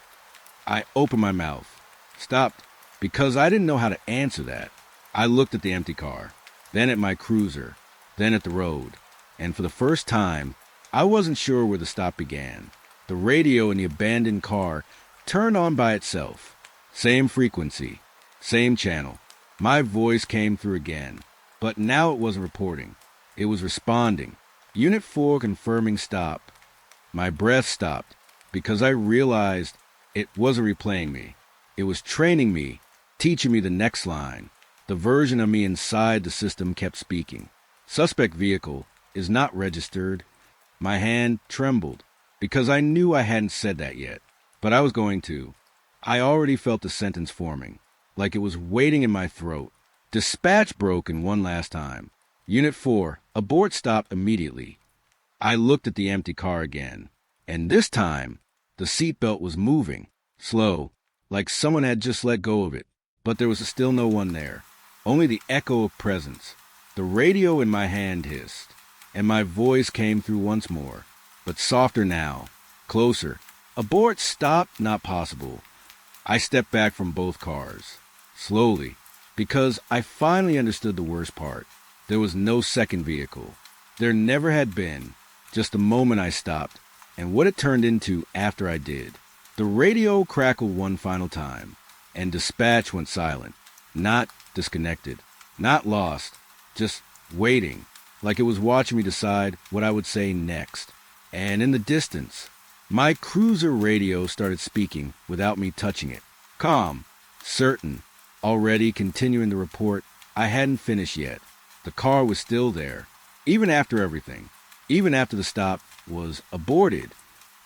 I opened my mouth, stopped, because I didn't know how to answer that. I looked at the empty car, then at my cruiser, then at the road, and for the first time, I wasn't sure where the stop began. The radio in the abandoned car turned on by itself. Same frequency, same channel. My voice came through again, but now it wasn't reporting. It was responding. Unit 4 confirming stop. My breath stopped because I realized it wasn't replaying me. It was training me, teaching me the next line. The version of me inside the system kept speaking. Suspect vehicle is not registered. My hand trembled because I knew I hadn't said that yet, but I was going to. I already felt the sentence forming, like it was waiting in my throat. Dispatch broke in one last time. Unit 4, abort stop immediately. I looked at the empty car again, and this time, the seatbelt was moving, slow, like someone had just let go of it, but there was still no one there, only the echo of presence. The radio in my hand hissed, and my voice came through once more, but softer now, closer. Abort stop, not possible. I stepped back from both cars, slowly, because I finally understood the worst part. There was no second vehicle. There never had been, just the moment I stopped, and what it turned into after I did. The radio crackled one final time, and dispatch went silent. Not disconnected, not lost, just waiting, like it was watching me decide what I would say next. And in the distance, my cruiser radio started speaking without me touching it. Calm, certain, already continuing the report I hadn't finished yet. The car was still there, even after everything, even after the stop was aborted,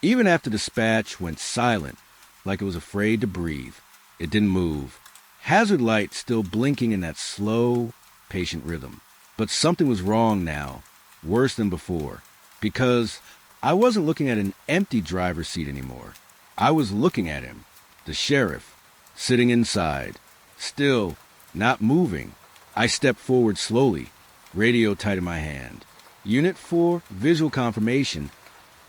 even after dispatch went silent, like it was afraid to breathe. It didn't move. Hazard light still blinking in that slow, patient rhythm. But something was wrong now, worse than before, because I wasn't looking at an empty driver's seat anymore. I was looking at him, the sheriff, sitting inside, still, not moving. I stepped forward slowly, radio tight in my hand. Unit 4, visual confirmation.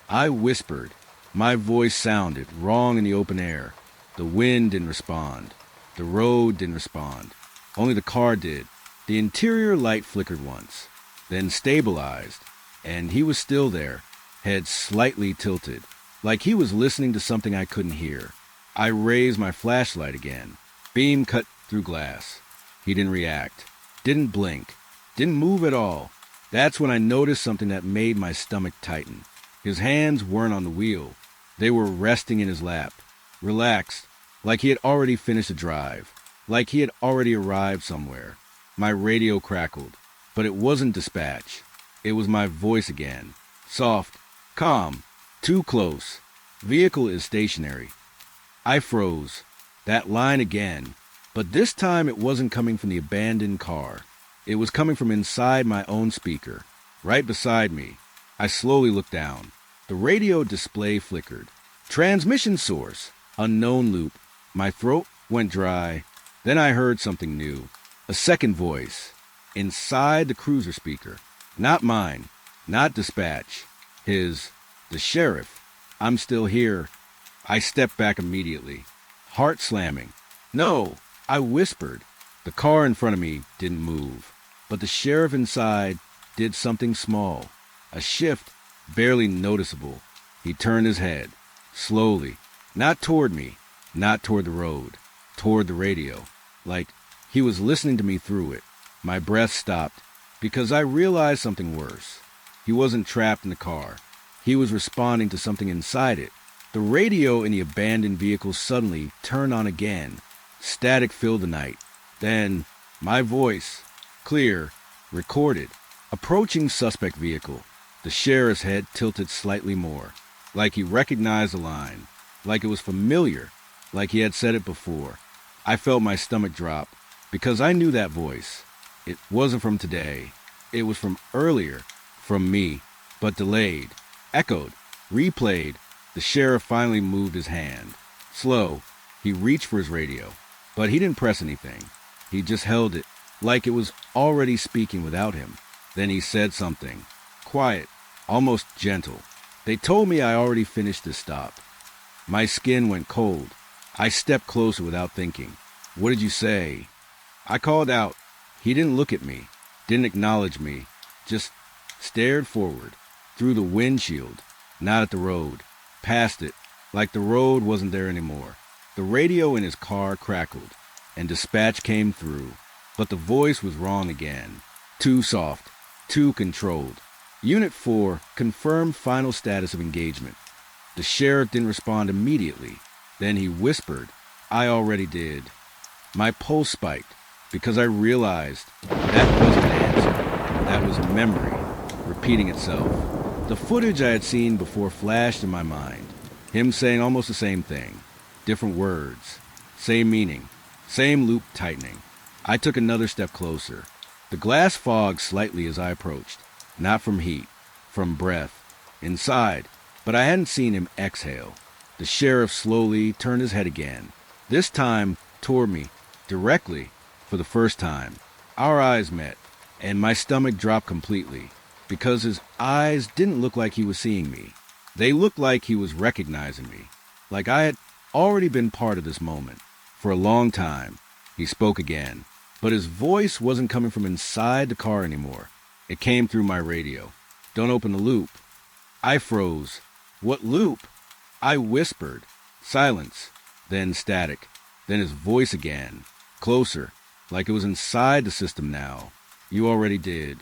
I whispered. My voice sounded wrong in the open air. The wind didn't respond. The road didn't respond. Only the car did. The interior light flickered once, then stabilized, and he was still there, head slightly tilted, like he was listening to something I couldn't hear. I raised my flashlight again. Beam cut through glass. He didn't react, didn't blink, didn't move at all. That's when I noticed something that made my stomach tighten. His hands weren't on the wheel. They were resting in his lap, relaxed, like he had already finished a drive, like he had already arrived somewhere. My radio crackled, but it wasn't dispatch. It was my voice again, soft, calm, Too close. Vehicle is stationary. I froze. That line again. But this time it wasn't coming from the abandoned car. It was coming from inside my own speaker, right beside me. I slowly looked down. The radio display flickered. Transmission source. Unknown loop. My throat went dry. Then I heard something new. A second voice. Inside the cruiser speaker. Not mine. Not dispatch. His. The sheriff. I'm still here. I stepped back immediately. Heart slamming. No, I whispered. The car in front of me didn't move. But the sheriff inside did something small. A shift, barely noticeable. He turned his head. Slowly. Not toward me. Not toward the road. Toward the radio. Like he was listening to me through it. My breath stopped because I realized something worse. He wasn't trapped in the car. He was responding to something inside it. The radio in the abandoned vehicle suddenly turned on again. Static filled the night. Then, my voice, clear, recorded. Approaching suspect vehicle. The sheriff's head tilted slightly more. Like he recognized the line. Like it was familiar. Like he had said it before. I felt my stomach drop because I knew that voice. It wasn't from today. It was from earlier. From me. But delayed. Echoed. Replayed. The sheriff finally moved his hand. Slow. He reached for his radio. But he didn't press anything. He just held it, like it was already speaking without him. Then he said something. Quiet. Almost gentle. They told me I already finished this stop. My skin went cold. I stepped closer without thinking. What did you say? I called out. He didn't look at me. Didn't acknowledge me. Just stared forward. Through the windshield. Not at the road. Past it, like the road wasn't there anymore. The radio in his car crackled, and dispatch came through. But the voice was wrong again. Too soft, too controlled. Unit 4 confirmed final status of engagement. The sheriff didn't respond immediately. Then he whispered, I already did. My pulse spiked, because I realized that wasn't an answer. That was memory, repeating itself. The footage I had seen before flashed in my mind. Him saying almost the same thing. Different words. Same meaning. Same loop tightening. I took another step closer. The glass fogged slightly as I approached. Not from heat. From breath. Inside. But I hadn't seen him exhale. The sheriff slowly turned his head again. This time toward me. Directly. For the first time. Our eyes met. And my stomach dropped completely. Because his eyes didn't look like he was seeing me. They looked like he was recognizing me. Like I had already been part of this moment. For a long time. He spoke again. But his voice wasn't coming from inside the car anymore. It came through my radio. Don't open the loop. I froze. What loop? I whispered. Silence. Then static. Then his voice again. Closer. Like it was inside the system now. You already did.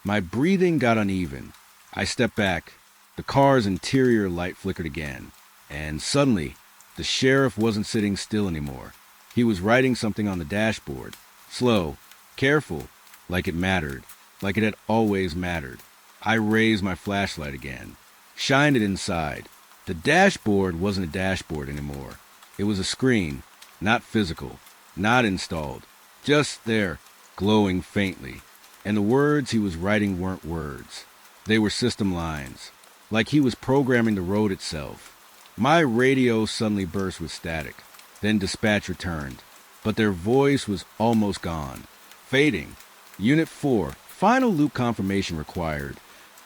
My breathing got uneven. I stepped back. The car's interior light flickered again. And suddenly, the sheriff wasn't sitting still anymore. He was writing something on the dashboard. Slow. Careful. Like it mattered. Like it had always mattered. I raised my flashlight again. Shined it inside. The dashboard wasn't a dashboard anymore. It was a screen. Not physical. Not installed. Just there, glowing faintly. And the words he was writing weren't words. They were system lines. Like he was programming the road itself. My radio suddenly burst with static. Then dispatch returned. But their voice was almost gone. Fading. Unit 4. Final loop confirmation required.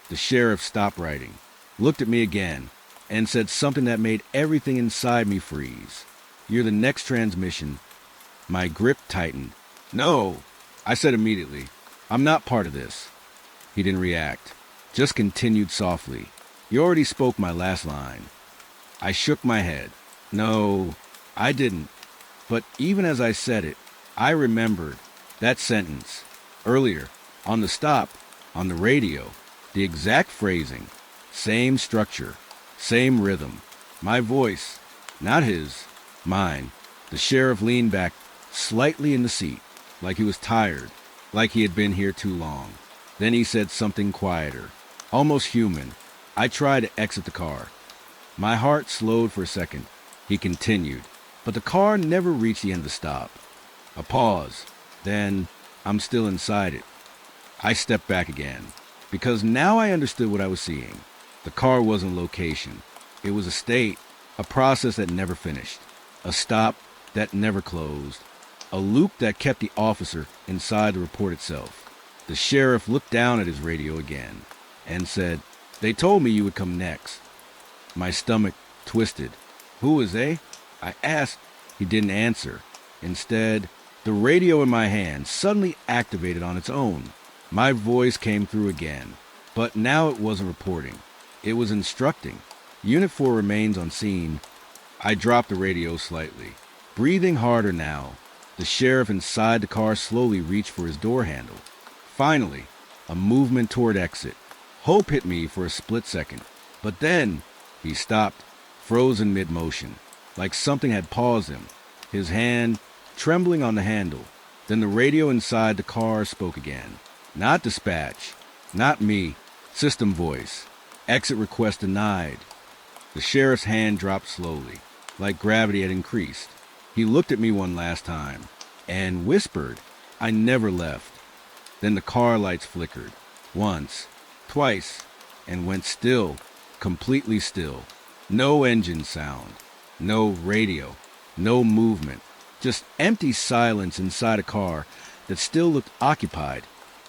The sheriff stopped writing. Looked at me again. And said something that made everything inside me freeze. You're the next transmission. My grip tightened. No, I said immediately. I'm not part of this. He didn't react. Just continued softly. You already spoke my last line. I shook my head. No, I didn't. But even as I said it, I remembered that sentence. Earlier, on the stop, on the radio, the exact phrasing, same structure, same rhythm. My voice, not his, mine. The sheriff leaned back slightly in the seat, like he was tired, like he had been here too long. Then he said something quieter, almost human. I tried to exit the car. My heart slowed for a second. He continued, but the car never reached the end of the stop. A pause. Then, I'm still inside it. I stepped back again, because now I understood what I was seeing. The car wasn't location. It was a state, a process that never finished, a stop that never closed, a loop that kept the officer inside the report itself. The sheriff looked down at his radio again and said, "They told me you would come next." My stomach twisted. "Who was they?" I asked. He didn't answer. Instead, the radio in my hand suddenly activated on its own. My voice came through again, but now it wasn't reporting. It was instructing. Unit 4 remains on scene. I dropped the radio slightly, breathing harder now. The sheriff inside the car slowly reached for his door handle. Finally, a movement toward exit. Hope hit me for a split second, but then he stopped, frozen mid-motion, like something had paused him, his hand trembling on the handle. Then the radio inside the car spoke again. Not dispatch, not me, system voice. Exit request denied. The sheriff's hand dropped slowly, like gravity had increased. He looked at me one last time and whispered, "I never left." Then the car lights flickered, once, twice, and went still, completely still. No engine sound, no radio, no movement, just empty silence inside a car that still looked occupied,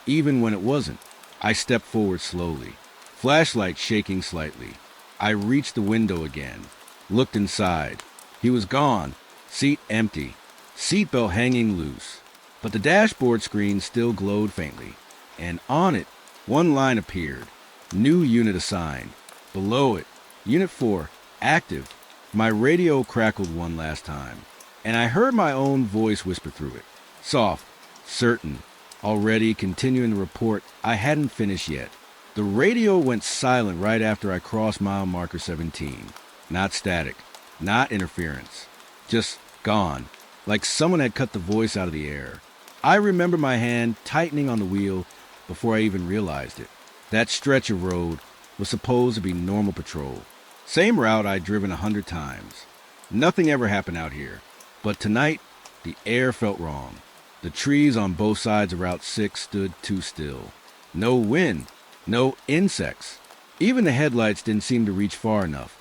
even when it wasn't. I stepped forward slowly, flashlight shaking slightly. I reached the window again, looked inside. He was gone, seat empty, seatbelt hanging loose. But the dashboard screen still glowed faintly, and on it, one line appeared. New unit assigned. Below it, Unit 4, active. My radio crackled one last time, and I heard my own voice whisper through it. Soft, certain, already continuing the report I hadn't finished yet. The radio went silent right after I crossed mile marker 17. Not static, not interference. Just gone, like someone had cut the voice out of the air. I remember my hand tightening on the wheel before I even realized it. That stretch of road was supposed to be normal patrol. Same route I'd driven 100 times. Nothing ever happened out here. But tonight, the air felt wrong. The trees on both sides of Route 6 stood too still. No wind, no insects. Even the headlights didn't seem to reach far enough,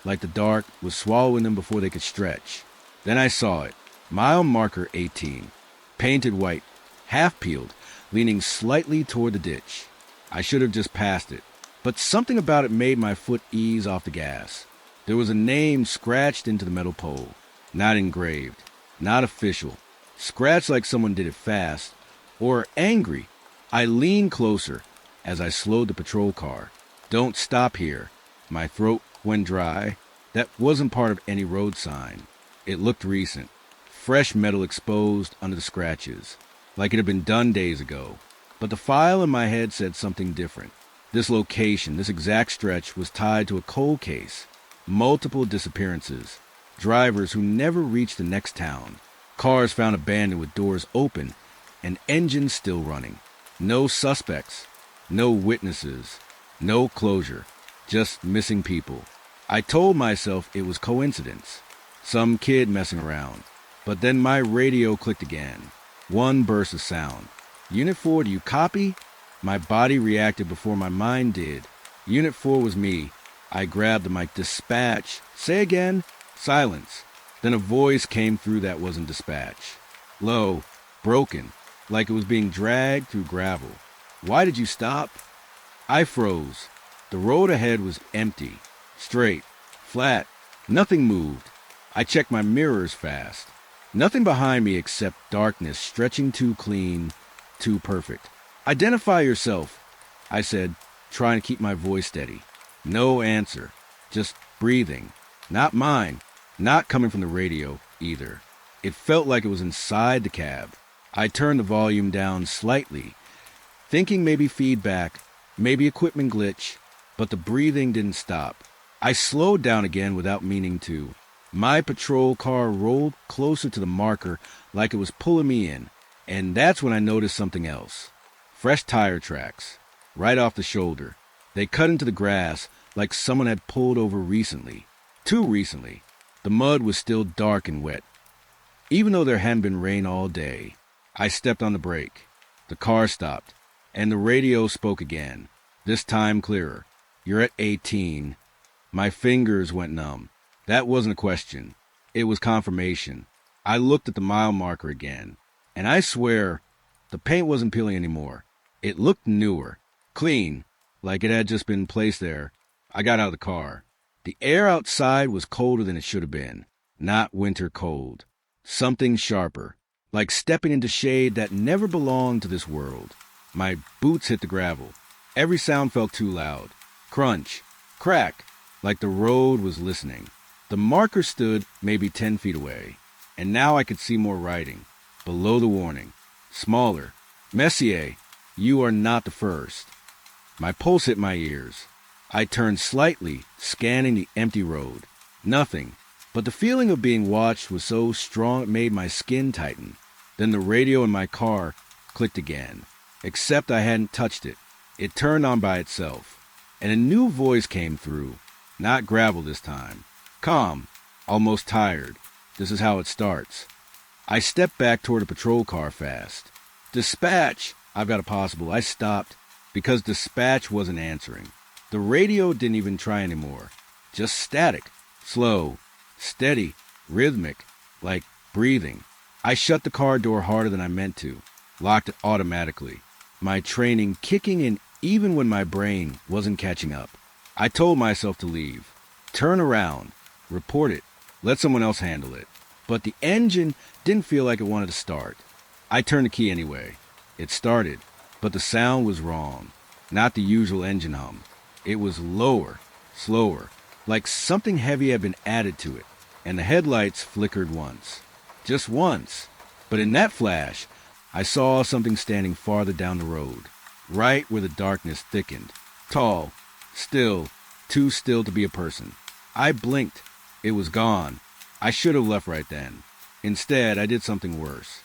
like the dark was swallowing them before they could stretch. Then I saw it. Mile marker 18. Painted white, half-peeled, leaning slightly toward the ditch. I should have just passed it, but something about it made my foot ease off the gas. There was a name scratched into the metal pole, not engraved, not official, scratched like someone did it fast, or angry. I leaned closer as I slowed the patrol car. "Don't stop here." My throat went dry. That wasn't part of any road sign. It looked recent. Fresh metal exposed under the scratches, like it had been done days ago. But the file in my head said something different. This location, this exact stretch, was tied to a cold case. Multiple disappearances. Drivers who never reached the next town. Cars found abandoned with doors open and engines still running. No suspects. No witnesses. No closure. Just missing people. I told myself it was coincidence. Some kid messing around. But then my radio clicked again. One burst of sound. "Unit 4, do you copy?" My body reacted before my mind did. Unit 4 was me. I grabbed the mic. "Dispatch." "Say again." Silence. Then a voice came through that wasn't dispatch. Low, broken, like it was being dragged through gravel. "Why did you stop?" I froze. The road ahead was empty, straight, flat. Nothing moved. I checked my mirrors fast. Nothing behind me except darkness stretching too clean, too perfect. "Identify yourself," I said, trying to keep my voice steady. No answer. Just breathing. Not mine. Not coming from the radio, either. It felt like it was inside the cab. I turned the volume down slightly, thinking maybe feedback, maybe equipment glitch, but the breathing didn't stop. I slowed down again without meaning to. My patrol car rolled closer to the marker like it was pulling me in, and that's when I noticed something else. Fresh tire tracks, right off the shoulder. They cut into the grass like someone had pulled over recently. Too recently. The mud was still dark and wet. Even though there hadn't been rain all day, I stepped on the brake. The car stopped, and the radio spoke again, this time clearer. "You're at 18. My fingers went numb. That wasn't a question. It was confirmation. I looked at the mile marker again, and I swear, the paint wasn't peeling anymore. It looked newer, clean, like it had just been placed there. I got out of the car. The air outside was colder than it should have been. Not winter cold. Something sharper, like stepping into shade that never belonged to this world. My boots hit the gravel. Every sound felt too loud. Crunch, crack, like the road was listening. The marker stood maybe 10 feet away, and now I could see more writing. Below the warning. Smaller. "Messier, you are not the first." My pulse hit my ears. I turned slightly, scanning the empty road. Nothing. But the feeling of being watched was so strong it made my skin tighten. Then the radio in my car clicked again. Except I hadn't touched it. It turned on by itself. And a new voice came through. Not gravel this time. Calm. Almost tired. This is how it starts. I stepped back toward a patrol car fast. "Dispatch!" I've got a possible. I stopped because dispatch wasn't answering. The radio didn't even try anymore. Just static. Slow. Steady, rhythmic, like breathing. I shut the car door harder than I meant to, locked it automatically, my training kicking in even when my brain wasn't catching up. I told myself to leave, turn around, report it, let someone else handle it. But the engine didn't feel like it wanted to start. I turned the key anyway. It started, but the sound was wrong. Not the usual engine hum. It was lower, slower, like something heavy had been added to it. And the headlights flickered once. Just once. But in that flash, I saw something standing farther down the road, right where the darkness thickened. Tall, still, too still to be a person. I blinked. It was gone. I should have left right then. Instead, I did something worse.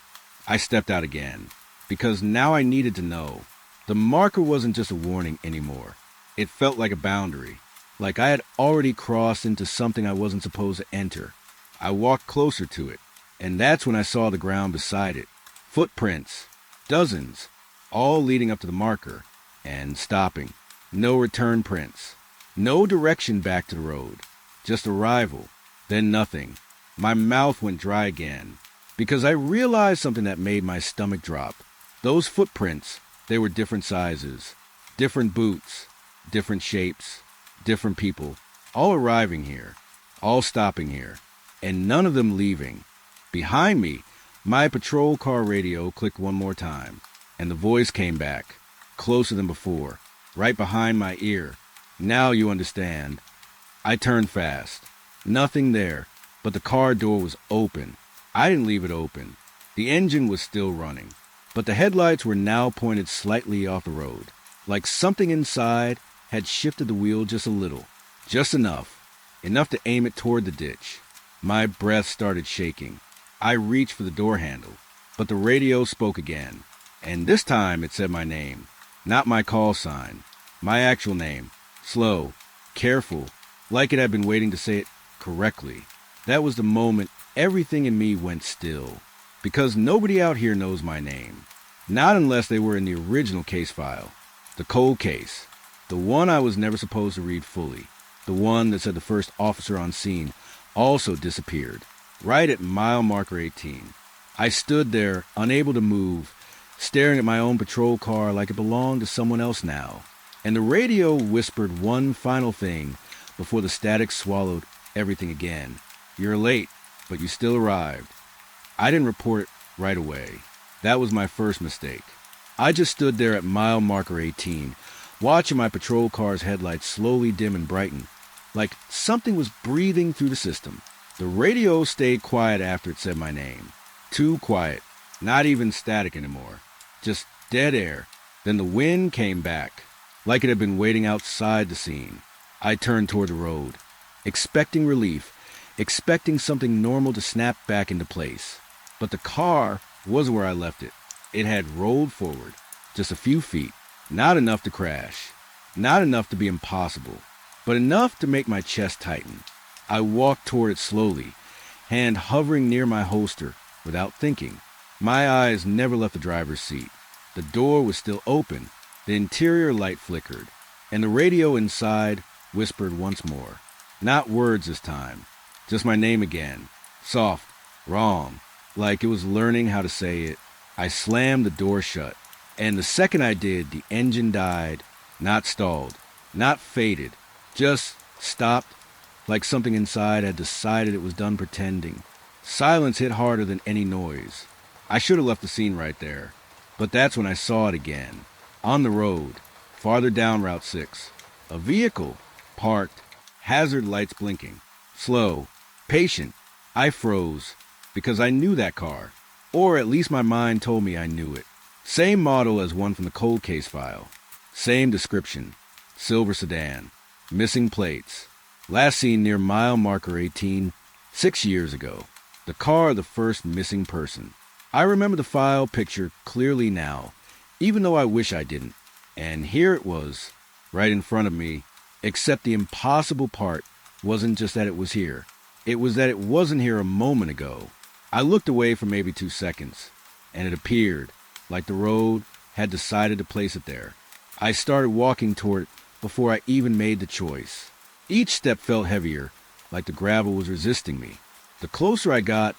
I stepped out again, because now I needed to know. The marker wasn't just a warning anymore. It felt like a boundary. Like I had already crossed into something I wasn't supposed to enter. I walked closer to it, and that's when I saw the ground beside it. Footprints. Dozens. All leading up to the marker. And stopping. No return prints. No direction back to the road. Just arrival. Then nothing. My mouth went dry again, because I realized something that made my stomach drop. Those footprints, they were different sizes. Different boots. Different shapes. Different people, all arriving here, all stopping here, and none of them leaving. Behind me, my patrol car radio clicked one more time, and the voice came back, closer than before, right behind my ear. "Now you understand." I turned fast. Nothing there, but the car door was open. I didn't leave it open. The engine was still running, but the headlights were now pointed slightly off the road, like something inside had shifted the wheel just a little, just enough to aim it toward the ditch. My breath started shaking. I reached for the door handle, but the radio spoke again, and this time it said my name, not my call sign, my actual name, slow, careful, like it had been waiting to say it correctly. That was the moment everything in me went still, because nobody out here knows my name, not unless they were in the original case file, the cold case. The one I was never supposed to read fully. The one that said the first officer on scene also disappeared, right at mile marker 18. I stood there, unable to move, staring at my own patrol car like it belonged to someone else now. And the radio whispered one final thing before the static swallowed everything again. "You're late, but you still arrived." I didn't report it right away. That was my first mistake. I just stood there at mile marker 18, watching my patrol car's headlights slowly dim and brighten, like something was breathing through the system. The radio stayed quiet after it said my name. Too quiet, not even static anymore, just dead air. Then the wind came back, like it had been waiting outside the scene. I turned toward the road, expecting relief, expecting something normal to snap back into place. But the car was where I left it. It had rolled forward, just a few feet. Not enough to crash, not enough to be impossible, but enough to make my chest tighten. I walked toward it slowly, hand hovering near my holster without thinking. My eyes never left the driver's seat. The door was still open, the interior light flickered, and the radio inside whispered once more. Not words this time, just my name again. Soft, wrong, like it was learning how to say it. I slammed the door shut, and the second I did, the engine died, not stalled, not faded, just stopped, like something inside had decided it was done pretending. Silence hit harder than any noise. I should have left the scene right there, but that's when I saw it again. On the road, farther down Route 6, a vehicle, parked, hazard lights blinking. Slow, patient. I froze, because I knew that car, or at least my mind told me I knew it. Same model as one from the cold case file. Same description. Silver sedan. Missing plates. Last seen near mile marker 18, 6 years ago. The car of the first missing person. I remember the file picture clearly now, even though I wish I didn't. And here it was, right in front of me, except the impossible part wasn't just that it was here. It was that it wasn't here a moment ago. I looked away for maybe 2 seconds, and it appeared, like the road had decided to place it there. I started walking toward it before I even made the choice. Each step felt heavier, like the gravel was resisting me. The closer I got,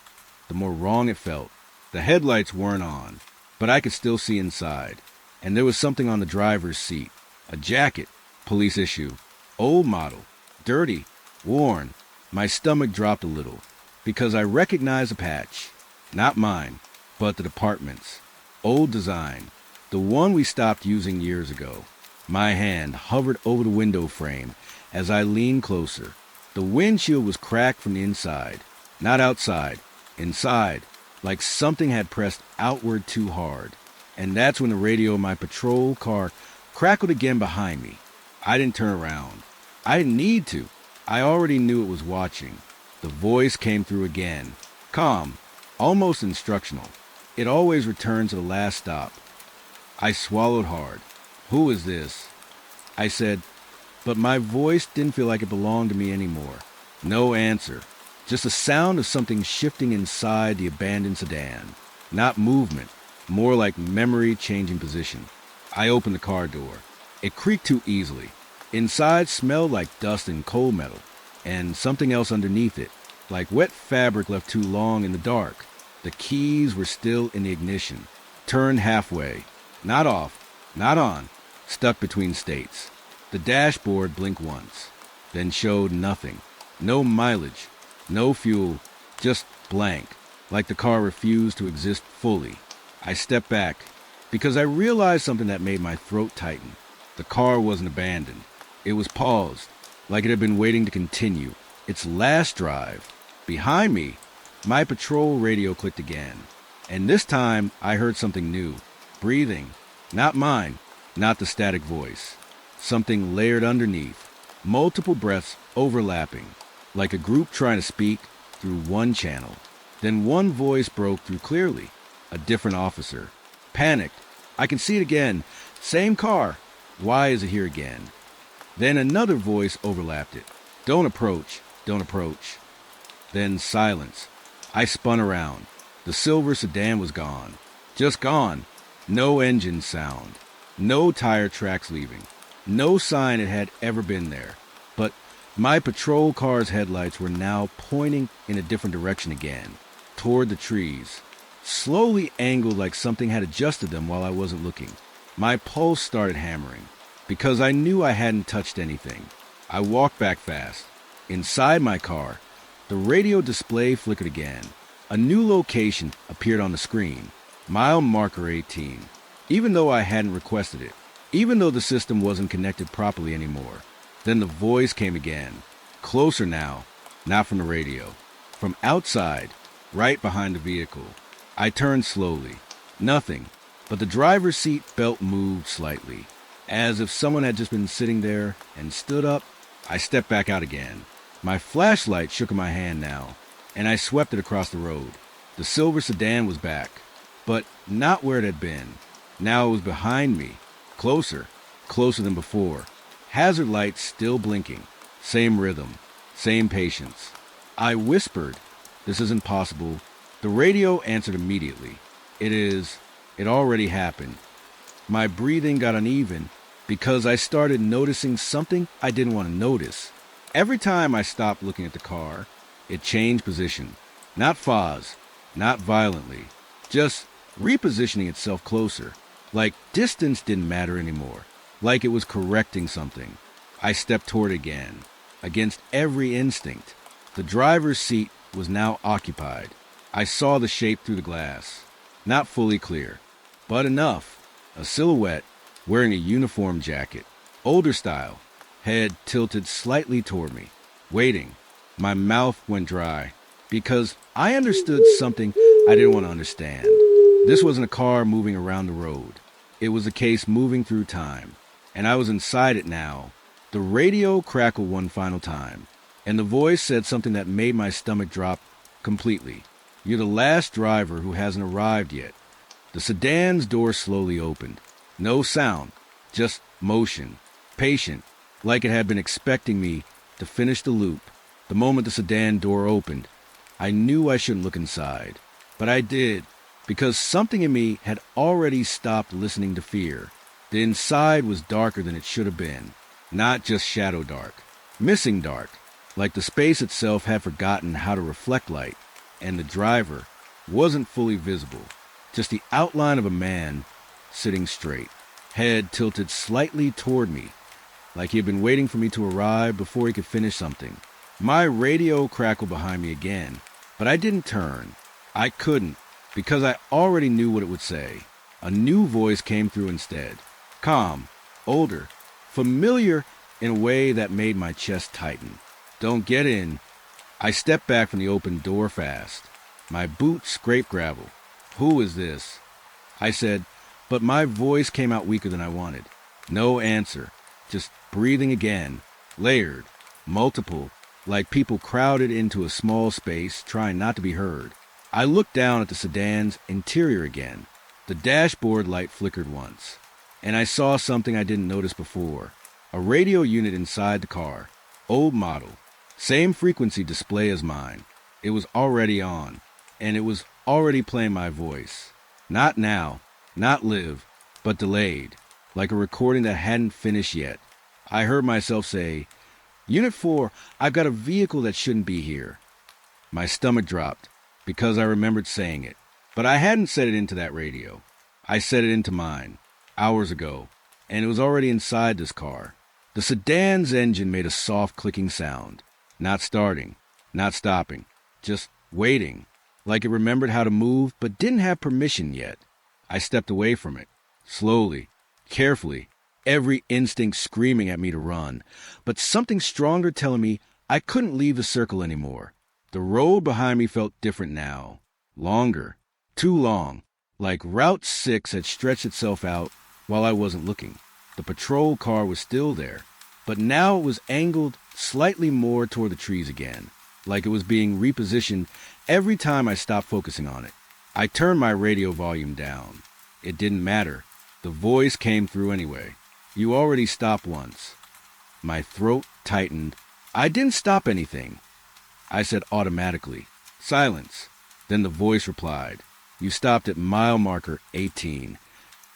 the more wrong it felt. The headlights weren't on, but I could still see inside. And there was something on the driver's seat. A jacket, police issue, old model, dirty, worn. My stomach dropped a little, because I recognized a patch. Not mine, but the department's. Old design, the one we stopped using years ago. My hand hovered over the window frame as I leaned closer. The windshield was cracked from the inside, not outside, inside, like something had pressed outward too hard. And that's when the radio of my patrol car crackled again behind me. I didn't turn around. I didn't need to. I already knew it was watching. The voice came through again, calm, almost instructional. It always returned to the last stop. I swallowed hard. "Who is this?" I said, but my voice didn't feel like it belonged to me anymore. No answer, just the sound of something shifting inside the abandoned sedan. Not movement, more like memory changing position. I opened the car door. It creaked too easily. Inside smelled like dust and coal metal, and something else underneath it, like wet fabric left too long in the dark. The keys were still in the ignition, turned halfway, not off, not on, stuck between states. The dashboard blinked once, then showed nothing. No mileage, no fuel, just blank, like the car refused to exist fully. I stepped back, because I realized something that made my throat tighten. The car wasn't abandoned. It was paused, like it had been waiting to continue its last drive. Behind me, my patrol radio clicked again, and this time I heard something new. Breathing. Not mine, not the static voice. Something layered underneath. Multiple breaths overlapping, like a group trying to speak through one channel. Then one voice broke through clearly. A different officer. Panicked. I can see it again. Same car. Why is it here again? Then another voice overlapped it. Don't approach. Don't approach. Then silence. I spun around. The silver sedan was gone. Just gone. No engine sound. No tire tracks leaving. No sign it had ever been there. But my patrol car's headlights were now pointing in a different direction again, toward the trees, slowly angled like something had adjusted them while I wasn't looking. My pulse started hammering, because I knew I hadn't touched anything. I walked back fast. Inside my car, the radio display flickered again. A new location appeared on the screen, mile marker 18, even though I hadn't requested it, even though the system wasn't connected properly anymore. Then the voice came again, closer now, not from the radio, from outside, right behind the vehicle. I turned slowly. Nothing, but the driver's seat belt moved slightly, as if someone had just been sitting there and stood up. I stepped back out again. My flashlight shook in my hand now, and I swept it across the road. The silver sedan was back, but not where it had been. Now it was behind me, closer than before. Hazard lights still blinking, same rhythm, Same patience. I whispered, "This isn't possible." The radio answered immediately. "It is. It already happened." My breathing got uneven because I started noticing something I didn't want to notice. Every time I stopped looking at the car, it changed position. Not fast, not violently, just repositioning itself closer. Like distance didn't matter anymore. Like it was correcting something. I stepped toward it again. Against every instinct. The driver's seat was now occupied. I saw the shape through the glass. Not fully clear, but enough. A silhouette, wearing a uniform jacket. Older style. Head tilted slightly toward me. Waiting. My mouth went dry. Because I understood something I didn't want to understand. This wasn't a car moving around the road. It was a case moving through time. And I was inside it now. The radio crackled one final time. And the voice said something that made my stomach drop completely. "You're the last driver who hasn't arrived yet." The sedan's door slowly opened. No sound, just motion. Patient, like it had been expecting me to finish the loop. The moment the sedan door opened, I knew I shouldn't look inside. But I did, because something in me had already stopped listening to fear. The inside was darker than it should have been. Not just shadow dark. Missing dark. Like the space itself had forgotten how to reflect light. And the driver wasn't fully visible. Just the outline of a man sitting straight. Head tilted slightly toward me. Like he had been waiting for me to arrive before he could finish something. My radio crackled behind me again. But I didn't turn. I couldn't. Because I already knew what it would say. A new voice came through instead. Calm. Older. Familiar in a way that made my chest tighten. "Don't get in." I stepped back from the open door fast. My boots scraped gravel. "Who is this?" I said, but my voice came out weaker than I wanted. No answer. Just breathing again. Layered. Multiple. Like people crowded into a small space, trying not to be heard. I looked down at the sedan's interior again. The dashboard light flickered once. And I saw something I didn't notice before. A radio unit inside the car. Old model. Same frequency display as mine. It was already on. And it was already playing my voice. Not now. Not live. But delayed. Like a recording that hadn't finished yet. I heard myself say, "Unit 4, I've got a vehicle that shouldn't be here." My stomach dropped. Because I remembered saying it. But I hadn't said it into that radio. I said it into mine. Hours ago. And it was already inside this car. The sedan's engine made a soft clicking sound. Not starting. Not stopping. Just waiting. Like it remembered how to move, but didn't have permission yet. I stepped away from it. Slowly. Carefully. Every instinct screaming at me to run. But something stronger telling me I couldn't leave the circle anymore. The road behind me felt different now. Longer. Too long. Like Route 6 had stretched itself out while I wasn't looking. The patrol car was still there. But now it was angled slightly more toward the trees again. Like it was being repositioned every time I stopped focusing on it. I turned my radio volume down. It didn't matter. The voice came through anyway. "You already stopped once." My throat tightened. I didn't stop anything. I said automatically, "Silence." Then the voice replied, "You stopped at mile marker 18.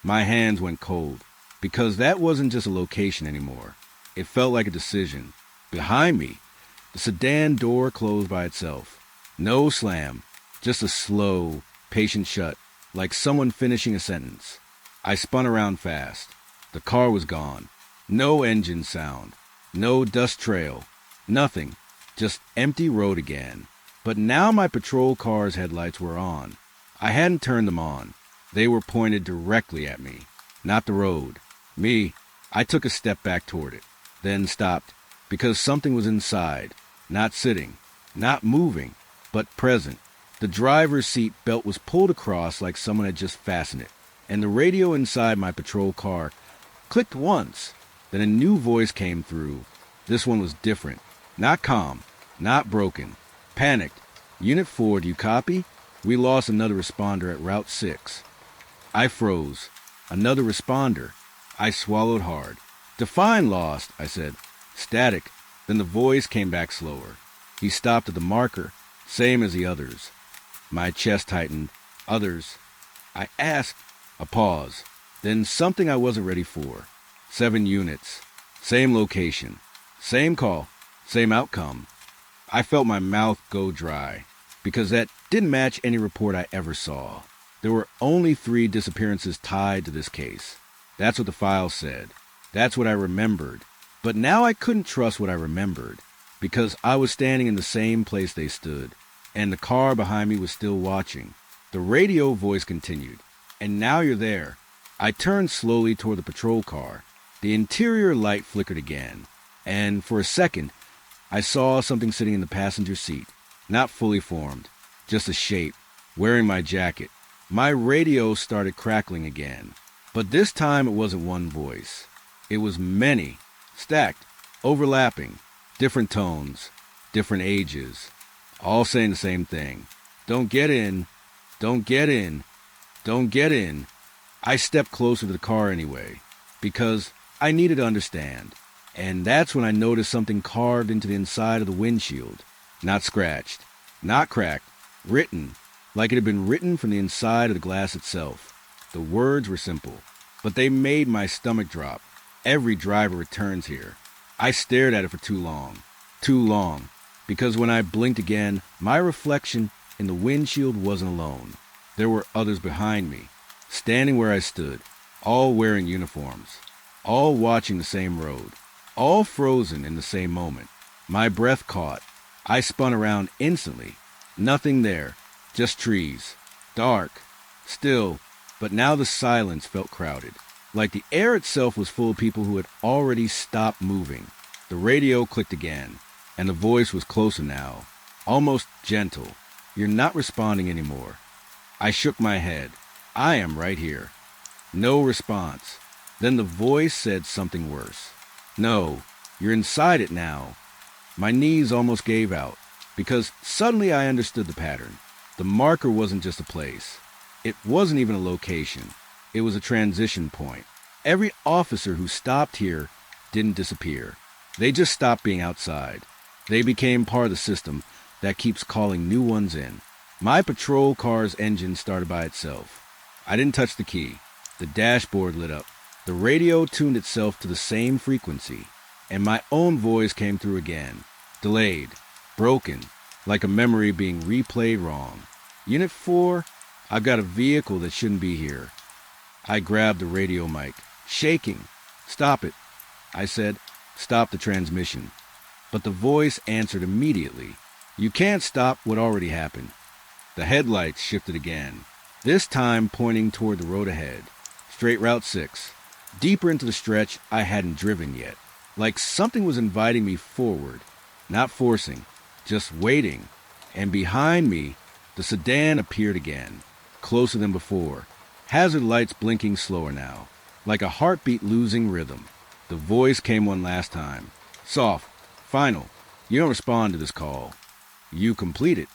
My hands went cold, because that wasn't just a location anymore. It felt like a decision. Behind me, the sedan door closed by itself. No slam, just a slow, patient shut, like someone finishing a sentence. I spun around fast. The car was gone. No engine sound. No dust trail. Nothing. Just empty road again. But now my patrol car's headlights were on. I hadn't turned them on. They were pointed directly at me. Not the road. Me. I took a step back toward it. Then stopped. Because something was inside. Not sitting. Not moving. But present. The driver's seat belt was pulled across like someone had just fastened it. And the radio inside my patrol car clicked once. Then a new voice came through. This one was different. Not calm. Not broken. Panicked. "Unit 4, do you copy? We lost another responder at Route 6. I froze. Another responder. I swallowed hard. "Define lost," I said. "Static. Then the voice came back slower. He stopped at the marker, same as the others. My chest tightened. Others. I asked. A pause. Then something I wasn't ready for. 7 units. Same location. Same call. Same outcome. I felt my mouth go dry, because that didn't match any report I ever saw. There were only 3 disappearances tied to this case. That's what the file said. That's what I remembered. But now I couldn't trust what I remembered, because I was standing in the same place they stood, and the car behind me was still watching. The radio voice continued, "And now you're there." I turned slowly toward the patrol car. The interior light flickered again, and for a second, I saw something sitting in the passenger seat, not fully formed, just a shape, wearing my jacket. My radio started crackling again, but this time it wasn't one voice. It was many, stacked, overlapping, different tones, different ages, all saying the same thing. "Don't get in, don't get in, don't get in." I stepped closer to the car anyway, because I needed to understand. And that's when I noticed something carved into the inside of the windshield. Not scratched, not cracked, written, like it had been written from the inside of the glass itself. The words were simple, but they made my stomach drop. "Every driver returns here." I stared at it for too long, because when I blinked again, my reflection in the windshield wasn't alone. There were others behind me, standing where I stood, all wearing uniforms, all watching the same road, all frozen in the same moment. My breath caught. I spun around instantly. Nothing there, just trees, dark, still, but now the silence felt crowded, like the air itself was full of people who had already stopped moving. The radio clicked again, and the voice was closer now, almost gentle. "You're not responding anymore." I shook my head. "I am right here." No response. Then the voice said something worse. "No, you're inside it now." My knees almost gave out, because suddenly I understood the pattern. The marker wasn't just a place. It wasn't even a location. It was a transition point. Every officer who stopped here didn't disappear. They just stopped being outside. They became part of the system that keeps calling new ones in. My patrol car's engine started by itself. I didn't touch the key. The dashboard lit up. The radio tuned itself to the same frequency, and my own voice came through again, delayed, broken, like a memory being replayed wrong. "Unit 4, I've got a vehicle that shouldn't be here." I grabbed the radio mic, shaking. "Stop it," I said. "Stop the transmission." But the voice answered immediately. "You can't stop what already happened." The headlights shifted again, this time pointing toward the road ahead, straight Route 6, deeper into the stretch I hadn't driven yet, like something was inviting me forward, not forcing, just waiting. And behind me, the sedan appeared again, closer than before, hazard lights blinking slower now, like a heartbeat losing rhythm. The voice came one last time. "Soft, final, you don't respond to this call. You complete it."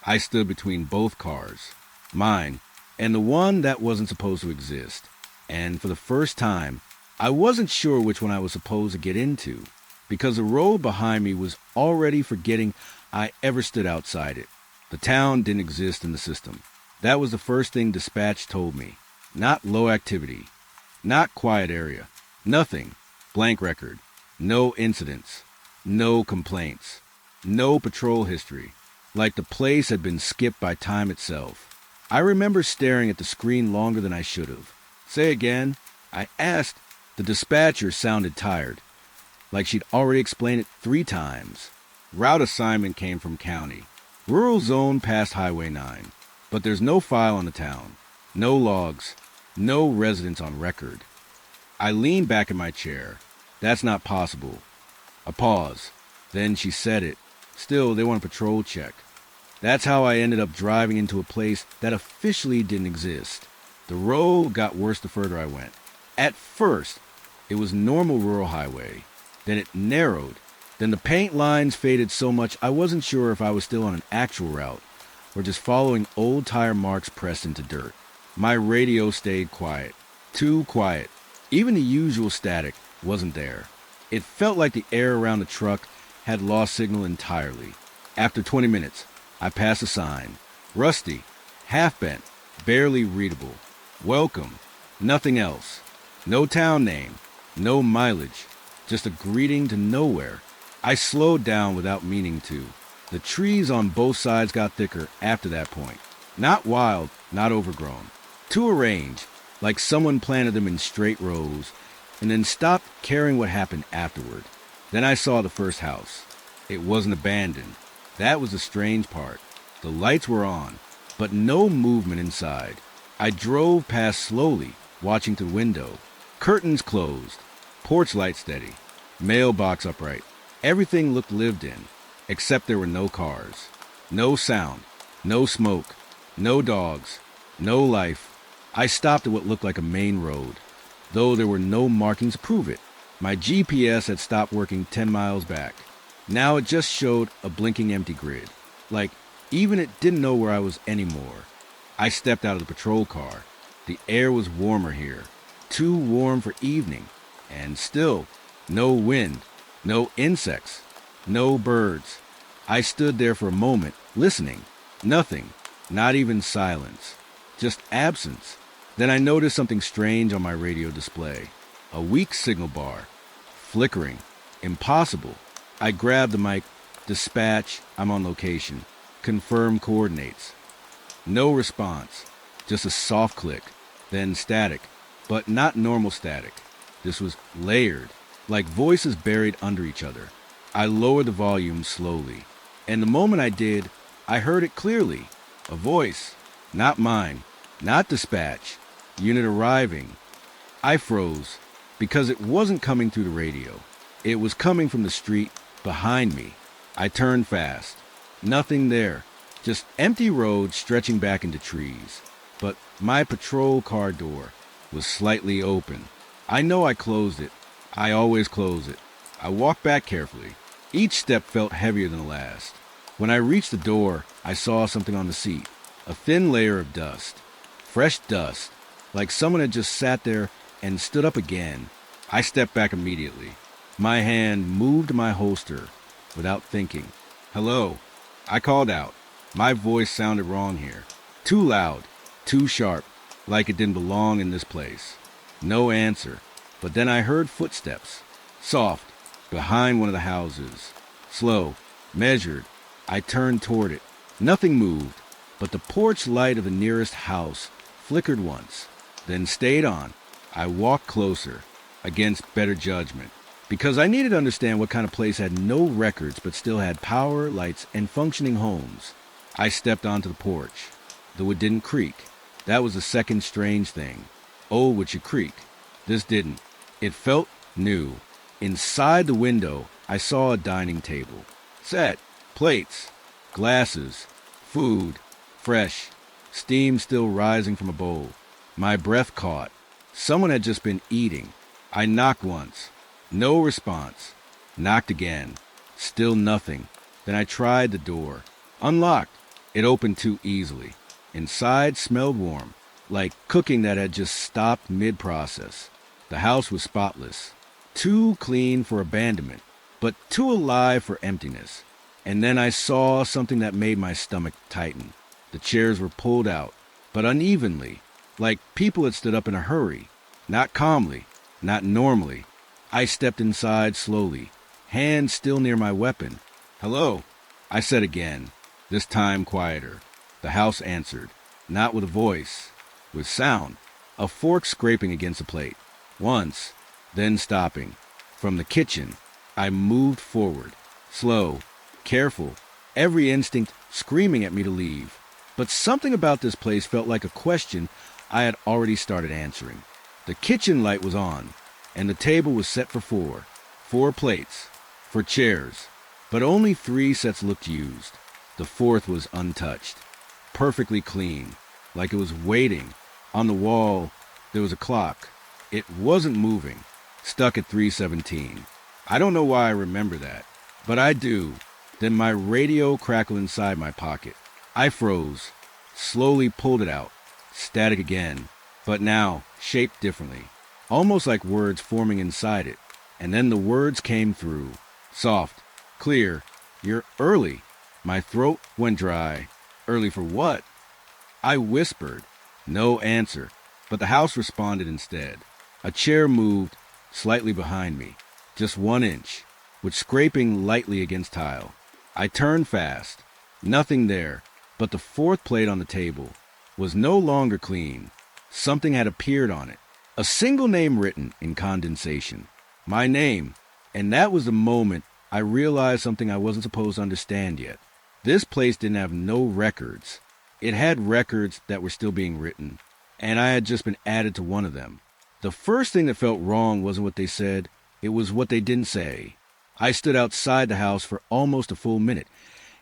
I stood between both cars, mine and the one that wasn't supposed to exist. And for the first time, I wasn't sure which one I was supposed to get into, because the road behind me was already forgetting I ever stood outside it. The town didn't exist in the system. That was the first thing dispatch told me. Not low activity, not quiet area, nothing, blank record, no incidents, no complaints, no patrol history, like the place had been skipped by time itself. I remember staring at the screen longer than I should have. "Say again?" I asked. The dispatcher sounded tired, like she'd already explained it 3 times. Route assignment came from county. Rural zone past Highway 9. But there's no file on the town. No logs. No residents on record. I leaned back in my chair. "That's not possible." A pause. Then she said it. "Still, they want a patrol check." That's how I ended up driving into a place that officially didn't exist. The road got worse the further I went. At first, it was normal rural highway. Then it narrowed. Then the paint lines faded so much I wasn't sure if I was still on an actual route or just following old tire marks pressed into dirt. My radio stayed quiet. Too quiet. Even the usual static wasn't there. It felt like the air around the truck had lost signal entirely. After 20 minutes, I passed a sign. Rusty, half-bent, barely readable. Welcome. Nothing else. No town name. No mileage. Just a greeting to nowhere. I slowed down without meaning to. The trees on both sides got thicker after that point. Not wild, not overgrown. Too arranged, like someone planted them in straight rows, and then stopped caring what happened afterward. Then I saw the first house. It wasn't abandoned. That was the strange part. The lights were on, but no movement inside. I drove past slowly, watching through the window. Curtains closed, porch light steady, mailbox upright. Everything looked lived in, except there were no cars. No sound, no smoke, no dogs, no life. I stopped at what looked like a main road, though there were no markings to prove it. My GPS had stopped working 10 miles back. Now it just showed a blinking empty grid, like even it didn't know where I was anymore. I stepped out of the patrol car. The air was warmer here, too warm for evening, and still no wind, no insects, no birds. I stood there for a moment, listening. Nothing, not even silence, just absence. Then I noticed something strange on my radio display. A weak signal bar, flickering, impossible. I grabbed the mic. Dispatch, I'm on location. Confirm coordinates. No response, just a soft click, then static, but not normal static. This was layered, like voices buried under each other. I lowered the volume slowly, and the moment I did, I heard it clearly. A voice, not mine, not dispatch, unit arriving. I froze, because it wasn't coming through the radio. It was coming from the street behind me. I turned fast. Nothing there, just empty road stretching back into trees. But my patrol car door was slightly open. I know I closed it. I always close it. I walked back carefully. Each step felt heavier than the last. When I reached the door, I saw something on the seat. A thin layer of dust. Fresh dust, like someone had just sat there and stood up again. I stepped back immediately. My hand moved to my holster without thinking. Hello, I called out. My voice sounded wrong here. Too loud, too sharp, like it didn't belong in this place. No answer, but then I heard footsteps. Soft, behind one of the houses. Slow, measured. I turned toward it. Nothing moved, but the porch light of the nearest house flickered once, then stayed on. I walked closer, against better judgment, because I needed to understand what kind of place had no records but still had power, lights, and functioning homes. I stepped onto the porch, though it didn't creak. That was the second strange thing. Old wood should creak. This didn't. It felt new. Inside the window, I saw a dining table. Set, plates, glasses, food, fresh, steam still rising from a bowl. My breath caught. Someone had just been eating. I knocked once. No response. Knocked again. Still nothing. Then I tried the door. Unlocked. It opened too easily. Inside smelled warm, like cooking that had just stopped mid-process. The house was spotless. Too clean for abandonment, but too alive for emptiness. And then I saw something that made my stomach tighten. The chairs were pulled out, but unevenly, like people had stood up in a hurry. Not calmly, not normally. I stepped inside slowly, hand still near my weapon. Hello, I said again, this time quieter. The house answered, not with a voice, with sound, a fork scraping against a plate. Once, then stopping. From the kitchen, I moved forward, slow, careful, every instinct screaming at me to leave. But something about this place felt like a question I had already started answering. The kitchen light was on, and the table was set for four. 4 plates, for chairs, but only 3 sets looked used. The 4th was untouched, perfectly clean, like it was waiting. On the wall, there was a clock. It wasn't moving, stuck at 3:17. I don't know why I remember that, but I do. Then my radio crackled inside my pocket. I froze, slowly pulled it out. Static again, but now shaped differently, almost like words forming inside it. And then the words came through, soft, Clear. You're early. My throat went dry. Early for what? I whispered. No answer, but the house responded instead. A chair moved slightly behind me, just 1 inch, with scraping lightly against tile. I turned fast. Nothing there, but the fourth plate on the table was no longer clean. Something had appeared on it. A single name written in condensation. My name. And that was the moment I realized something I wasn't supposed to understand yet. This place didn't have no records. It had records that were still being written, and I had just been added to one of them. The first thing that felt wrong wasn't what they said, it was what they didn't say. I stood outside the house for almost a full minute,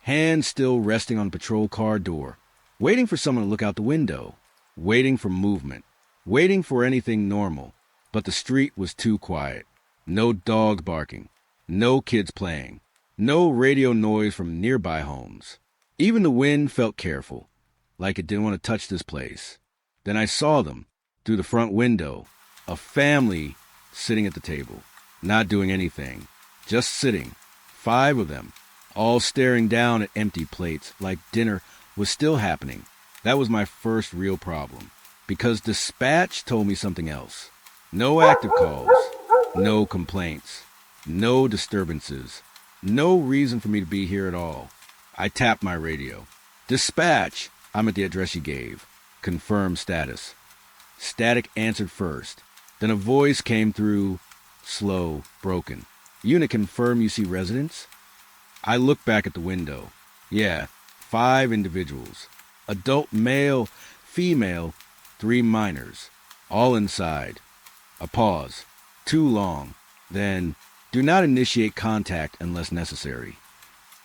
hands still resting on the patrol car door, waiting for someone to look out the window, waiting for movement, waiting for anything normal. But the street was too quiet. No dogs barking, no kids playing, no radio noise from nearby homes. Even the wind felt careful, like it didn't want to touch this place. Then I saw them, through the front window, a family sitting at the table, not doing anything, just sitting, 5 of them, all staring down at empty plates like dinner was still happening. That was my first real problem, because dispatch told me something else. No active calls, no complaints, no disturbances, no reason for me to be here at all. I tapped my radio. Dispatch, I'm at the address you gave. Confirm status. Static answered first. Then a voice came through, slow, broken. Unit, confirm you see residents? I looked back at the window. Yeah, 5 individuals. Adult male, female, 3 minors. All inside. A pause. Too long. Then, do not initiate contact unless necessary.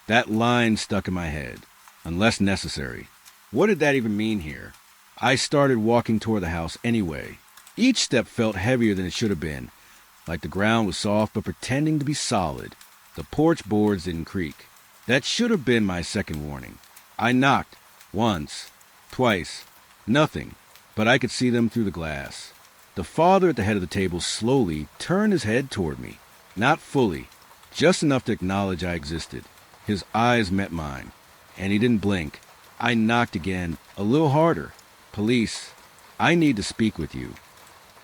That line stuck in my head. Unless necessary. What did that even mean here? I started walking toward the house anyway. Each step felt heavier than it should have been, like the ground was soft but pretending to be solid. The porch boards didn't creak. That should have been my second warning. I knocked. Once. Twice. Nothing. But I could see them through the glass. The father at the head of the table slowly turned his head toward me. Not fully. Just enough to acknowledge I existed. His eyes met mine. And he didn't blink. I knocked again, a little harder. Police, I need to speak with you.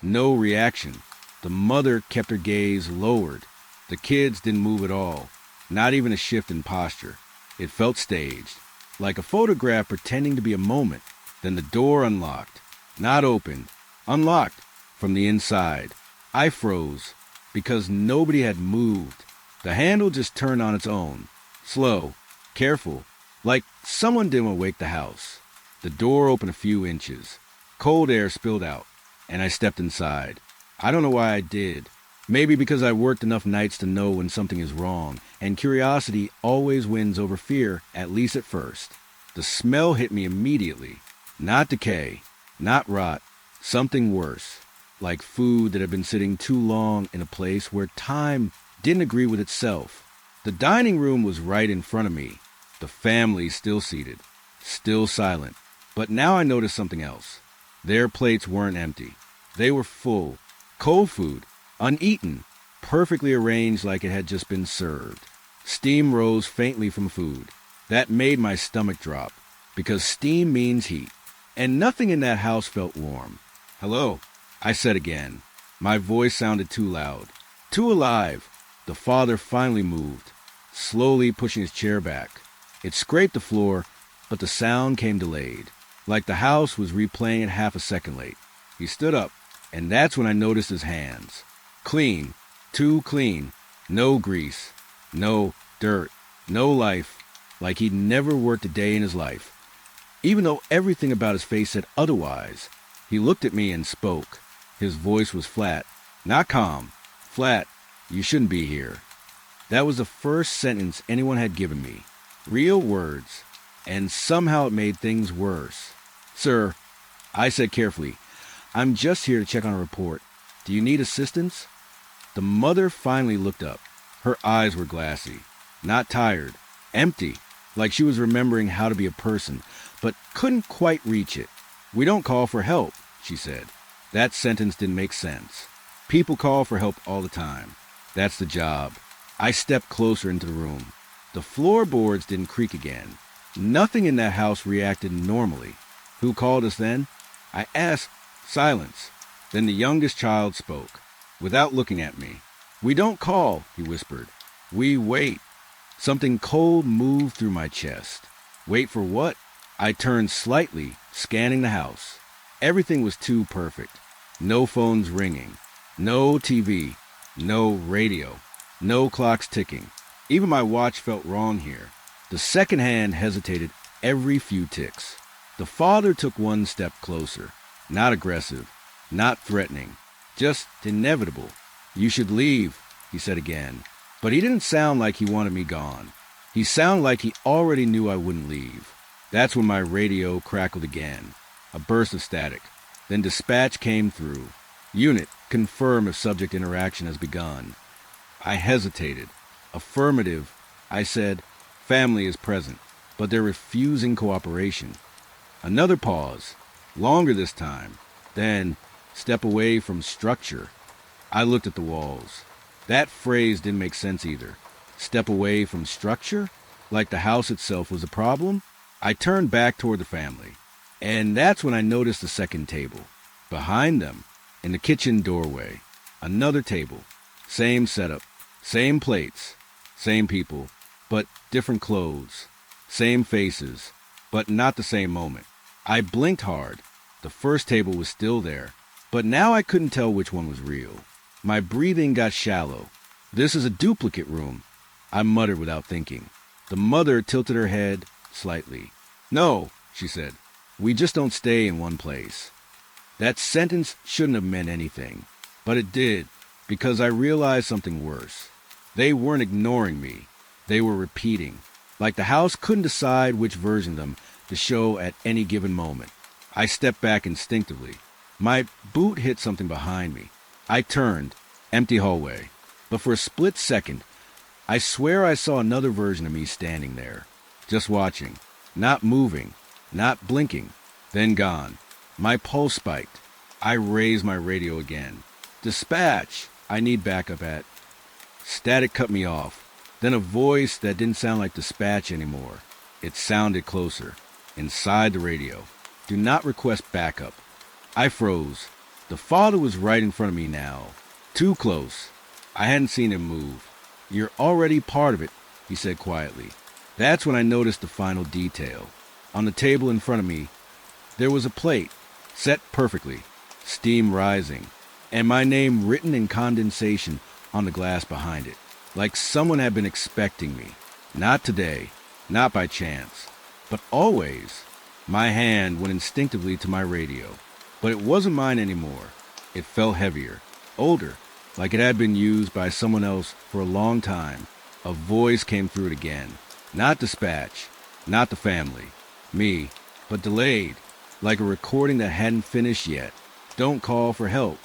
No reaction. The mother kept her gaze lowered. The kids didn't move at all. Not even a shift in posture. It felt staged. Like a photograph pretending to be a moment. Then the door unlocked. Not opened. Unlocked. From the inside. I froze. Because nobody had moved. The handle just turned on its own. Slow. Careful. Like someone didn't want to wake the house. The door opened a few inches. Cold air spilled out, and I stepped inside. I don't know why I did. Maybe because I worked enough nights to know when something is wrong, and curiosity always wins over fear, at least at first. The smell hit me immediately. Not decay, not rot, something worse. Like food that had been sitting too long in a place where time didn't agree with itself. The dining room was right in front of me. The family still seated, still silent. But now I noticed something else. Their plates weren't empty. They were full. Cold food, uneaten, perfectly arranged like it had just been served. Steam rose faintly from food. That made my stomach drop, because steam means heat. And nothing in that house felt warm. Hello, I said again. My voice sounded too loud, too alive. The father finally moved, slowly pushing his chair back. It scraped the floor, but the sound came delayed, like the house was replaying it half a second late. He stood up, and that's when I noticed his hands. Clean, too clean, no grease, no dirt, no life, like he'd never worked a day in his life. Even though everything about his face said otherwise, he looked at me and spoke. His voice was flat, not calm, flat. You shouldn't be here. That was the first sentence anyone had given me. Real words, and somehow it made things worse. Sir, I said carefully, I'm just here to check on a report. Do you need assistance? The mother finally looked up. Her eyes were glassy, not tired, empty, like she was remembering how to be a person, but couldn't quite reach it. We don't call for help, she said. That sentence didn't make sense. People call for help all the time. That's the job. I stepped closer into the room. The floorboards didn't creak again. Nothing in that house reacted normally. Who called us then? I asked. Silence. Then the youngest child spoke, without looking at me. We don't call, he whispered. We wait. Something cold moved through my chest. Wait for what? I turned slightly, scanning the house. Everything was too perfect. No phones ringing. No TV. No radio. No clocks ticking. Even my watch felt wrong here. The second hand hesitated every few ticks. The father took one step closer. Not aggressive. Not threatening. Just inevitable. You should leave, he said again. But he didn't sound like he wanted me gone. He sounded like he already knew I wouldn't leave. That's when my radio crackled again. A burst of static. Then dispatch came through. Unit, confirm if subject interaction has begun. I hesitated. Affirmative. I said, family is present, but they're refusing cooperation. Another pause. Longer this time. Then, step away from structure. I looked at the walls. That phrase didn't make sense either. Step away from structure? Like the house itself was a problem? I turned back toward the family. And that's when I noticed the second table. Behind them, in the kitchen doorway, another table. Same setup, same plates, same people, but different clothes. Same faces, but not the same moment. I blinked hard. The first table was still there, but now I couldn't tell which one was real. My breathing got shallow. This is a duplicate room, I muttered without thinking. The mother tilted her head slightly. No, she said. We just don't stay in one place. That sentence shouldn't have meant anything, but it did, because I realized something worse. They weren't ignoring me. They were repeating, like the house couldn't decide which version of them to show at any given moment. I stepped back instinctively. My boot hit something behind me. I turned, empty hallway. But for a split second, I swear I saw another version of me standing there, just watching, not moving, not blinking, then gone. My pulse spiked. I raised my radio again. Dispatch! I need backup at... Static cut me off. Then a voice that didn't sound like dispatch anymore. It sounded closer. Inside the radio. Do not request backup. I froze. The father was right in front of me now. Too close. I hadn't seen him move. You're already part of it, he said quietly. That's when I noticed the final detail. On the table in front of me, there was a plate, set perfectly, steam rising, and my name written in condensation on the glass behind it, like someone had been expecting me. Not today, not by chance, but always. My hand went instinctively to my radio, but it wasn't mine anymore. It felt heavier, older, like it had been used by someone else for a long time. A voice came through it again. Not dispatch, not the family, me, but delayed, like a recording that hadn't finished yet. Don't call for help.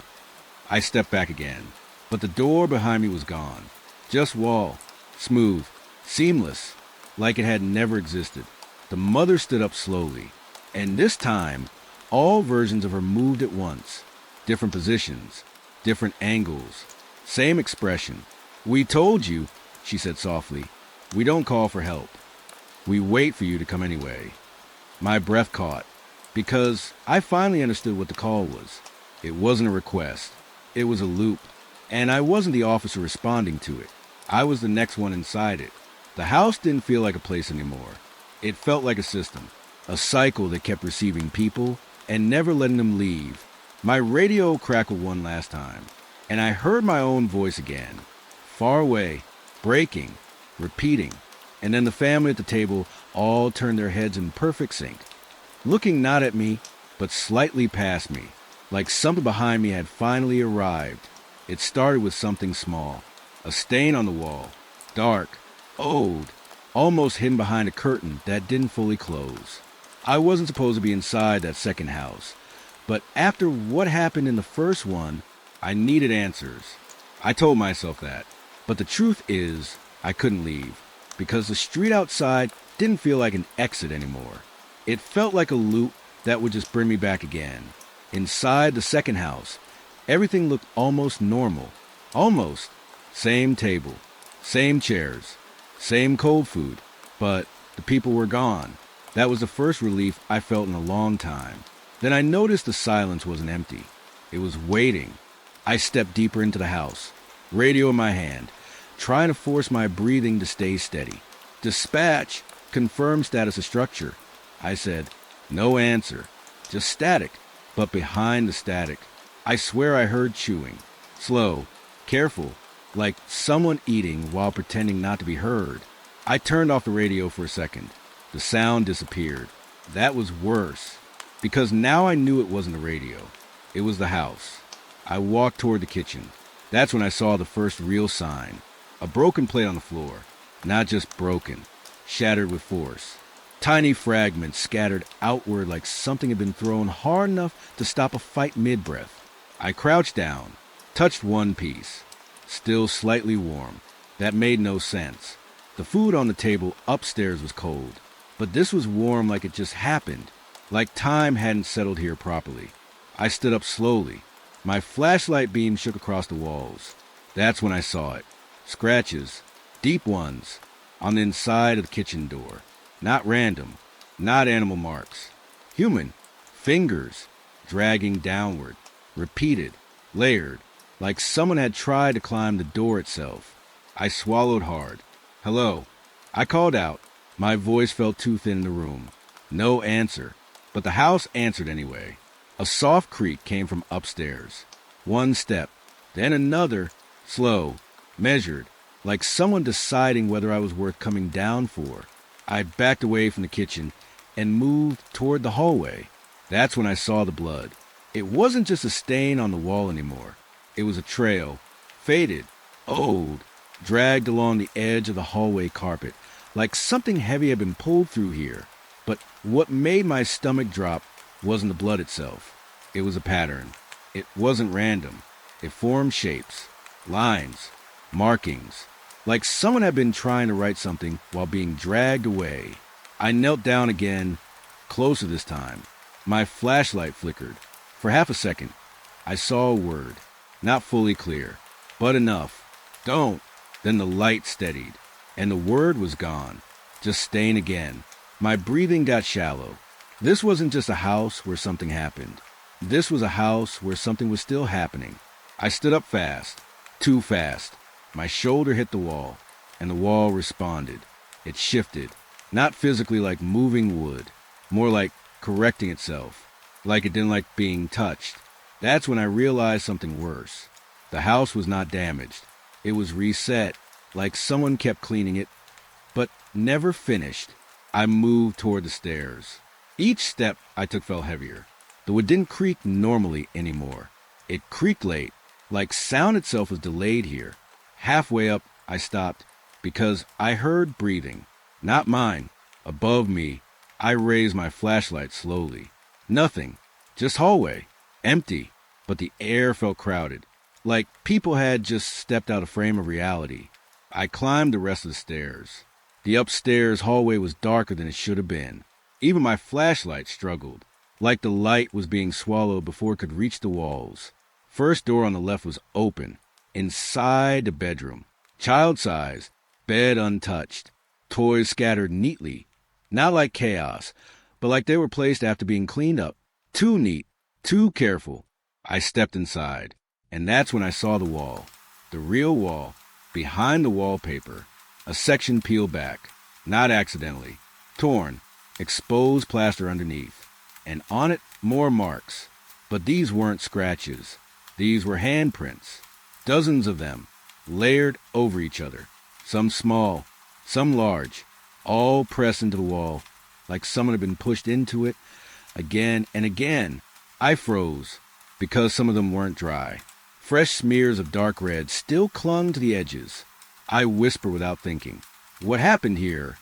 I stepped back again, but the door behind me was gone. Just wall, smooth, seamless, like it had never existed. The mother stood up slowly, and this time, all versions of her moved at once. Different positions, different angles, same expression. We told you, she said softly. We don't call for help. We wait for you to come anyway. My breath caught, because I finally understood what the call was. It wasn't a request. It was a loop, and I wasn't the officer responding to it. I was the next one inside it. The house didn't feel like a place anymore. It felt like a system, a cycle that kept receiving people and never letting them leave. My radio crackled one last time, and I heard my own voice again, far away, breaking, repeating, and then the family at the table all turned their heads in perfect sync, looking not at me, but slightly past me, like something behind me had finally arrived. It started with something small, a stain on the wall, dark, old, almost hidden behind a curtain that didn't fully close. I wasn't supposed to be inside that second house, but after what happened in the first one, I needed answers. I told myself that, but the truth is, I couldn't leave, because the street outside didn't feel like an exit anymore. It felt like a loop that would just bring me back again. Inside the second house, everything looked almost normal. Almost. Same table, Same chairs, same cold food, but the people were gone. That was the first relief I felt in a long time. Then I noticed the silence wasn't empty. It was waiting. I stepped deeper into the house, radio in my hand, trying to force my breathing to stay steady. Dispatch, confirm status of structure. I said, no answer, just static. But behind the static, I swear I heard chewing. Slow, careful, like someone eating while pretending not to be heard. I turned off the radio for a second. The sound disappeared. That was worse, because now I knew it wasn't the radio. It was the house. I walked toward the kitchen. That's when I saw the first real sign. A broken plate on the floor. Not just broken, shattered with force. Tiny fragments scattered outward like something had been thrown hard enough to stop a fight mid-breath. I crouched down, touched one piece. Still slightly warm. That made no sense. The food on the table upstairs was cold, but this was warm like it just happened, like time hadn't settled here properly. I stood up slowly. My flashlight beam shook across the walls. That's when I saw it. Scratches, deep ones, on the inside of the kitchen door. Not random, not animal marks. Human, fingers, dragging downward, repeated, layered, like someone had tried to climb the door itself. I swallowed hard. Hello. I called out. My voice felt too thin in the room. No answer, but the house answered anyway. A soft creak came from upstairs. One step, then another, slow, measured, like someone deciding whether I was worth coming down for. I backed away from the kitchen and moved toward the hallway. That's when I saw the blood. It wasn't just a stain on the wall anymore. It was a trail, faded, old, dragged along the edge of the hallway carpet, like something heavy had been pulled through here. But what made my stomach drop wasn't the blood itself. It was a pattern. It wasn't random. It formed shapes, lines, markings, like someone had been trying to write something while being dragged away. I knelt down again, closer this time. My flashlight flickered. For half a second, I saw a word, not fully clear, but enough. Don't. Then the light steadied, and the word was gone, just staying again. My breathing got shallow. This wasn't just a house where something happened. This was a house where something was still happening. I stood up fast, too fast. My shoulder hit the wall, and the wall responded. It shifted, not physically like moving wood, more like correcting itself, like it didn't like being touched. That's when I realized something worse. The house was not damaged. It was reset, like someone kept cleaning it, but never finished. I moved toward the stairs. Each step I took felt heavier, though it didn't creak normally anymore. It creaked late, like sound itself was delayed here. Halfway up, I stopped, because I heard breathing. Not mine. Above me, I raised my flashlight slowly. Nothing. Just hallway. Empty. But the air felt crowded, like people had just stepped out of frame of reality. I climbed the rest of the stairs. The upstairs hallway was darker than it should have been. Even my flashlight struggled, like the light was being swallowed before it could reach the walls. First door on the left was open. Inside the bedroom. Child size. Bed untouched. Toys scattered neatly. Not like chaos, but like they were placed after being cleaned up. Too neat. Too careful. I stepped inside, and that's when I saw the wall. The real wall. Behind the wallpaper. A section peeled back. Not accidentally. Torn. Exposed plaster underneath. And on it, more marks. But these weren't scratches. These were handprints. Dozens of them, layered over each other. Some small, some large, all pressed into the wall, like someone had been pushed into it again and again. I froze, because some of them weren't dry. Fresh smears of dark red still clung to the edges. I whispered without thinking. What happened here?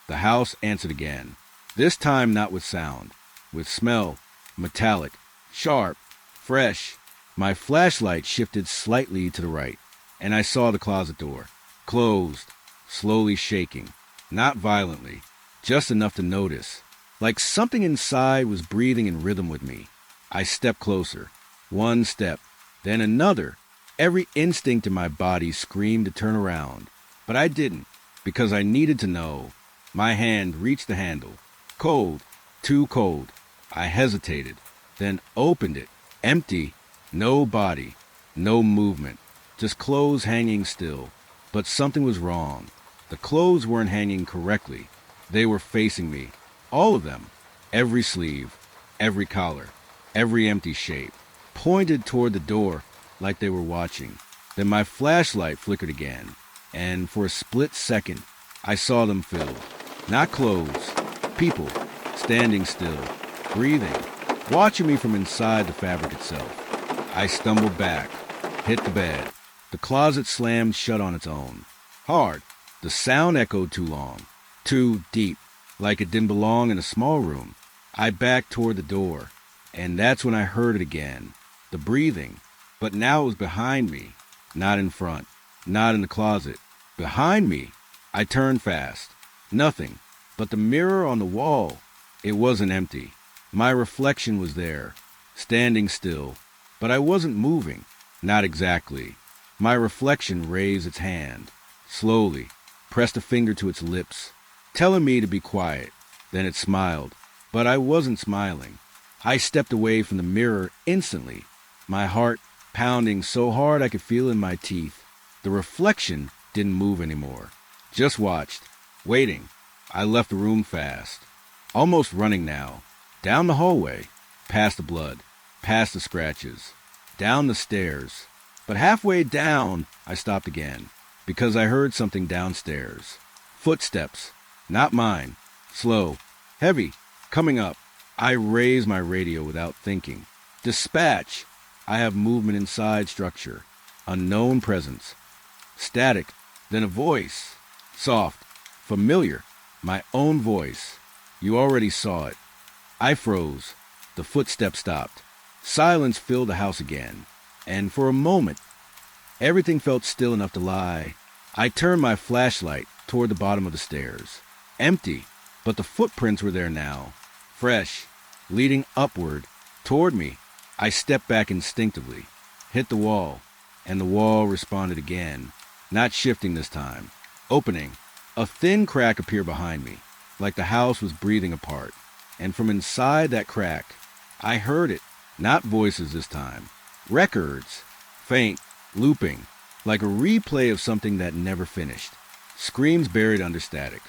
The house answered again. This time not with sound, with smell, metallic, sharp, fresh. My flashlight shifted slightly to the right, and I saw the closet door, closed, slowly shaking, not violently, just enough to notice, like something inside was breathing in rhythm with me. I stepped closer, one step, then another. Every instinct in my body screamed to turn around, But I didn't, because I needed to know. My hand reached the handle. Cold, too cold. I hesitated, then opened it. Empty, no body, no movement, just clothes hanging still. But something was wrong. The clothes weren't hanging correctly. They were facing me, all of them, every sleeve, every collar, every empty shape, pointed toward the door like they were watching. Then my flashlight flickered again, and for a split second, I saw them filled. Not clothes, people, standing still, breathing, watching me from inside the fabric itself. I stumbled back, hit the bed. The closet slammed shut on its own. Hard. The sound echoed too long, too deep, like it didn't belong in a small room. I backed toward the door, and that's when I heard it again. The breathing. But now it was behind me, not in front, not in the closet. Behind me. I turned fast. Nothing. But the mirror on the wall. It wasn't empty. My reflection was there, standing still. But I wasn't moving. Not exactly. My reflection raised its hand, slowly, pressed a finger to its lips, telling me to be quiet. Then it smiled. But I wasn't smiling. I stepped away from the mirror instantly, my heart pounding so hard I could feel it in my teeth. The reflection didn't move anymore. Just watched, waiting. I left the room fast, almost running now, down the hallway, past the blood, past the scratches, down the stairs. But halfway down, I stopped again, because I heard something downstairs. Footsteps, not mine, slow, heavy, coming up. I raised my radio without thinking. Dispatch. I have movement inside structure. Unknown presence. Static. Then a voice. Soft. Familiar. My own voice. You already saw it. I froze. The footsteps stopped. Silence filled the house again. And for a moment, everything felt still enough to lie. I turned my flashlight toward the bottom of the stairs. Empty. But the footprints were there now. Fresh. Leading upward. Toward me. I stepped back instinctively. Hit the wall. And the wall responded again. Not shifting this time. Opening. A thin crack appeared behind me, like the house was breathing apart. And from inside that crack, I heard it. Not voices this time. Records. Faint. Looping. Like a replay of something that never finished. Screams buried under static.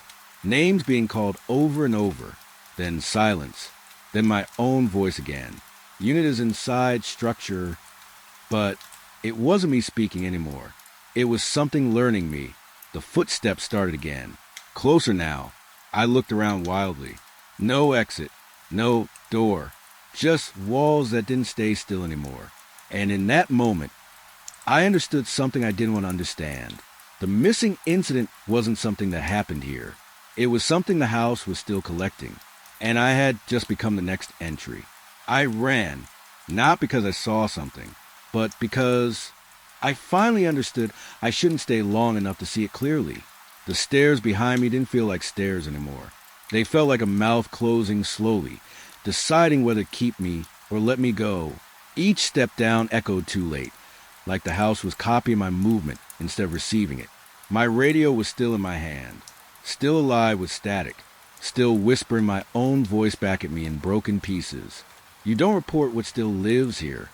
Names being called over and over. Then silence. Then my own voice again. Unit is inside structure. But it wasn't me speaking anymore. It was something learning me. The footsteps started again. Closer now. I looked around wildly. No exit. No door. Just walls that didn't stay still anymore. And in that moment, I understood something I didn't want to understand. The missing incident wasn't something that happened here. It was something the house was still collecting. And I had just become the next entry. I ran, not because I saw something, but because I finally understood I shouldn't stay long enough to see it clearly. The stairs behind me didn't feel like stairs anymore. They felt like a mouth closing slowly, deciding whether to keep me or let me go. Each step down echoed too late, like the house was copying my movement instead of receiving it. My radio was still in my hand, still alive with static, still whispering my own voice back at me in broken pieces. You don't report what still lives here.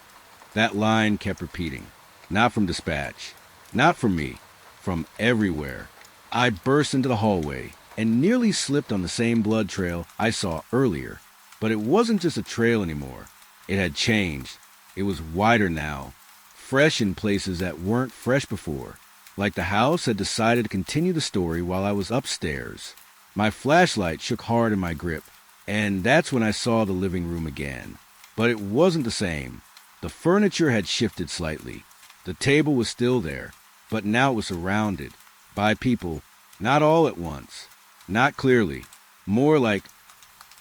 That line kept repeating. Not from dispatch. Not from me. From everywhere. I burst into the hallway and nearly slipped on the same blood trail I saw earlier. But it wasn't just a trail anymore. It had changed. It was wider now. Fresh in places that weren't fresh before. Like the house had decided to continue the story while I was upstairs. My flashlight shook hard in my grip, and that's when I saw the living room again. But it wasn't the same. The furniture had shifted slightly. The table was still there, but now it was surrounded by people, not all at once, not clearly, more like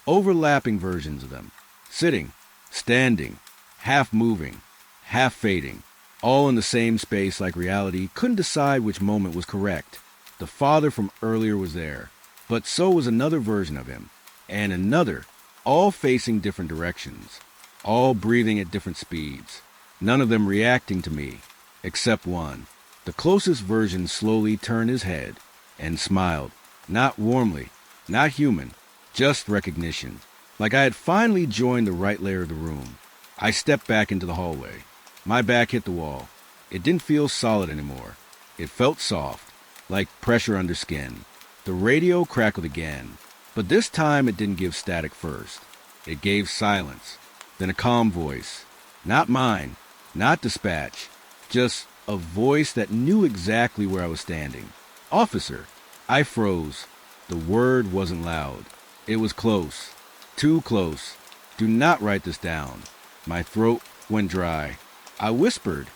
overlapping versions of them, sitting, standing, half moving, half fading, all in the same space like reality couldn't decide which moment was correct. The father from earlier was there, but so was another version of him, and another, all facing different directions, all breathing at different speeds, none of them reacting to me, except one. The The closest version slowly turned his head and smiled, not warmly, not human, just recognition, like I had finally joined the right layer of the room. I stepped back into the hallway. My back hit the wall. It didn't feel solid anymore. It felt soft, like pressure under skin. The radio crackled again, but this time it didn't give static first. It gave silence, then a calm voice. Not mine, not dispatch, just a voice that knew exactly where I was standing. Officer. I froze. The word wasn't loud. It was close. Too close. Do not write this down. My throat went dry. I whispered,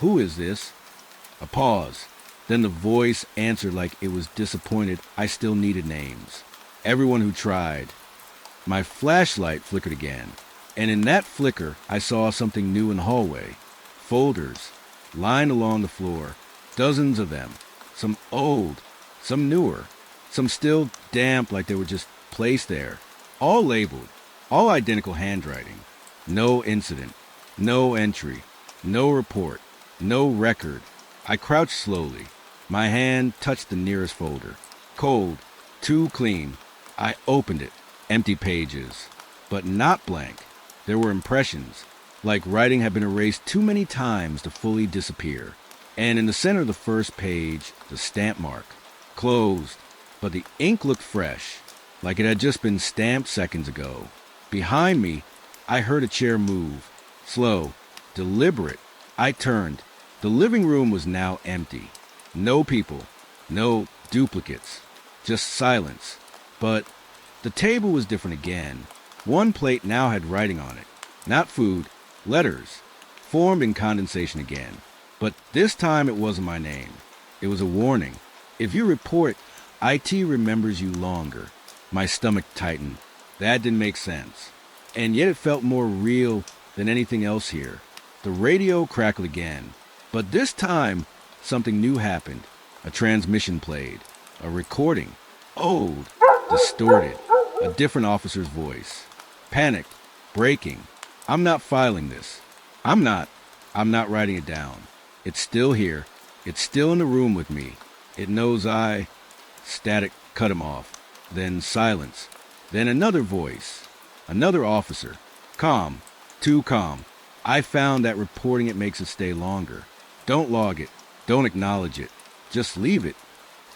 "Who is this?" A pause. Then the voice answered like it was disappointed I still needed names. Everyone who tried. My flashlight flickered again, and in that flicker I saw something new in the hallway. Folders, lined along the floor, dozens of them. Some old, some newer, some still damp like they were just placed there. All labeled, all identical handwriting. No incident, no entry, no report, no record. I crouched slowly. My hand touched the nearest folder. Cold, too clean. I opened it. Empty pages, but not blank. There were impressions, like writing had been erased too many times to fully disappear. And in the center of the first page, the stamp mark. Closed, but the ink looked fresh, like it had just been stamped seconds ago. Behind me, I heard a chair move. Slow, deliberate. I turned. The living room was now empty. No people, no duplicates, just silence. But the table was different again. One plate now had writing on it. Not food, letters, formed in condensation again. But this time it wasn't my name. It was a warning. If you report, IT remembers you longer. My stomach tightened. That didn't make sense. And yet it felt more real than anything else here. The radio crackled again. But this time, something new happened. A transmission played. A recording. Old. Distorted. A different officer's voice. Panicked. Breaking. I'm not filing this. I'm not writing it down. It's still here. It's still in the room with me. It knows I... Static cut him off. Then silence. Then another voice. Another officer. Calm. Too calm. I found that reporting it makes it stay longer. Don't log it. Don't acknowledge it. Just leave it.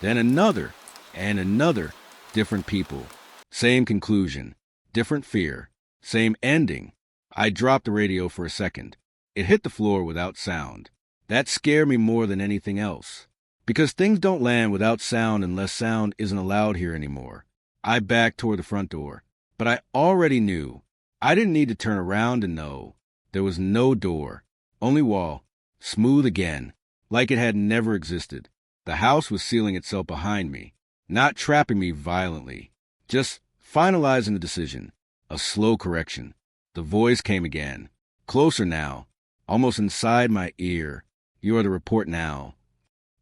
Then another. And another. Different people. Same conclusion. Different fear. Same ending. I dropped the radio for a second. It hit the floor without sound. That scared me more than anything else. Because things don't land without sound unless sound isn't allowed here anymore. I backed toward the front door. But I already knew. I didn't need to turn around to know. There was no door. Only wall. Smooth again. Like it had never existed. The house was sealing itself behind me. Not trapping me violently. Just finalizing the decision. A slow correction. The voice came again. Closer now. Almost inside my ear. You are to report now.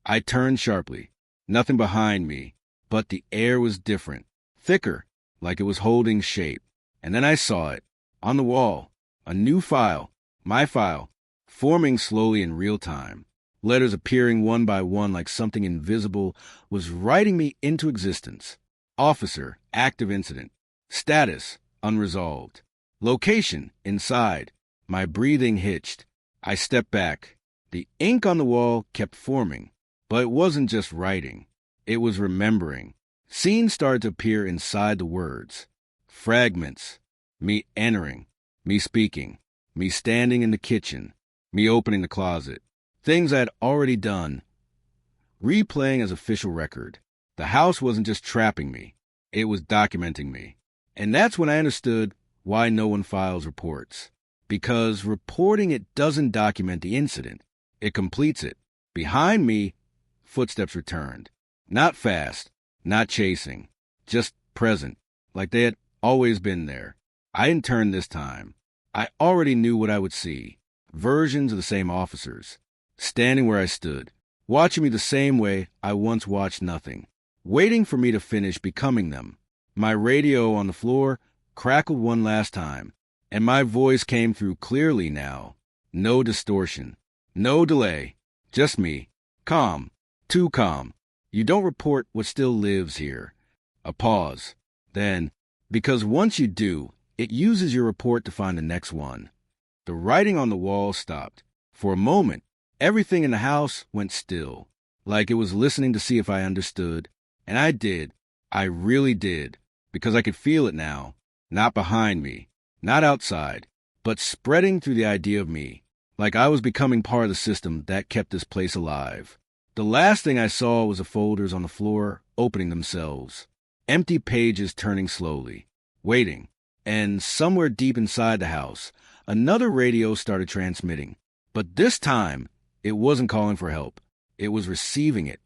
I turned sharply. Nothing behind me. But the air was different. Thicker. Like it was holding shape. And then I saw it. On the wall. A new file. My file. Forming slowly in real time. Letters appearing one by one like something invisible was writing me into existence. Officer, active incident. Status, unresolved. Location, inside. My breathing hitched. I stepped back. The ink on the wall kept forming. But it wasn't just writing. It was remembering. Scenes started to appear inside the words. Fragments. Me entering. Me speaking. Me standing in the kitchen. Me opening the closet. Things I had already done. Replaying as official record. The house wasn't just trapping me. It was documenting me. And that's when I understood why no one files reports. Because reporting it doesn't document the incident. It completes it. Behind me, footsteps returned. Not fast. Not chasing. Just present. Like they had always been there. I didn't turn this time. I already knew what I would see. Versions of the same officers. Standing where I stood, watching me the same way I once watched nothing, waiting for me to finish becoming them. My radio on the floor crackled one last time, and my voice came through clearly now. No distortion, no delay, just me, Calm. Too calm. You don't report what still lives here. A pause. Then, because once you do, it uses your report to find the next one. The writing on the wall stopped. For a moment, everything in the house went still, like it was listening to see if I understood. And I did. I really did. Because I could feel it now. Not behind me. Not outside. But spreading through the idea of me. Like I was becoming part of the system that kept this place alive. The last thing I saw was the folders on the floor opening themselves. Empty pages turning slowly. Waiting. And somewhere deep inside the house, another radio started transmitting. But this time, it wasn't calling for help. It was receiving it.